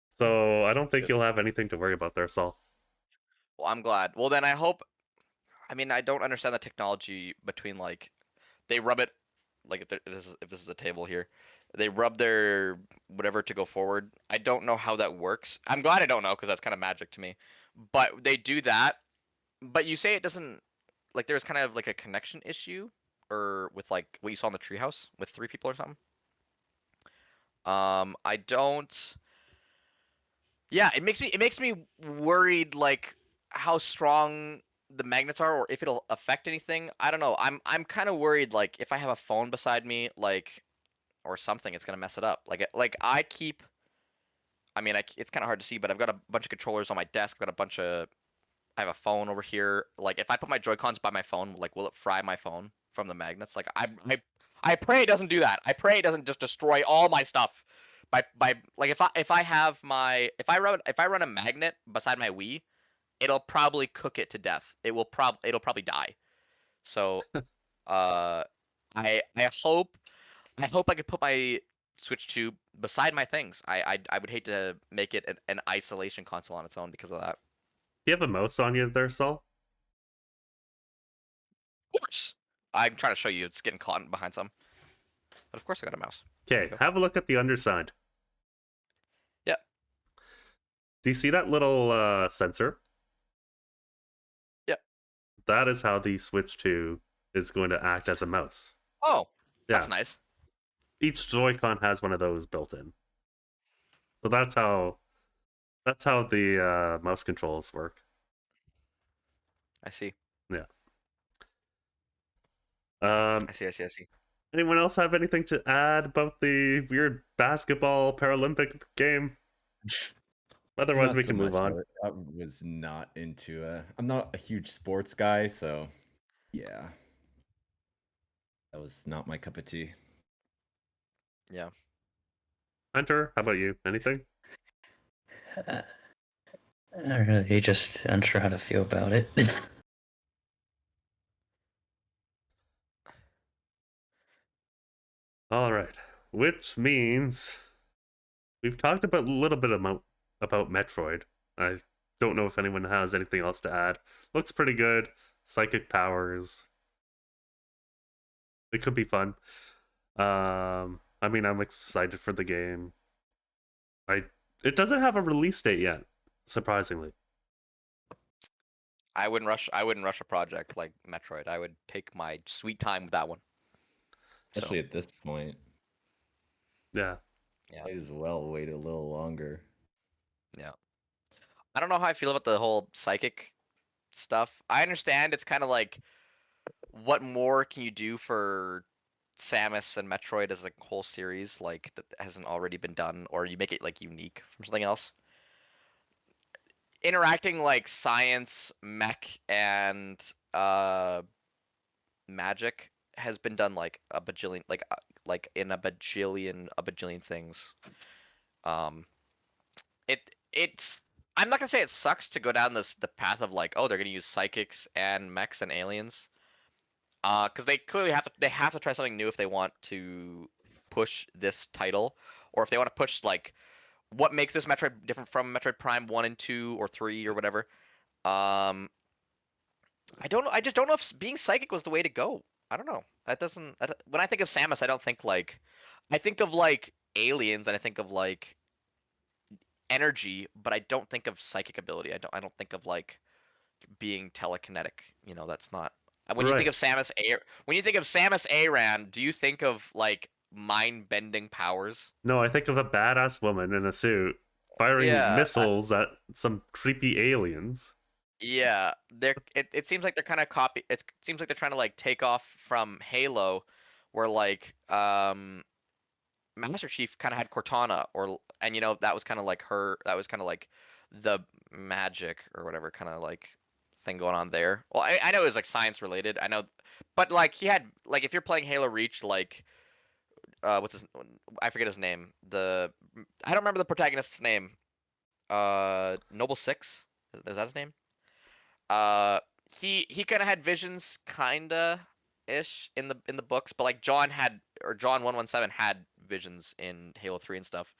So I don't think Good. you'll have anything to worry about there, Saul. Well, I'm glad. Well, then I mean, I don't understand the technology between like they rub it like if this is a table here, They rub their whatever to go forward. I don't know how that works. I'm glad I don't know because that's kind of magic to me. But they do that. But you say it doesn't like there's kind of like a connection issue or with like what you saw in the treehouse with 3 people or something. I don't. Yeah, it makes me worried like how strong the magnets are or if it'll affect anything. I don't know. I'm kind of worried like if I have a phone beside me like or something it's going to mess it up. Like I keep I mean it's kind of hard to see but I've got a bunch of controllers on my desk. I've got a bunch of I have a phone over here. Like if I put my Joy-Cons by my phone, like will it fry my phone from the magnets? Like I pray it doesn't do that. I pray it doesn't just destroy all my stuff by like if I run a magnet beside my Wii, it'll probably cook it to death. It'll probably die. So uh I hope I could put my Switch 2 beside my things. I would hate to make it an isolation console on its own because of that. Do you have a mouse on you there, Saul? Of course. I'm trying to show you. It's getting caught behind some. But of course I got a mouse. Okay, have a look at the underside. Yep. Do you see that little sensor? Yep. That is how the Switch 2 is going to act as a mouse. Oh, Yeah. that's nice. Each Joy-Con has one of those built in. So that's how the mouse controls work. I see. Yeah. I see. Anyone else have anything to add about the weird basketball Paralympic game? Otherwise, Not we so can move much on. of it. I was not into I'm not a huge sports guy, so yeah. That was not my cup of tea. Yeah. Hunter, how about you? Anything? I'm really just unsure how to feel about it. All right. Which means we've talked about a little bit about Metroid. I don't know if anyone has anything else to add. Looks pretty good. Psychic powers. It could be fun. I mean, I'm excited for the game. It doesn't have a release date yet, surprisingly. I wouldn't rush a project like Metroid. I would take my sweet time with that one. Especially at this point. Yeah. Yeah. Might as well wait a little longer. Yeah. I don't know how I feel about the whole psychic stuff. I understand it's kind of like what more can you do for Samus and Metroid as a whole series like that hasn't already been done or you make it like unique from something else. Interacting like science, mech and magic has been done like a bajillion like in a bajillion things. It's I'm not gonna say it sucks to go down the path of like, oh, they're gonna use psychics and mechs and aliens. Because they clearly have to try something new if they want to push this title, or if they want to push like what makes this Metroid different from Metroid Prime 1 and 2 or 3 or whatever. I don't know. I just don't know if being psychic was the way to go. I don't know. When I think of Samus, I don't think like I think of like aliens and I think of like energy, but I don't think of psychic ability. I don't think of like being telekinetic. You know, that's not when you think of when you think of Samus Aran, do you think of like mind-bending powers? No, I think of a badass woman in a suit firing missiles at some creepy aliens. Yeah, it seems like they're kind of it seems like they're trying to like take off from Halo, where like Master Chief kind of had Cortana, and you know that was kind of like the magic or whatever kind of like thing going on there. Well, I know it was like science related. I know, but like he had like if you're playing Halo Reach, like I forget his name. I don't remember the protagonist's name. Noble Six, is that his name? He kind of had visions, kinda ish in the books, but like John 117 had visions in Halo 3 and stuff.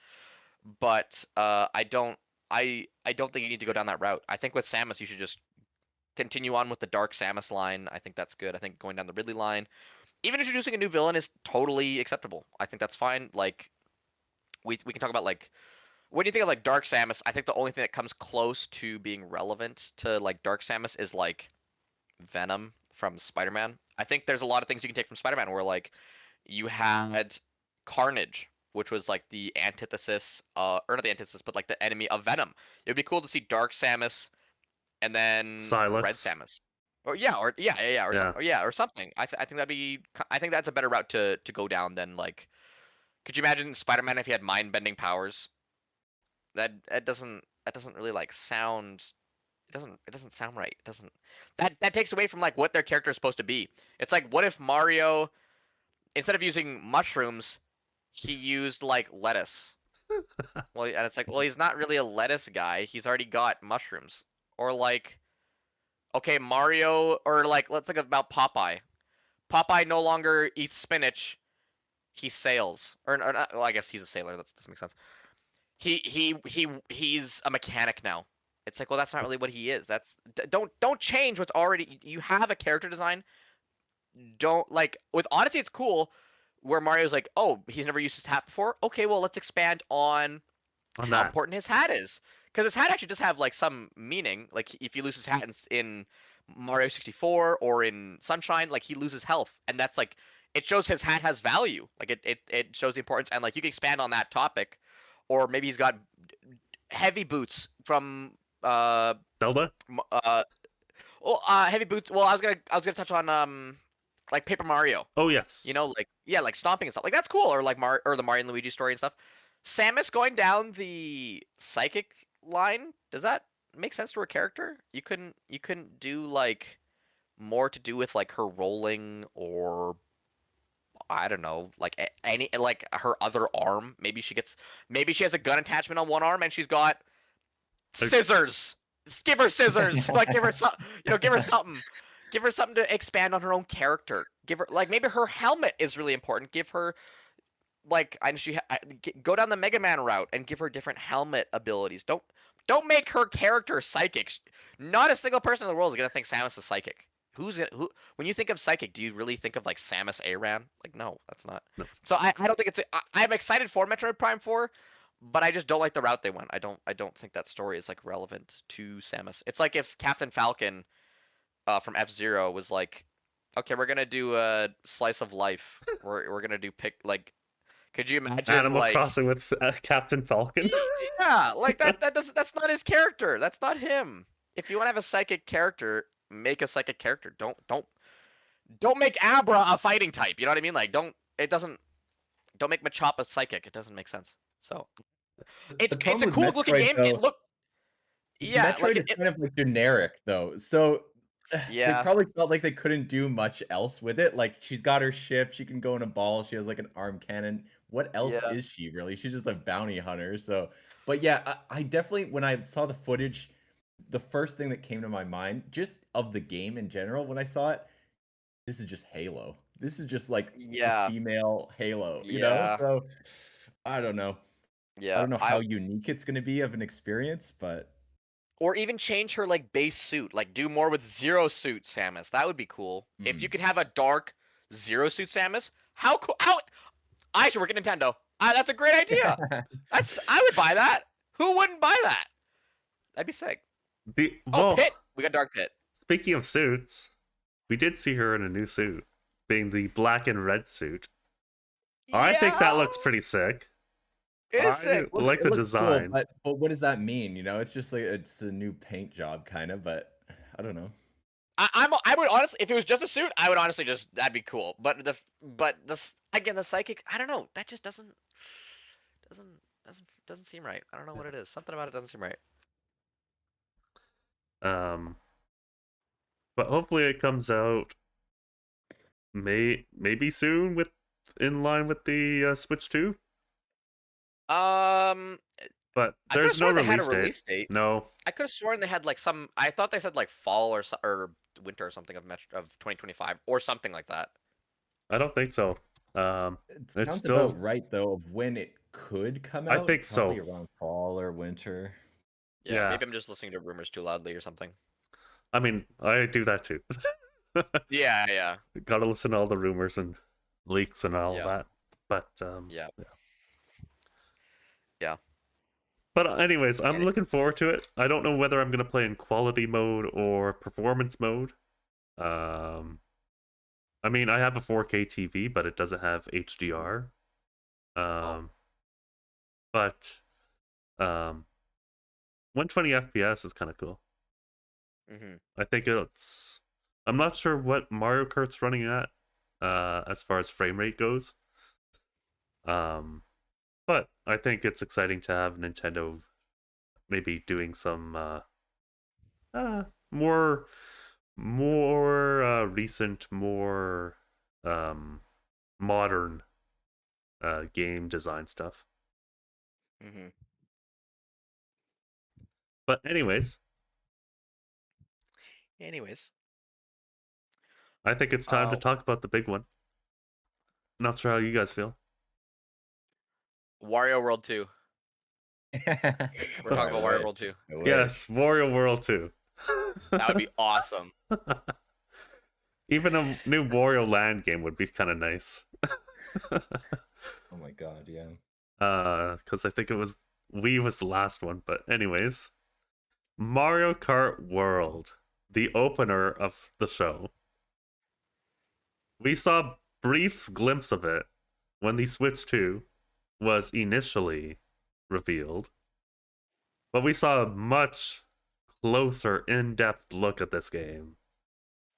But I don't think you need to go down that route. I think with Samus you should just continue on with the Dark Samus line. I think that's good. I think going down the Ridley line even introducing a new villain is totally acceptable. I think that's fine. Like we can talk about like when you think of like Dark Samus, I think the only thing that comes close to being relevant to like Dark Samus is like Venom from Spider-Man. I think there's a lot of things you can take from Spider-Man where like you had Carnage, which was like the antithesis, or not the antithesis, but like the enemy of Venom. It would be cool to see Dark Samus and then Red Silex. Samus. Or yeah, or yeah, Yeah. or something. I think that'd be. I think that's a better route to go down than like. Could you imagine Spider-Man if he had mind-bending powers? That doesn't really like sound. It doesn't sound right. It doesn't. That takes away from like what their character is supposed to be. It's like what if Mario, instead of using mushrooms, he used like lettuce. Well, and it's like, well, he's not really a lettuce guy. He's already got mushrooms. Or like, okay, Mario, or like, let's think about Popeye. Popeye no longer eats spinach. He sails, or not, well, I guess he's a sailor. That doesn't make sense. He's a mechanic now. It's like, well, that's not really what he is. Don't change what's already. You have a character design. Don't like with Odyssey. It's cool where Mario's like, oh, he's never used his hat before. Okay, well, let's expand on how that. important his hat is, because his hat actually does have like some meaning. Like if you lose his hat in Mario 64 or in Sunshine, like he loses health, and that's like it shows his hat has value. Like it shows the importance, and like you can expand on that topic, or maybe he's got heavy boots from Zelda? heavy boots. Well, I was gonna touch on like Paper Mario. Oh yes. You know, like yeah, like stomping and stuff. Like that's cool. Or like or the Mario and Luigi story and stuff. Samus going down the psychic line, does that make sense to her character? You couldn't do like more to do with like her rolling, or I don't know, like any like her other arm. Maybe she has a gun attachment on one arm and she's got scissors. Just give her scissors. Like give her give her something. Give her something to expand on her own character. Give her like maybe her helmet is really important. Give her like go down the Mega Man route and give her different helmet abilities. Don't make her character psychic. Not a single person in the world is gonna think Samus is psychic. Who when you think of psychic, do you really think of like Samus Aran? Like no, that's not. No. So I don't think I'm excited for Metroid Prime 4, but I just don't like the route they went. I don't think that story is like relevant to Samus. It's like if Captain Falcon from F-Zero was like, okay, we're gonna do a slice of life. We're gonna do could you imagine Animal like Crossing with Captain Falcon? yeah, like that's not his character. That's not him. If you want to have a psychic character, make a psychic character. Don't make Abra a fighting type. You know what I mean? Like don't make Machop psychic. It doesn't make sense. So it's a cool looking game. It look yeah, Metroid like is kind of like generic though. So yeah. they probably felt like they couldn't do much else with it. Like she's got her ship, she can go in a ball, she has like an arm cannon. What else Yeah. is she really? She's just a bounty hunter. So, but yeah, I definitely when I saw the footage, the first thing that came to my mind, just of the game in general, when I saw it, this is just Halo. This is just like Yeah. a female Halo, you Yeah. know? So I don't know. Yeah. I don't know how unique it's going to be of an experience, but or even change her like base suit, like do more with Zero Suit Samus. That would be cool. If you could have a dark Zero Suit Samus, how cool? I should work at Nintendo. That's a great idea. I would buy that. Who wouldn't buy that? That'd be sick. Pit. We got Dark Pit. Speaking of suits, we did see her in a new suit, being the black and red suit. I think that looks pretty sick. It is sick. I like the looks design. cool, but what does that mean? You know, it's just like it's a new paint job kind of, but I don't know. I would honestly, if it was just a suit, I would honestly that'd be cool. But again, the psychic, I don't know. That just doesn't seem right. I don't know what it is. Something about it doesn't seem right. But hopefully it comes out maybe soon in line with the Switch 2. But there's no release date. No. I could have sworn they had like some. I thought they said like fall or winter or something of 2025 or something like that. I don't think so. It sounds still about right though of when it could come out. I think so. Probably around fall or winter. Yeah, maybe I'm just listening to rumors too loudly or something. I mean, I do that too. Yeah. Gotta listen to all the rumors and leaks and all Yeah. that. But Yeah. Yeah. But anyways, I'm Any- looking forward to it. I don't know whether I'm gonna play in quality mode or performance mode. I mean, I have a 4K TV, but it doesn't have HDR. But 120 FPS is kind of cool. Mhm. I think it's. I'm not sure what Mario Kart's running at, as far as frame rate goes. But I think it's exciting to have Nintendo maybe doing some more recent, more modern game design stuff. Mhm. But anyways, Anyways, I think it's time to talk about the big one. Not sure how you guys feel. Wario World 2. We're talking about Wario World 2. Yes, Wario World 2. That would be awesome. Even a new Wario Land game would be kind of nice. Oh my god, yeah. Because I think Wii was the last one. But anyways, Mario Kart World, the opener of the show. We saw a brief glimpse of it when the Switch 2 was initially revealed. But we saw a much closer, in-depth look at this game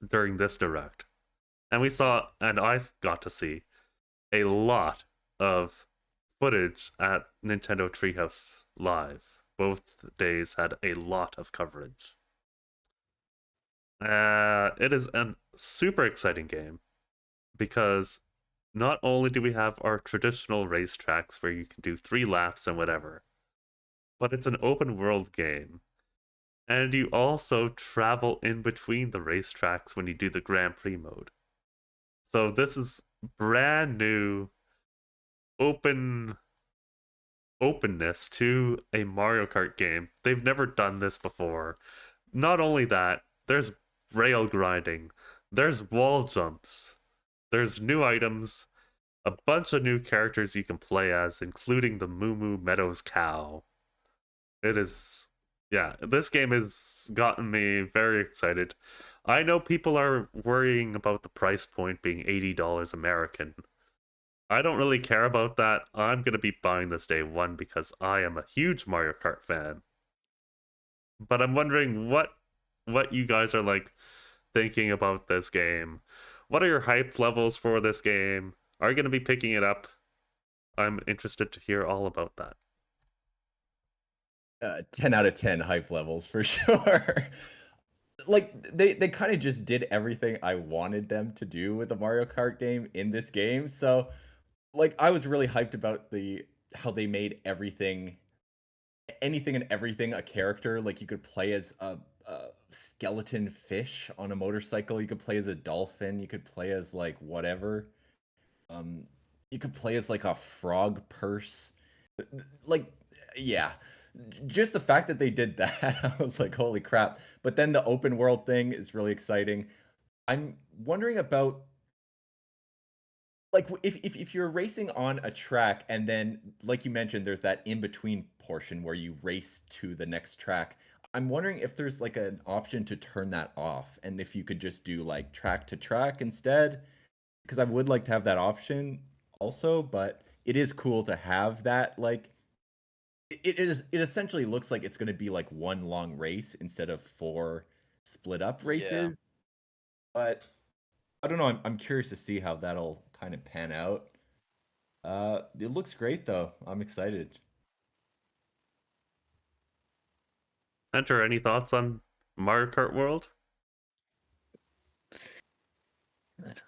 during this direct. And I got to see a lot of footage at Nintendo Treehouse Live. Both days had a lot of coverage. It is a super exciting game because not only do we have our traditional racetracks where you can do 3 laps and whatever, but it's an open world game. And you also travel in between the racetracks when you do the Grand Prix mode. So this is brand new openness to a Mario Kart game. They've never done this before. Not only that, there's rail grinding, there's wall jumps, there's new items, a bunch of new characters you can play as, including the Moo Moo Meadows cow. This game has gotten me very excited. I know people are worrying about the price point being $80 American. I don't really care about that. I'm going to be buying this day one because I am a huge Mario Kart fan. But I'm wondering what you guys are like thinking about this game. What are your hype levels for this game? Are you going to be picking it up? I'm interested to hear all about that. 10 out of 10 hype levels for sure. Like they kind of just did everything I wanted them to do with the Mario Kart game in this game. So like I was really hyped about how they made anything and everything a character. Like you could play as a skeleton fish on a motorcycle, you could play as a dolphin, you could play as like whatever. You could play as like a frog purse. Like yeah, just the fact that they did that, I was like, holy crap. But then the open world thing is really exciting. I'm wondering about like if you're racing on a track and then like you mentioned there's that in between portion where you race to the next track. I'm wondering if there's like an option to turn that off and if you could just do like track to track instead, because I would like to have that option also, but it is cool to have that. Like it essentially looks like it's going to be like one long race instead of 4 split up races. But I don't know, I'm curious to see how that'll kind of pan out. It looks great though. I'm excited. Enter, any thoughts on Mario Kart World?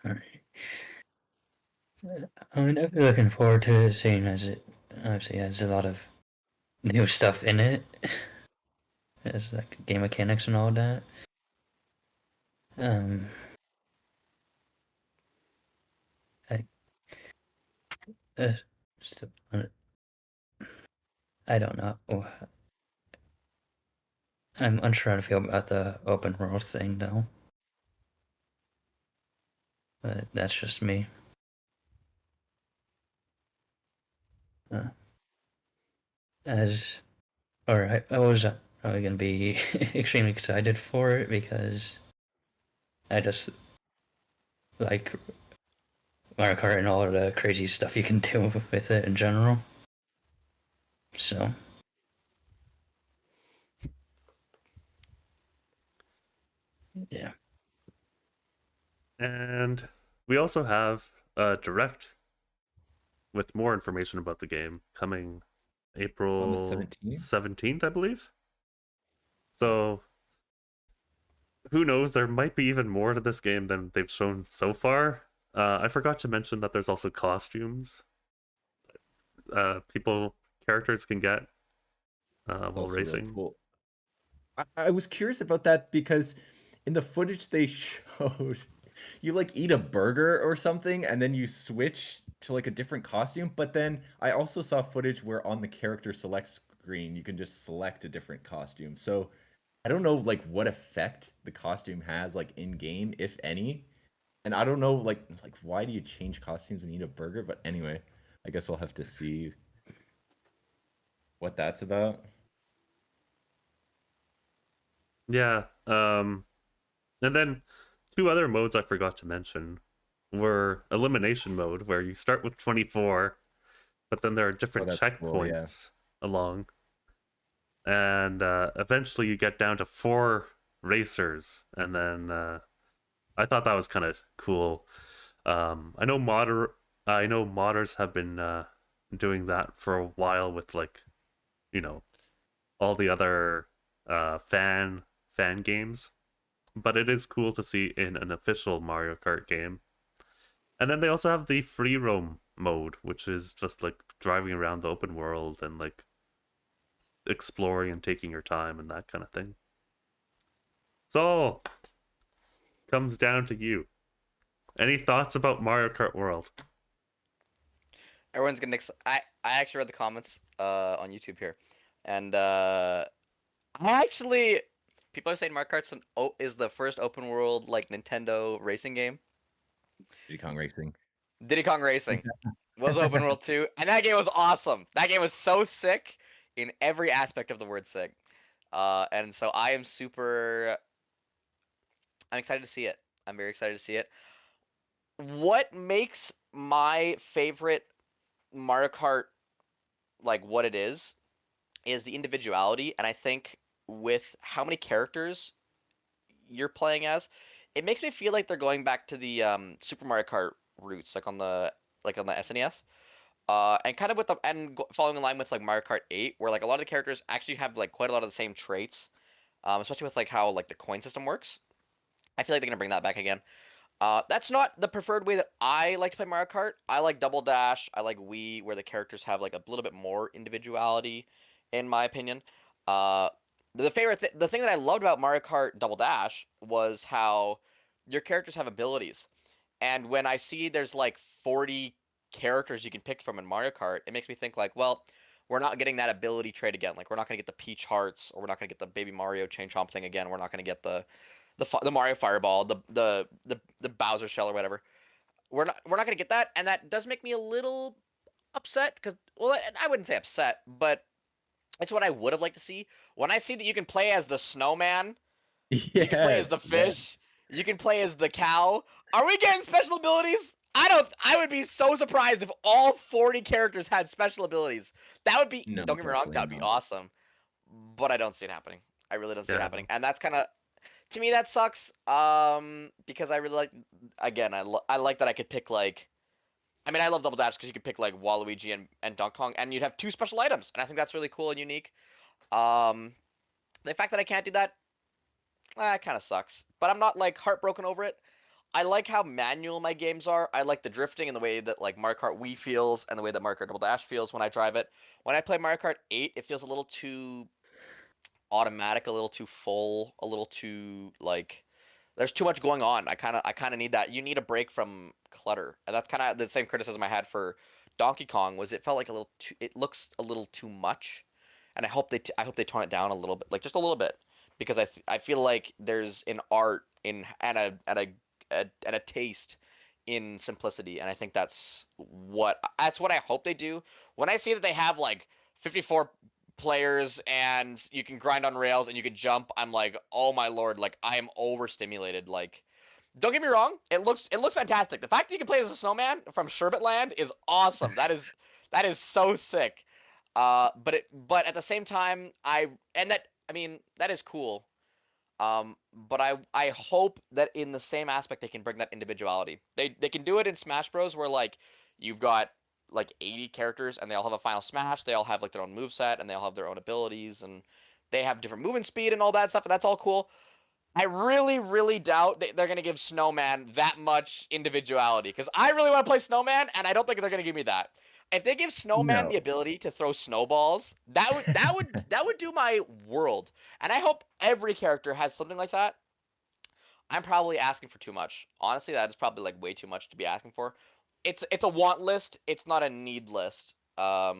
Alright. I mean, I've been looking forward to it, seeing as it obviously has a lot of new stuff in it. It's like game mechanics and all that. Uh, so- I don't know. I'm unsure how to feel about the open world thing, though. but that's just me. As or I was probably gonna be extremely excited for it because I just like Mario Kart and all of the crazy stuff you can do with it in general. So yeah. And we also have a direct with more information about the game coming On the April 17th? 17th, I believe. So who knows? There might be even more to this game than they've shown so far. I forgot to mention that there's also costumes characters can get while Also really racing. cool. I was curious about that because in the footage they showed, you like eat a burger or something and then you switch to like a different costume. But then I also saw footage where on the character select screen you can just select a different costume. So I don't know like what effect the costume has like in game, if any. And I don't know like why do you change costumes when you eat a burger? But anyway, I guess we'll have to see what that's about. Yeah. And then two other modes I forgot to mention were elimination mode, where you start with 24, but then there are different that's cool, yeah. checkpoints along, and eventually you get down to 4 racers, and then I thought that was kind of cool. I know modders have been doing that for a while with like, you know, all the other fan games, but it is cool to see in an official Mario Kart game. And then they also have the free roam mode, which is just like driving around the open world and like exploring and taking your time and that kind of thing. So, comes down to you. Any thoughts about Mario Kart World? Everyone's gonna. I actually read the comments on YouTube here, and I actually people are saying Mario Kart's is the first open world like Nintendo racing game. Diddy Kong Racing. Diddy Kong Racing was open world too, and that game was awesome. That game was so sick in every aspect of the word sick. And so I am super. I'm excited to see it. I'm very excited to see it. What makes my favorite Mario Kart like what it is the individuality, and I think with how many characters you're playing as, it makes me feel like they're going back to the Super Mario Kart roots, like on the SNES. And kind of with the following in line with like Mario Kart 8, where like a lot of the characters actually have like quite a lot of the same traits, especially with like how like the coin system works. I feel like they're gonna bring that back again. That's not the preferred way that I like to play Mario Kart. I like Double Dash. I like Wii, where the characters have like a little bit more individuality, in my opinion. Uh, the thing that I loved about Mario Kart Double Dash was how your characters have abilities, and when I see there's like 40 characters you can pick from in Mario Kart, it makes me think like, well, we're not getting that ability trait again. Like we're not gonna get the Peach Hearts, or we're not gonna get the Baby Mario Chain Chomp thing again. We're not gonna get the Mario Fireball, the Bowser Shell or whatever. We're not gonna get that, and that does make me a little upset because, well, I wouldn't say upset, but it's what I would have liked to see. When I see that you can play as the snowman, you can play as the Yes, yes. fish, you can play as the cow. Are we getting special abilities? I don't. I would be so surprised if all 40 characters had special abilities. That would be. No, Don't get me wrong. That would definitely be not. awesome, but I don't see it happening. I really don't see it Yeah, happening, and that's kind of, to me, that sucks. Because I really like. Again, I like that I could pick like. I mean, I love Double Dash because you could pick like Waluigi and Donkey Kong, and you'd have 2 special items, and I think that's really cool and unique. Um, the fact that I can't do that, kind of sucks. But I'm not like heartbroken over it. I like how manual my games are. I like the drifting and the way that like Mario Kart Wii feels, and the way that Mario Kart Double Dash feels when I drive it. When I play Mario Kart 8, it feels a little too automatic, a little too full, a little too like there's too much going on. I kind of need that. You need a break from clutter, and that's kind of the same criticism I had for Donkey Kong. Was it felt like a little too, it looks a little too much, and I hope they tone it down a little bit, like just a little bit, because I feel like there's an art in and a taste in simplicity, and I think that's what I hope they do. When I see that they have like 54 players and you can grind on rails and you can jump, I'm like, oh my lord, like I am overstimulated. Like, don't get me wrong, it looks fantastic. The fact that you can play as a snowman from Sherbet Land is awesome. That is so sick. But at the same time, that is cool. But I hope that in the same aspect they can bring that individuality. They can do it in Smash Bros. Where like you've got like 80 characters and they all have a final smash. They all have like their own moveset and they all have their own abilities and they have different movement speed and all that stuff, and that's all cool. I really, really doubt they're going to give Snowman that much individuality, because I really want to play Snowman, and I don't think they're going to give me that. If they give Snowman No. the ability to throw snowballs, that would do my world. And I hope every character has something like that. I'm probably asking for too much. Honestly, that is probably like way too much to be asking for. It's a want list. It's not a need list. I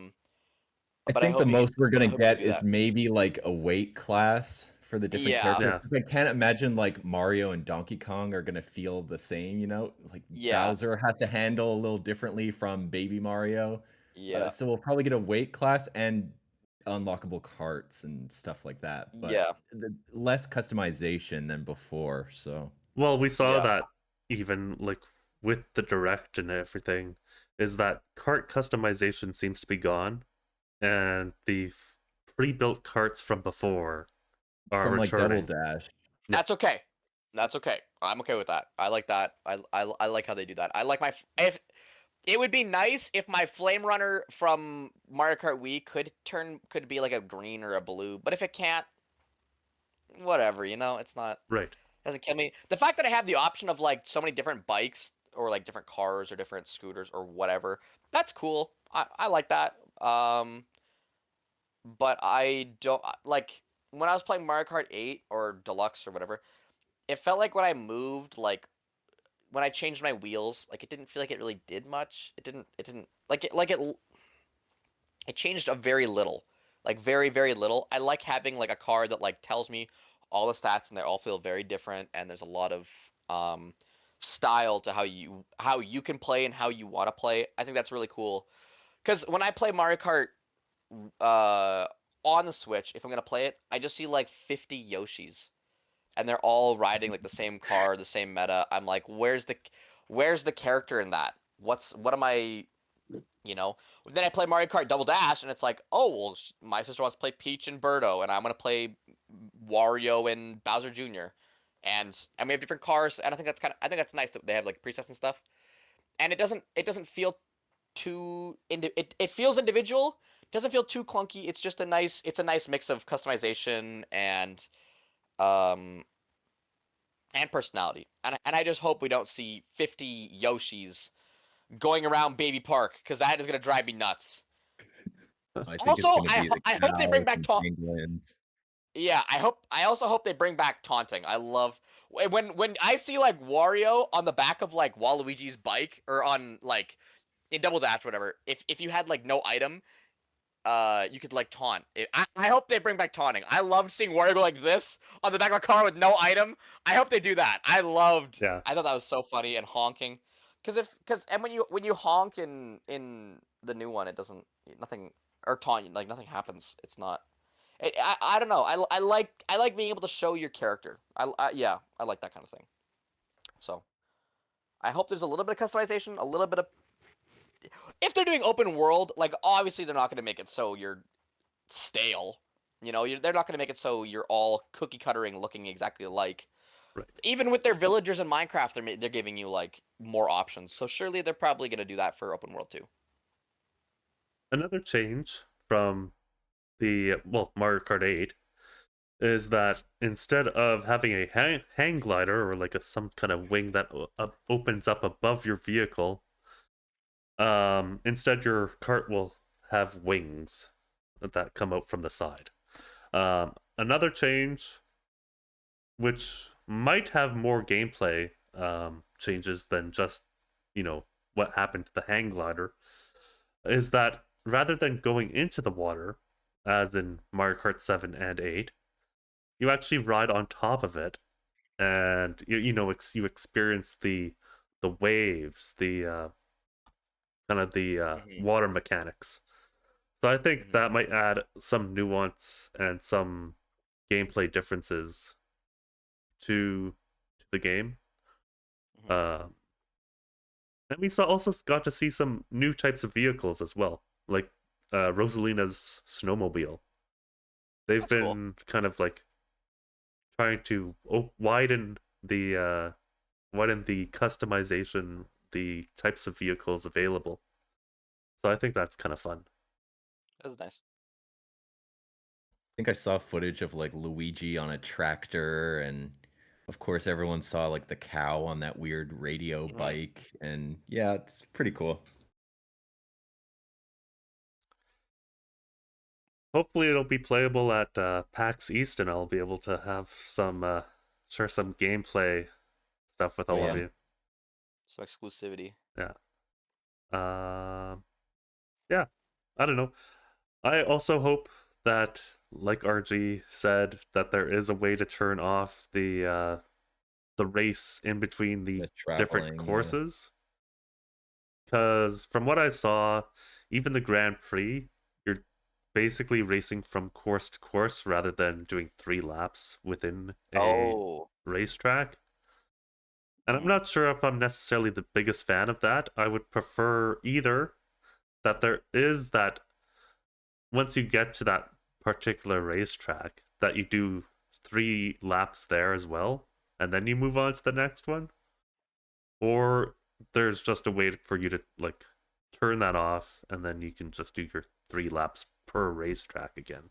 But think the most we're I gonna hope you get do is that. maybe like a weight class for the different Yeah. characters. Yeah. 'Cause I can't imagine like Mario and Donkey Kong are gonna feel the same, you know? Like Yeah. Bowser has to handle a little differently from Baby Mario. Yeah. So we'll probably get a weight class and unlockable carts and stuff like that. But Yeah. less customization than before. So Well, we saw Yeah. that even like with the direct and everything, is that cart customization seems to be gone, and the pre-built carts from before are from like Double returning. Dash. That's okay. That's okay. I'm okay with that. I like that. I like how they do that. I like my if it would be nice if my Flame Runner from Mario Kart Wii could be like a green or a blue, but if it can't, whatever, it's not Right. doesn't kill me. The fact that I have the option of like so many different bikes or like different cars or different scooters or whatever, that's cool. I like that. But I don't like when I was playing Mario Kart 8 or Deluxe or whatever, it felt like when I moved, like when I changed my wheels, like it didn't feel like it really did much. It didn't it changed a very little. Like very, very little. I like having like a car that like tells me all the stats and they all feel very different, and there's a lot of style to how you can play and how you want to play. I think that's really cool. Cuz when I play Mario Kart on the Switch, if I'm going to play it, I just see like 50 Yoshis and they're all riding like the same car, the same meta. I'm like, where's the character in that? What am I, Then I play Mario Kart Double Dash, and it's like, oh well, my sister wants to play Peach and Birdo, and I'm gonna play Wario and Bowser Jr. And we have different cars, and I think that's nice that they have like presets and stuff. And it doesn't feel too it feels individual. It doesn't feel too clunky. It's just a nice mix of customization um and personality. And I just hope we don't see 50 Yoshis going around Baby Park, because that is gonna drive me nuts. I think Also, it's gonna be the I hope they bring cows back and penguins. Yeah, I also hope they bring back taunting. I love when I see like Wario on the back of like Waluigi's bike, or on like in Double Dash, whatever. If you had like no item, you could like taunt. I hope they bring back taunting. I loved seeing Wario go like this on the back of a car with no item. I hope they do that. I Yeah. thought that was so funny, and honking. And when you honk in the new one, it doesn't nothing, or taunt, like nothing happens. It's not. I don't know. I like being able to show your character. Yeah, I like that kind of thing. So I hope there's a little bit of customization, a little bit of. If they're doing open world, like obviously they're not going to make it so you're stale. They're not going to make it so you're all cookie cuttering, looking exactly alike. Right. Even with their villagers in Minecraft, they're giving you like more options. So surely they're probably going to do that for open world too. Another change from the Mario Kart 8 is that instead of having a hang glider, or like some kind of wing that opens up above your vehicle, instead your cart will have wings that come out from the side. Another change, which might have more gameplay changes than just what happened to the hang glider, is that rather than going into the water, as in Mario Kart 7 and 8, you actually ride on top of it, and you experience the waves, the kind of the Mhm. water mechanics. So I think Mhm. that might add some nuance and some gameplay differences to the game. Mhm. Uh, and we also got to see some new types of vehicles as well, like Rosalina's snowmobile. They've That's cool. been kind of like trying to widen the customization, the types of vehicles available. So I think that's kind of fun. That's nice. I think I saw footage of like Luigi on a tractor, and of course everyone saw like the cow on that weird radio Mhm. bike, and yeah, it's pretty cool. Hopefully it'll be playable at PAX East, and I'll be able to have some share some gameplay stuff with all of Yeah. you. So exclusivity. Yeah. Um. Yeah. I don't know. I also hope that, like RG said, that there is a way to turn off the race in between the The different traveling, yeah. courses. Because from what I saw, even the Grand Prix, you're basically racing from course to course rather than doing 3 laps within a Oh. racetrack. And I'm Mhm. not sure if I'm necessarily the biggest fan of that. I would prefer either that there is that once you get to that particular racetrack, that you do 3 laps there as well, and then you move on to the next one, or there's just a way for you to like turn that off, and then you can just do your 3 laps per racetrack again.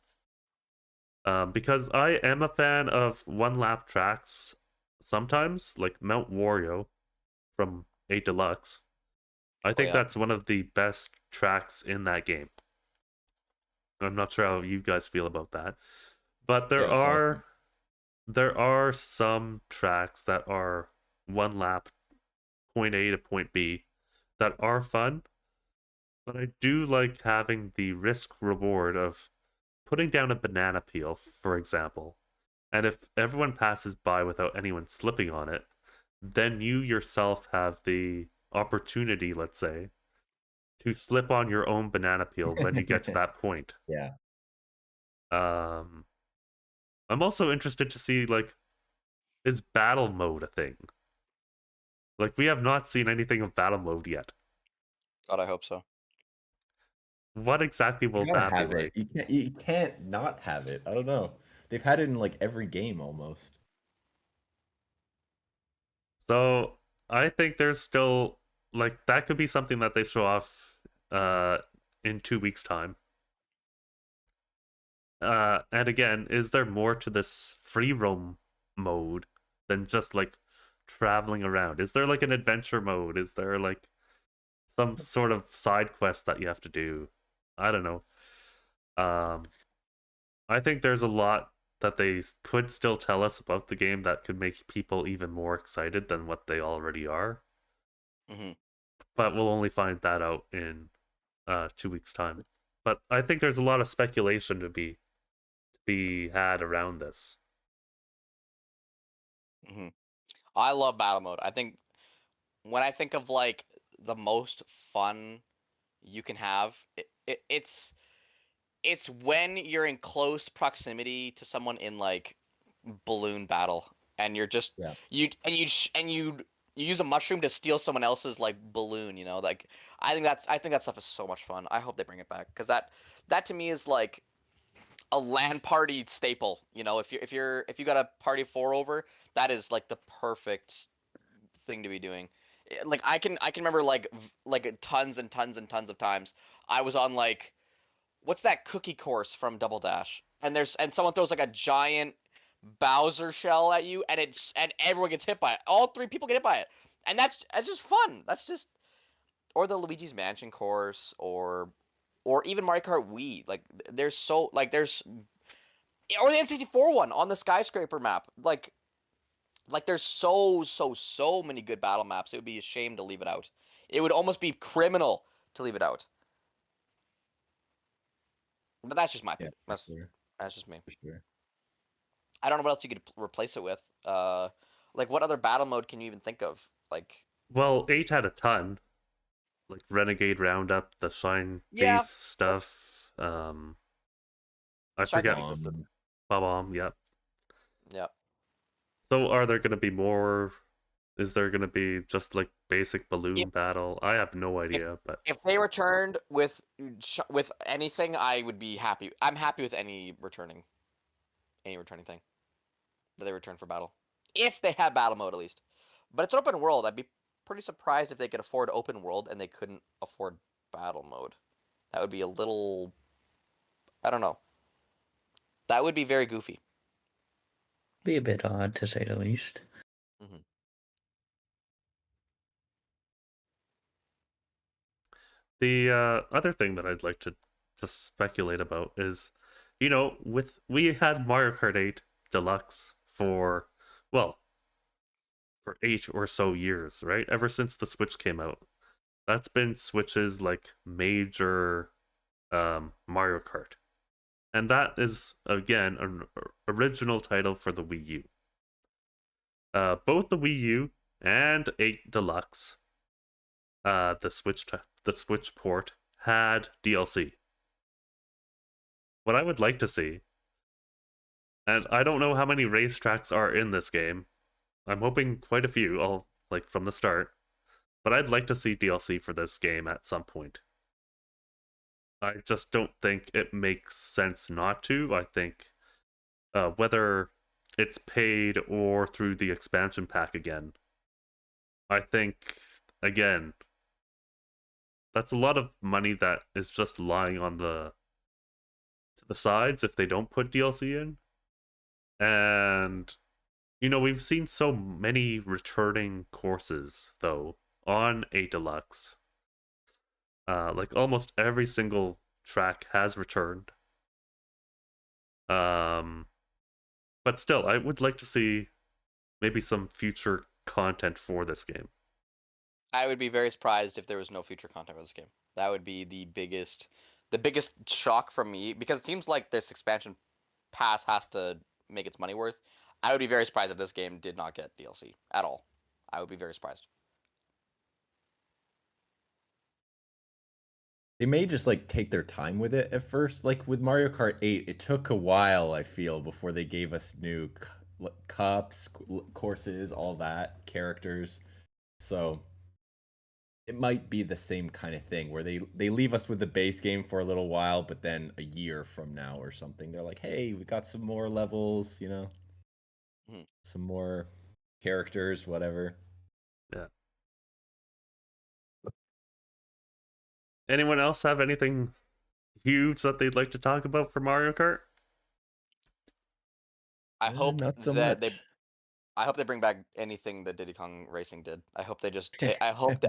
Because I am a fan of 1 lap tracks sometimes, like Mount Wario from 8 Deluxe. I Oh think yeah. that's one of the best tracks in that game. I'm not sure how you guys feel about that. But Yeah, there it was awesome. are some tracks that are 1 lap, point A to point B, that are fun. But I do like having the risk reward of putting down a banana peel, for example. And if everyone passes by without anyone slipping on it, then you yourself have the opportunity, let's say, to slip on your own banana peel when you get to that point. Yeah. Um, I'm also interested to see, like, is battle mode a thing? Like, we have not seen anything of battle mode yet. God, I hope so. What exactly You will gotta that be have it. like? You can't not have it. I don't know. They've had it in like every game almost. So I think there's still, like, that could be something that they show off uh in 2 weeks' time. And again, is there more to this free roam mode than just like traveling around? Is there like an adventure mode? Is there like some sort of side quest that you have to do? I don't know. Um, I think there's a lot that they could still tell us about the game that could make people even more excited than what they already are. Mhm. But we'll only find that out in 2 weeks' time. But I think there's a lot of speculation to be had around this. Mhm. I love battle mode. I think when I think of like the most fun you can have, it's when you're in close proximity to someone in like balloon battle, and you're just Yeah. you use a mushroom to steal someone else's like balloon. You know, like I think that stuff is so much fun. I hope they bring it back because that to me is like a LAN party staple. You know, if you got a party of 4 over, that is like the perfect thing to be doing. Like I can remember like tons and tons and tons of times I was on like what's that cookie course from Double Dash? And someone throws like a giant Bowser shell at you, and everyone gets hit by it. All 3 people get hit by it, and that's just fun. That's just or the Luigi's Mansion course, or even Mario Kart Wii. Like there's so like there's or the N64 one on the skyscraper map. Like there's so many good battle maps. It would be a shame to leave it out. It would almost be criminal to leave it out. But that's just my Yeah, opinion. for sure. That's just me. For sure. I don't know what else you could replace it with. Like what other battle mode can you even think of? Like Well, 8 had a ton. Like Renegade Roundup, the Shine Yeah. Thief stuff. I Shine forget. Thief is the- Bomb, yep. Yeah. So are there going to be more? Is there going to be just like basic balloon If- battle? I have no idea, but If they returned with anything, I would be happy. I'm happy with any returning thing that they return for battle. If they have battle mode, at least. But it's open world. I'd be pretty surprised if they could afford open world and they couldn't afford battle mode. That would be a little. I don't know. That would be very goofy. Be a bit odd to say the least. the other thing that I'd like to just speculate about is, we had Mario Kart 8 Deluxe for 8 or so years, right? Ever since the Switch came out. That's been Switch's like major Mario Kart. And that is again an original title for the Wii U. Both the Wii U and 8 Deluxe, the Switch port had DLC. What I would like to see, and I don't know how many racetracks are in this game. I'm hoping quite a few, all like from the start. But I'd like to see DLC for this game at some point. I just don't think it makes sense not to. I think whether it's paid or through the expansion pack again, I think, again, that's a lot of money that is just lying on to the sides if they don't put DLC in. And, we've seen so many returning courses, though, on a Deluxe. Like almost every single track has returned. But still, I would like to see maybe some future content for this game. I would be very surprised if there was no future content for this game. That would be the biggest shock for me, because it seems like this expansion pass has to make its money worth. I would be very surprised if this game did not get DLC at all. I would be very surprised. They may just like take their time with it at first. Like with Mario Kart 8, it took a while, I feel, before they gave us new cups, courses, all that, characters. So it might be the same kind of thing where they leave us with the base game for a little while, but then a year from now or something, they're like, "Hey, we got some more levels, some more characters, whatever." Yeah. Anyone else have anything huge that they'd like to talk about for Mario Kart? I hope not so that much. I hope they bring back anything that Diddy Kong Racing did. I hope they just. I hope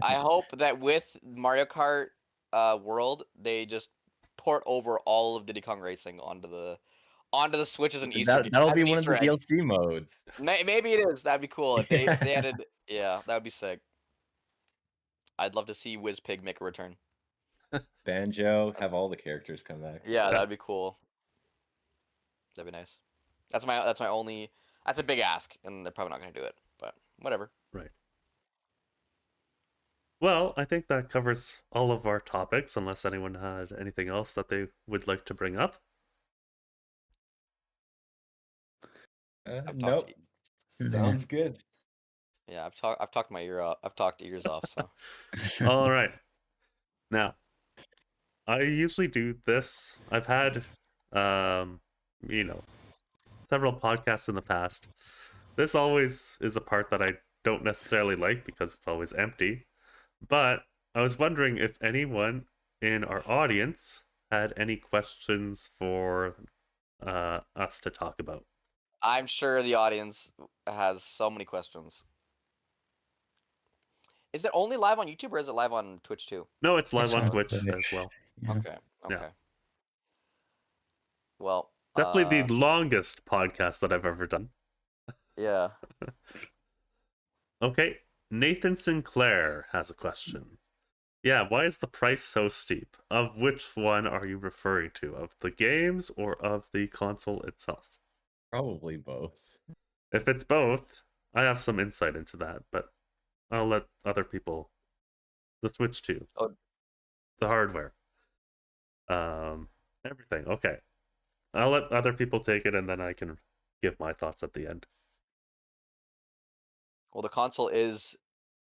that with Mario Kart World, they just port over all of Diddy Kong Racing onto the Switch as an That'll be an one of Easter the egg. DLC modes. Maybe it is. That'd be cool if they added. Yeah, that would be sick. I'd love to see Pig make a return. Banjo, have all the characters come back. Yeah, that'd be cool. That'd be nice. That's my only. That's a big ask, and they're probably not going to do it. But whatever. Right. Well, I think that covers all of our topics, unless anyone had anything else that they would like to bring up. Nope. Sounds good. Yeah, I've talked my ear off. I've talked ears off. So. All right. Now, I usually do this. I've had, several podcasts in the past. This always is a part that I don't necessarily like because it's always empty. But I was wondering if anyone in our audience had any questions for us to talk about. I'm sure the audience has so many questions. Is it only live on YouTube or is it live on Twitch too? No, it's live It's on on Twitch as Twitch. well. Yeah. Okay. Yeah. Well, Definitely the longest podcast that I've ever done. Yeah. Okay, Nathan Sinclair has a question. Yeah, why is the price so steep? Of which one are you referring to? Of the games or of the console itself? Probably both. If it's both, I have some insight into that, but I'll let other people. The Switch 2. Oh. The hardware. Everything. Okay. I'll let other people take it, and then I can give my thoughts at the end. Well, the console is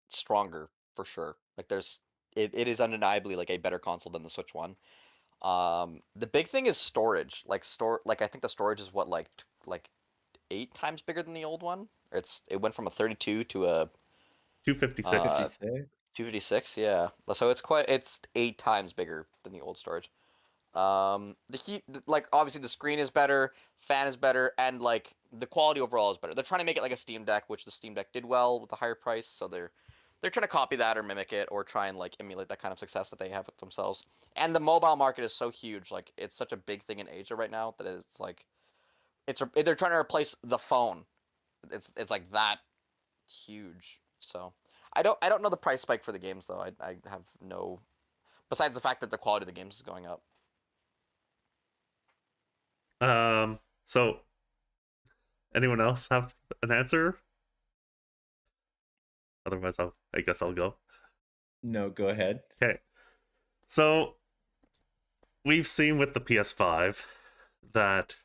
stronger for sure. Like it is undeniably like a better console than the Switch One. The big thing is storage. Like I think the storage is what like 8 times bigger than the old one. It went from a 32 to a 256. 56? 256. Yeah, so it's 8 times bigger than the old storage. The heat, like obviously the screen is better, fan is better, and like the quality overall is better. They're trying to make it like a Steam Deck, which the Steam Deck did well with the higher price, so they're trying to copy that or mimic it or try and like emulate that kind of success that they have with themselves. And the mobile market is so huge, like it's such a big thing in Asia right now that it's like they're trying to replace the phone. It's like that huge. So I don't know the price spike for the games though. I have no, besides the fact that the quality of the games is going up. So anyone else have an answer? Otherwise, I guess I'll go. No, go ahead. Okay. So we've seen with the PS5 that,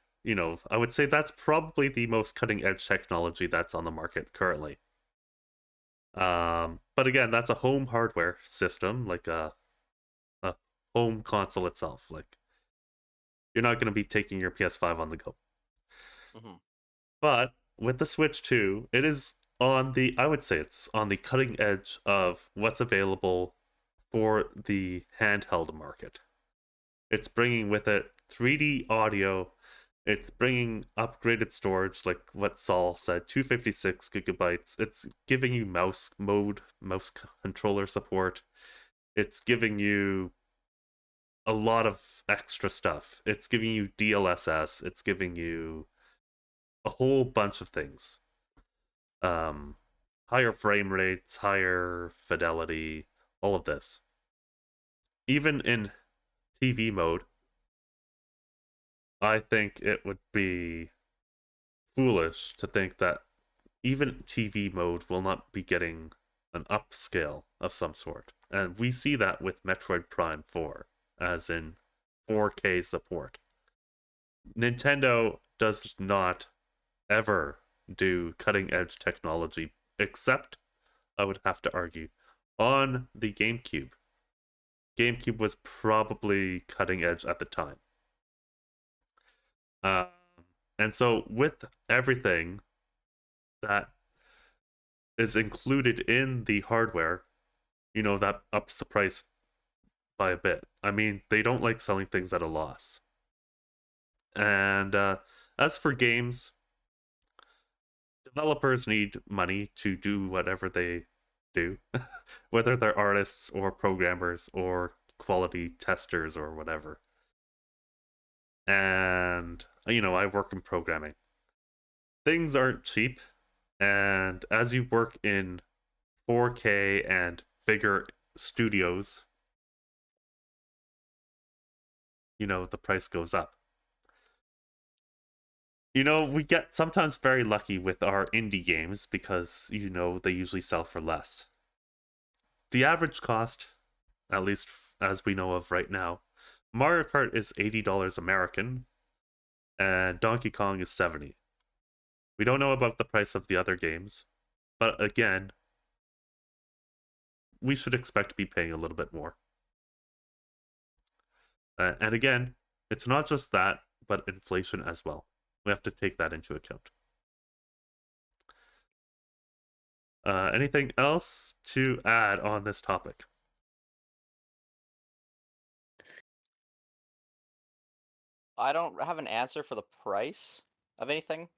I would say that's probably the most cutting edge technology that's on the market currently. But again, that's a home hardware system, like a home console itself. Like, you're not going to be taking your PS5 on the go. Mm-hmm. But with the Switch 2, it is I would say it's on the cutting edge of what's available for the handheld market. It's bringing with it 3D audio. It's bringing upgraded storage, like what Saul said, 256 gigabytes. It's giving you mouse controller support. It's giving you a lot of extra stuff. It's giving you DLSS. It's giving you a whole bunch of things. Higher frame rates, higher fidelity, all of this. Even in TV mode, I think it would be foolish to think that even TV mode will not be getting an upscale of some sort. And we see that with Metroid Prime 4, as in 4K support. Nintendo does not ever do cutting edge technology, except, I would have to argue, on the GameCube. GameCube was probably cutting edge at the time. And so with everything that is included in the hardware, that ups the price by a bit. I mean, they don't like selling things at a loss. And as for games, developers need money to do whatever they do, whether they're artists or programmers or quality testers or whatever. And, I work in programming. Things aren't cheap, and as you work in 4K and bigger studios, the price goes up. We get sometimes very lucky with our indie games because, they usually sell for less. The average cost, at least as we know of right now, Mario Kart is $80 American, and Donkey Kong is $70. We don't know about the price of the other games, but again, we should expect to be paying a little bit more. And again, it's not just that, but inflation as well. We have to take that into account. Anything else to add on this topic? I don't have an answer for the price of anything.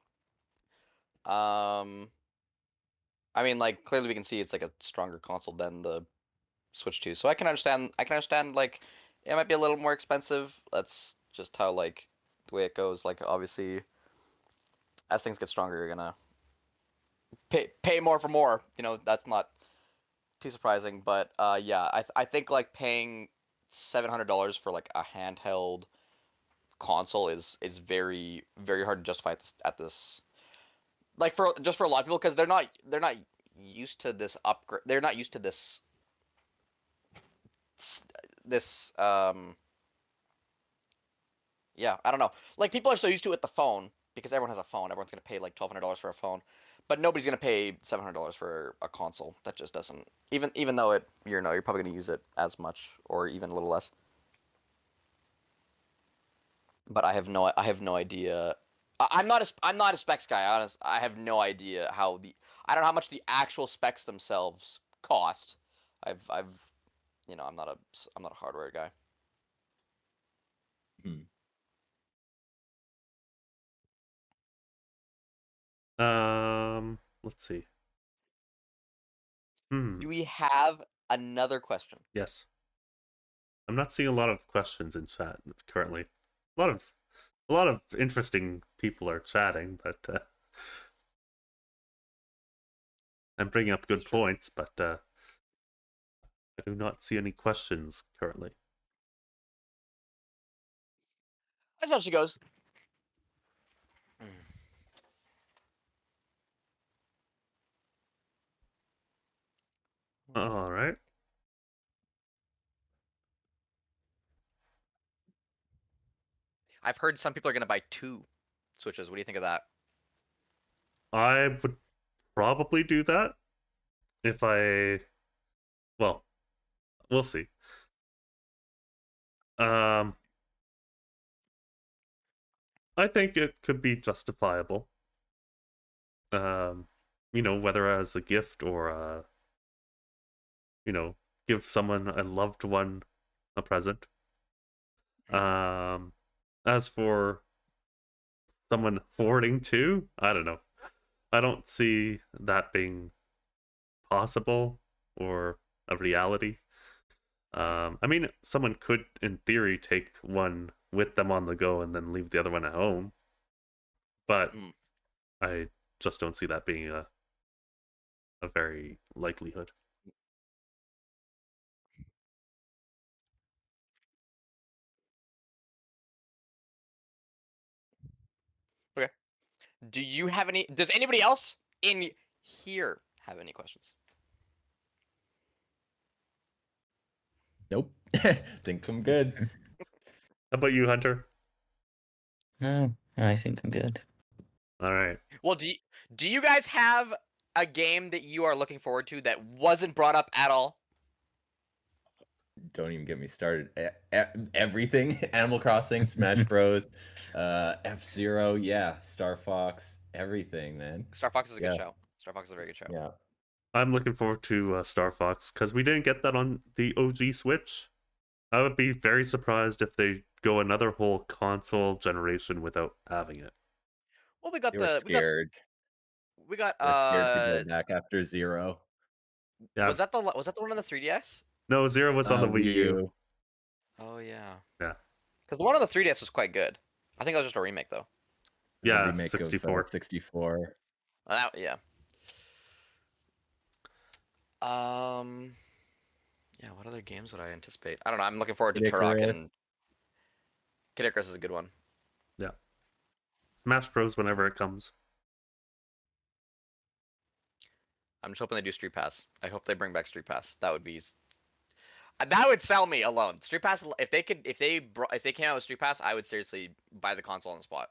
I mean, like clearly we can see it's like a stronger console than the Switch 2, so I can understand. Like it might be a little more expensive. That's just how like the way it goes. Like obviously, as things get stronger, you're gonna pay more for more. That's not too surprising. But yeah, I think like paying $700 for like a handheld console is very very hard to justify at this like for a lot of people because they're not used to this upgrade. They're not used to this this yeah, I don't know. Like people are so used to it with the phone because everyone has a phone. Everyone's gonna pay like $1,200 for a phone, but nobody's gonna pay $700 for a console. That just doesn't even though you're probably gonna use it as much or even a little less. But I have no idea. I'm not a specs guy. I have no idea I don't know how much the actual specs themselves cost. I've I'm not a hardware guy. Hmm. Let's see. Do we have another question? Yes. I'm not seeing a lot of questions in chat currently. A lot of interesting people are chatting, but and bringing up good points, but I do not see any questions currently. That's how she goes. All right. I've heard some people are gonna buy 2 Switches. What do you think of that? I would probably do that if well, we'll see. I think it could be justifiable. Whether as a gift or give someone a loved one a present. As for someone hoarding too, I don't know. I don't see that being possible or a reality. I mean, someone could, in theory, take one with them on the go and then leave the other one at home, but I just don't see that being a very likelihood. Okay. Does anybody else in here have any questions? Nope. Think I'm good. How about you, Hunter? No, I think I'm good. All right. Well, do you guys have a game that you are looking forward to that wasn't brought up at all? Don't even get me started. Everything: Animal Crossing, Smash Bros, F-Zero, yeah, Star Fox, everything, man. Star Fox is a good Yeah. show. Star Fox is a very good show. Yeah. I'm looking forward to Star Fox because we didn't get that on the OG Switch. I would be very surprised if they go another whole console generation without having it. Well, we got They were scared. we got They're scared to go back after Zero. Yeah. was that the one on the 3DS? No, Zero was on the Wii U. Oh yeah. Yeah. Because the one on the 3DS was quite good. I think it was just a remake though. It was Yeah, a remake 64. of 64. Yeah. Yeah, what other games would I anticipate? I don't know. I'm looking forward to Kid Turok Icarus. and Kid Icarus is a good one. Yeah. Smash Bros. Whenever it comes. I'm just hoping they do Street Pass. I hope they bring back Street Pass. That would sell me alone. Street Pass. If they came out with Street Pass, I would seriously buy the console on the spot.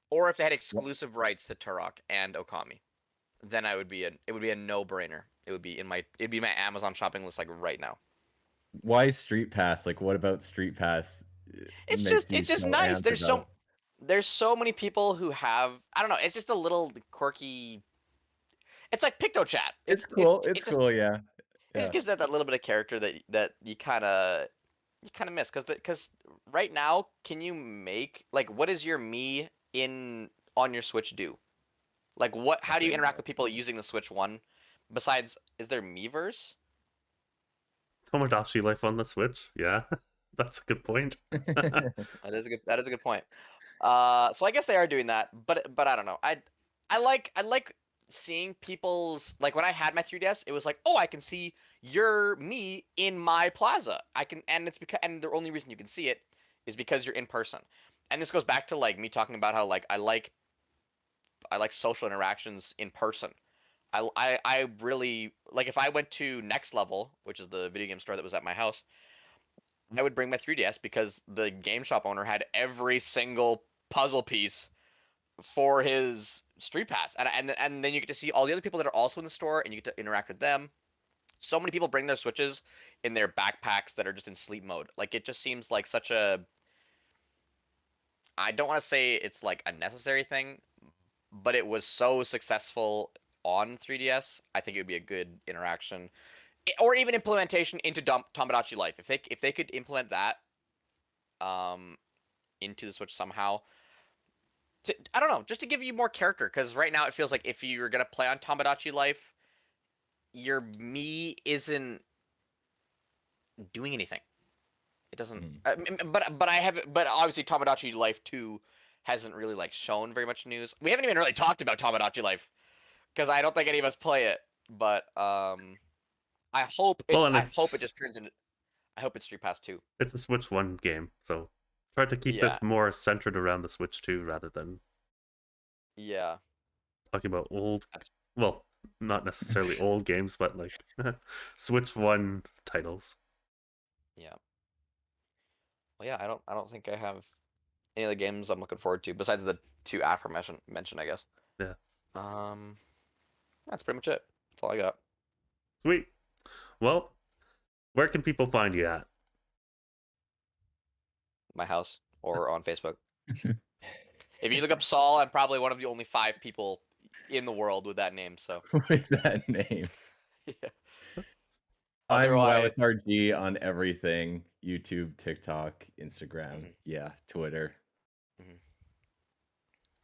Or if they had exclusive rights to Turok and Okami, then it would be a no-brainer. It'd be my Amazon shopping list like right now. Why Street Pass? Like, what about Street Pass? It's makes you just so nice. amped There's so many people who have, I don't know. It's just a little quirky. It's like PictoChat. It's cool. It It's just, cool. Yeah. It just gives that little bit of character that you kind of miss because right now, can you make like what does your me on your Switch do? Like how do you interact with people using the Switch One? Besides, is there Miiverse? Tomodachi Life on the Switch. Yeah. That's a good point. That is a good point. So I guess they are doing that, but I don't know. I like seeing people's like when I had my 3DS, it was like, oh, I can see your me in my plaza. And the only reason you can see it is because you're in person. And this goes back to like me talking about how like I like I like social interactions in person. I really like if I went to Next Level, which is the video game store that was at my house, I would bring my 3DS because the game shop owner had every single puzzle piece for his Street Pass, and then you get to see all the other people that are also in the store, and you get to interact with them. So many people bring their Switches in their backpacks that are just in sleep mode. Like it just seems like such a. I don't want to say it's like a necessary thing, but it was so successful on 3DS. I think it would be a good interaction, or even implementation into Tomodachi Life. If they could implement that, into the Switch somehow. I don't know, just to give you more character, because right now it feels like if you're gonna play on Tomodachi Life, your me isn't doing anything. It doesn't. But obviously Tomodachi Life 2 hasn't really like shown very much news. We haven't even really talked about Tomodachi Life because I don't think any of us play it. But I hope it. Well, and I hope it just turns into. I hope it's Street Pass 2. It's a Switch 1 game, so try to keep Yeah. this more centered around the Switch 2 rather than Yeah. talking about old. That's- Well, not necessarily old games, but like Switch 1 titles. Yeah. Well, yeah. I don't think I have any of the games I'm looking forward to besides the two aforementioned, I guess. Yeah. That's pretty much it. That's all I got. Sweet. Well, where can people find you at? My house or on Facebook. If you look up Saul, I'm probably one of the only 5 people in the world with that name. So With that name. yeah. I'm Otherwise- WildRG on everything: YouTube, TikTok, Instagram, Mhm. yeah, Twitter.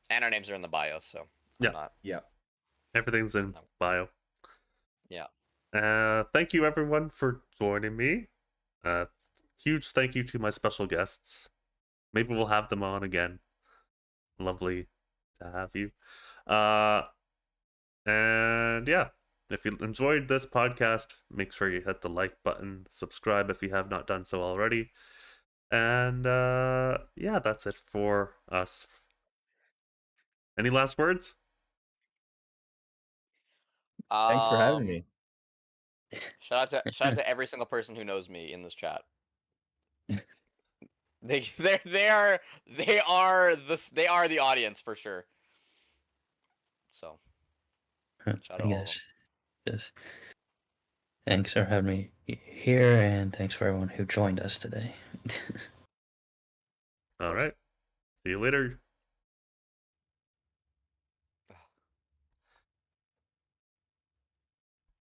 And our names are in the bio, so Yeah. I'm not. Yeah. Everything's in No. bio. Yeah. Thank you everyone for joining me. Huge thank you to my special guests. Maybe we'll have them on again. Lovely to have you. And yeah, if you enjoyed this podcast, make sure you hit the like button, subscribe if you have not done so already. And yeah, that's it for us. Any last words? Thanks for having me. Shout out to every single person who knows me in this chat. They are the audience for sure. So shout out all of them. Yes. Thanks for having me here, and thanks for everyone who joined us today. All right. See you later.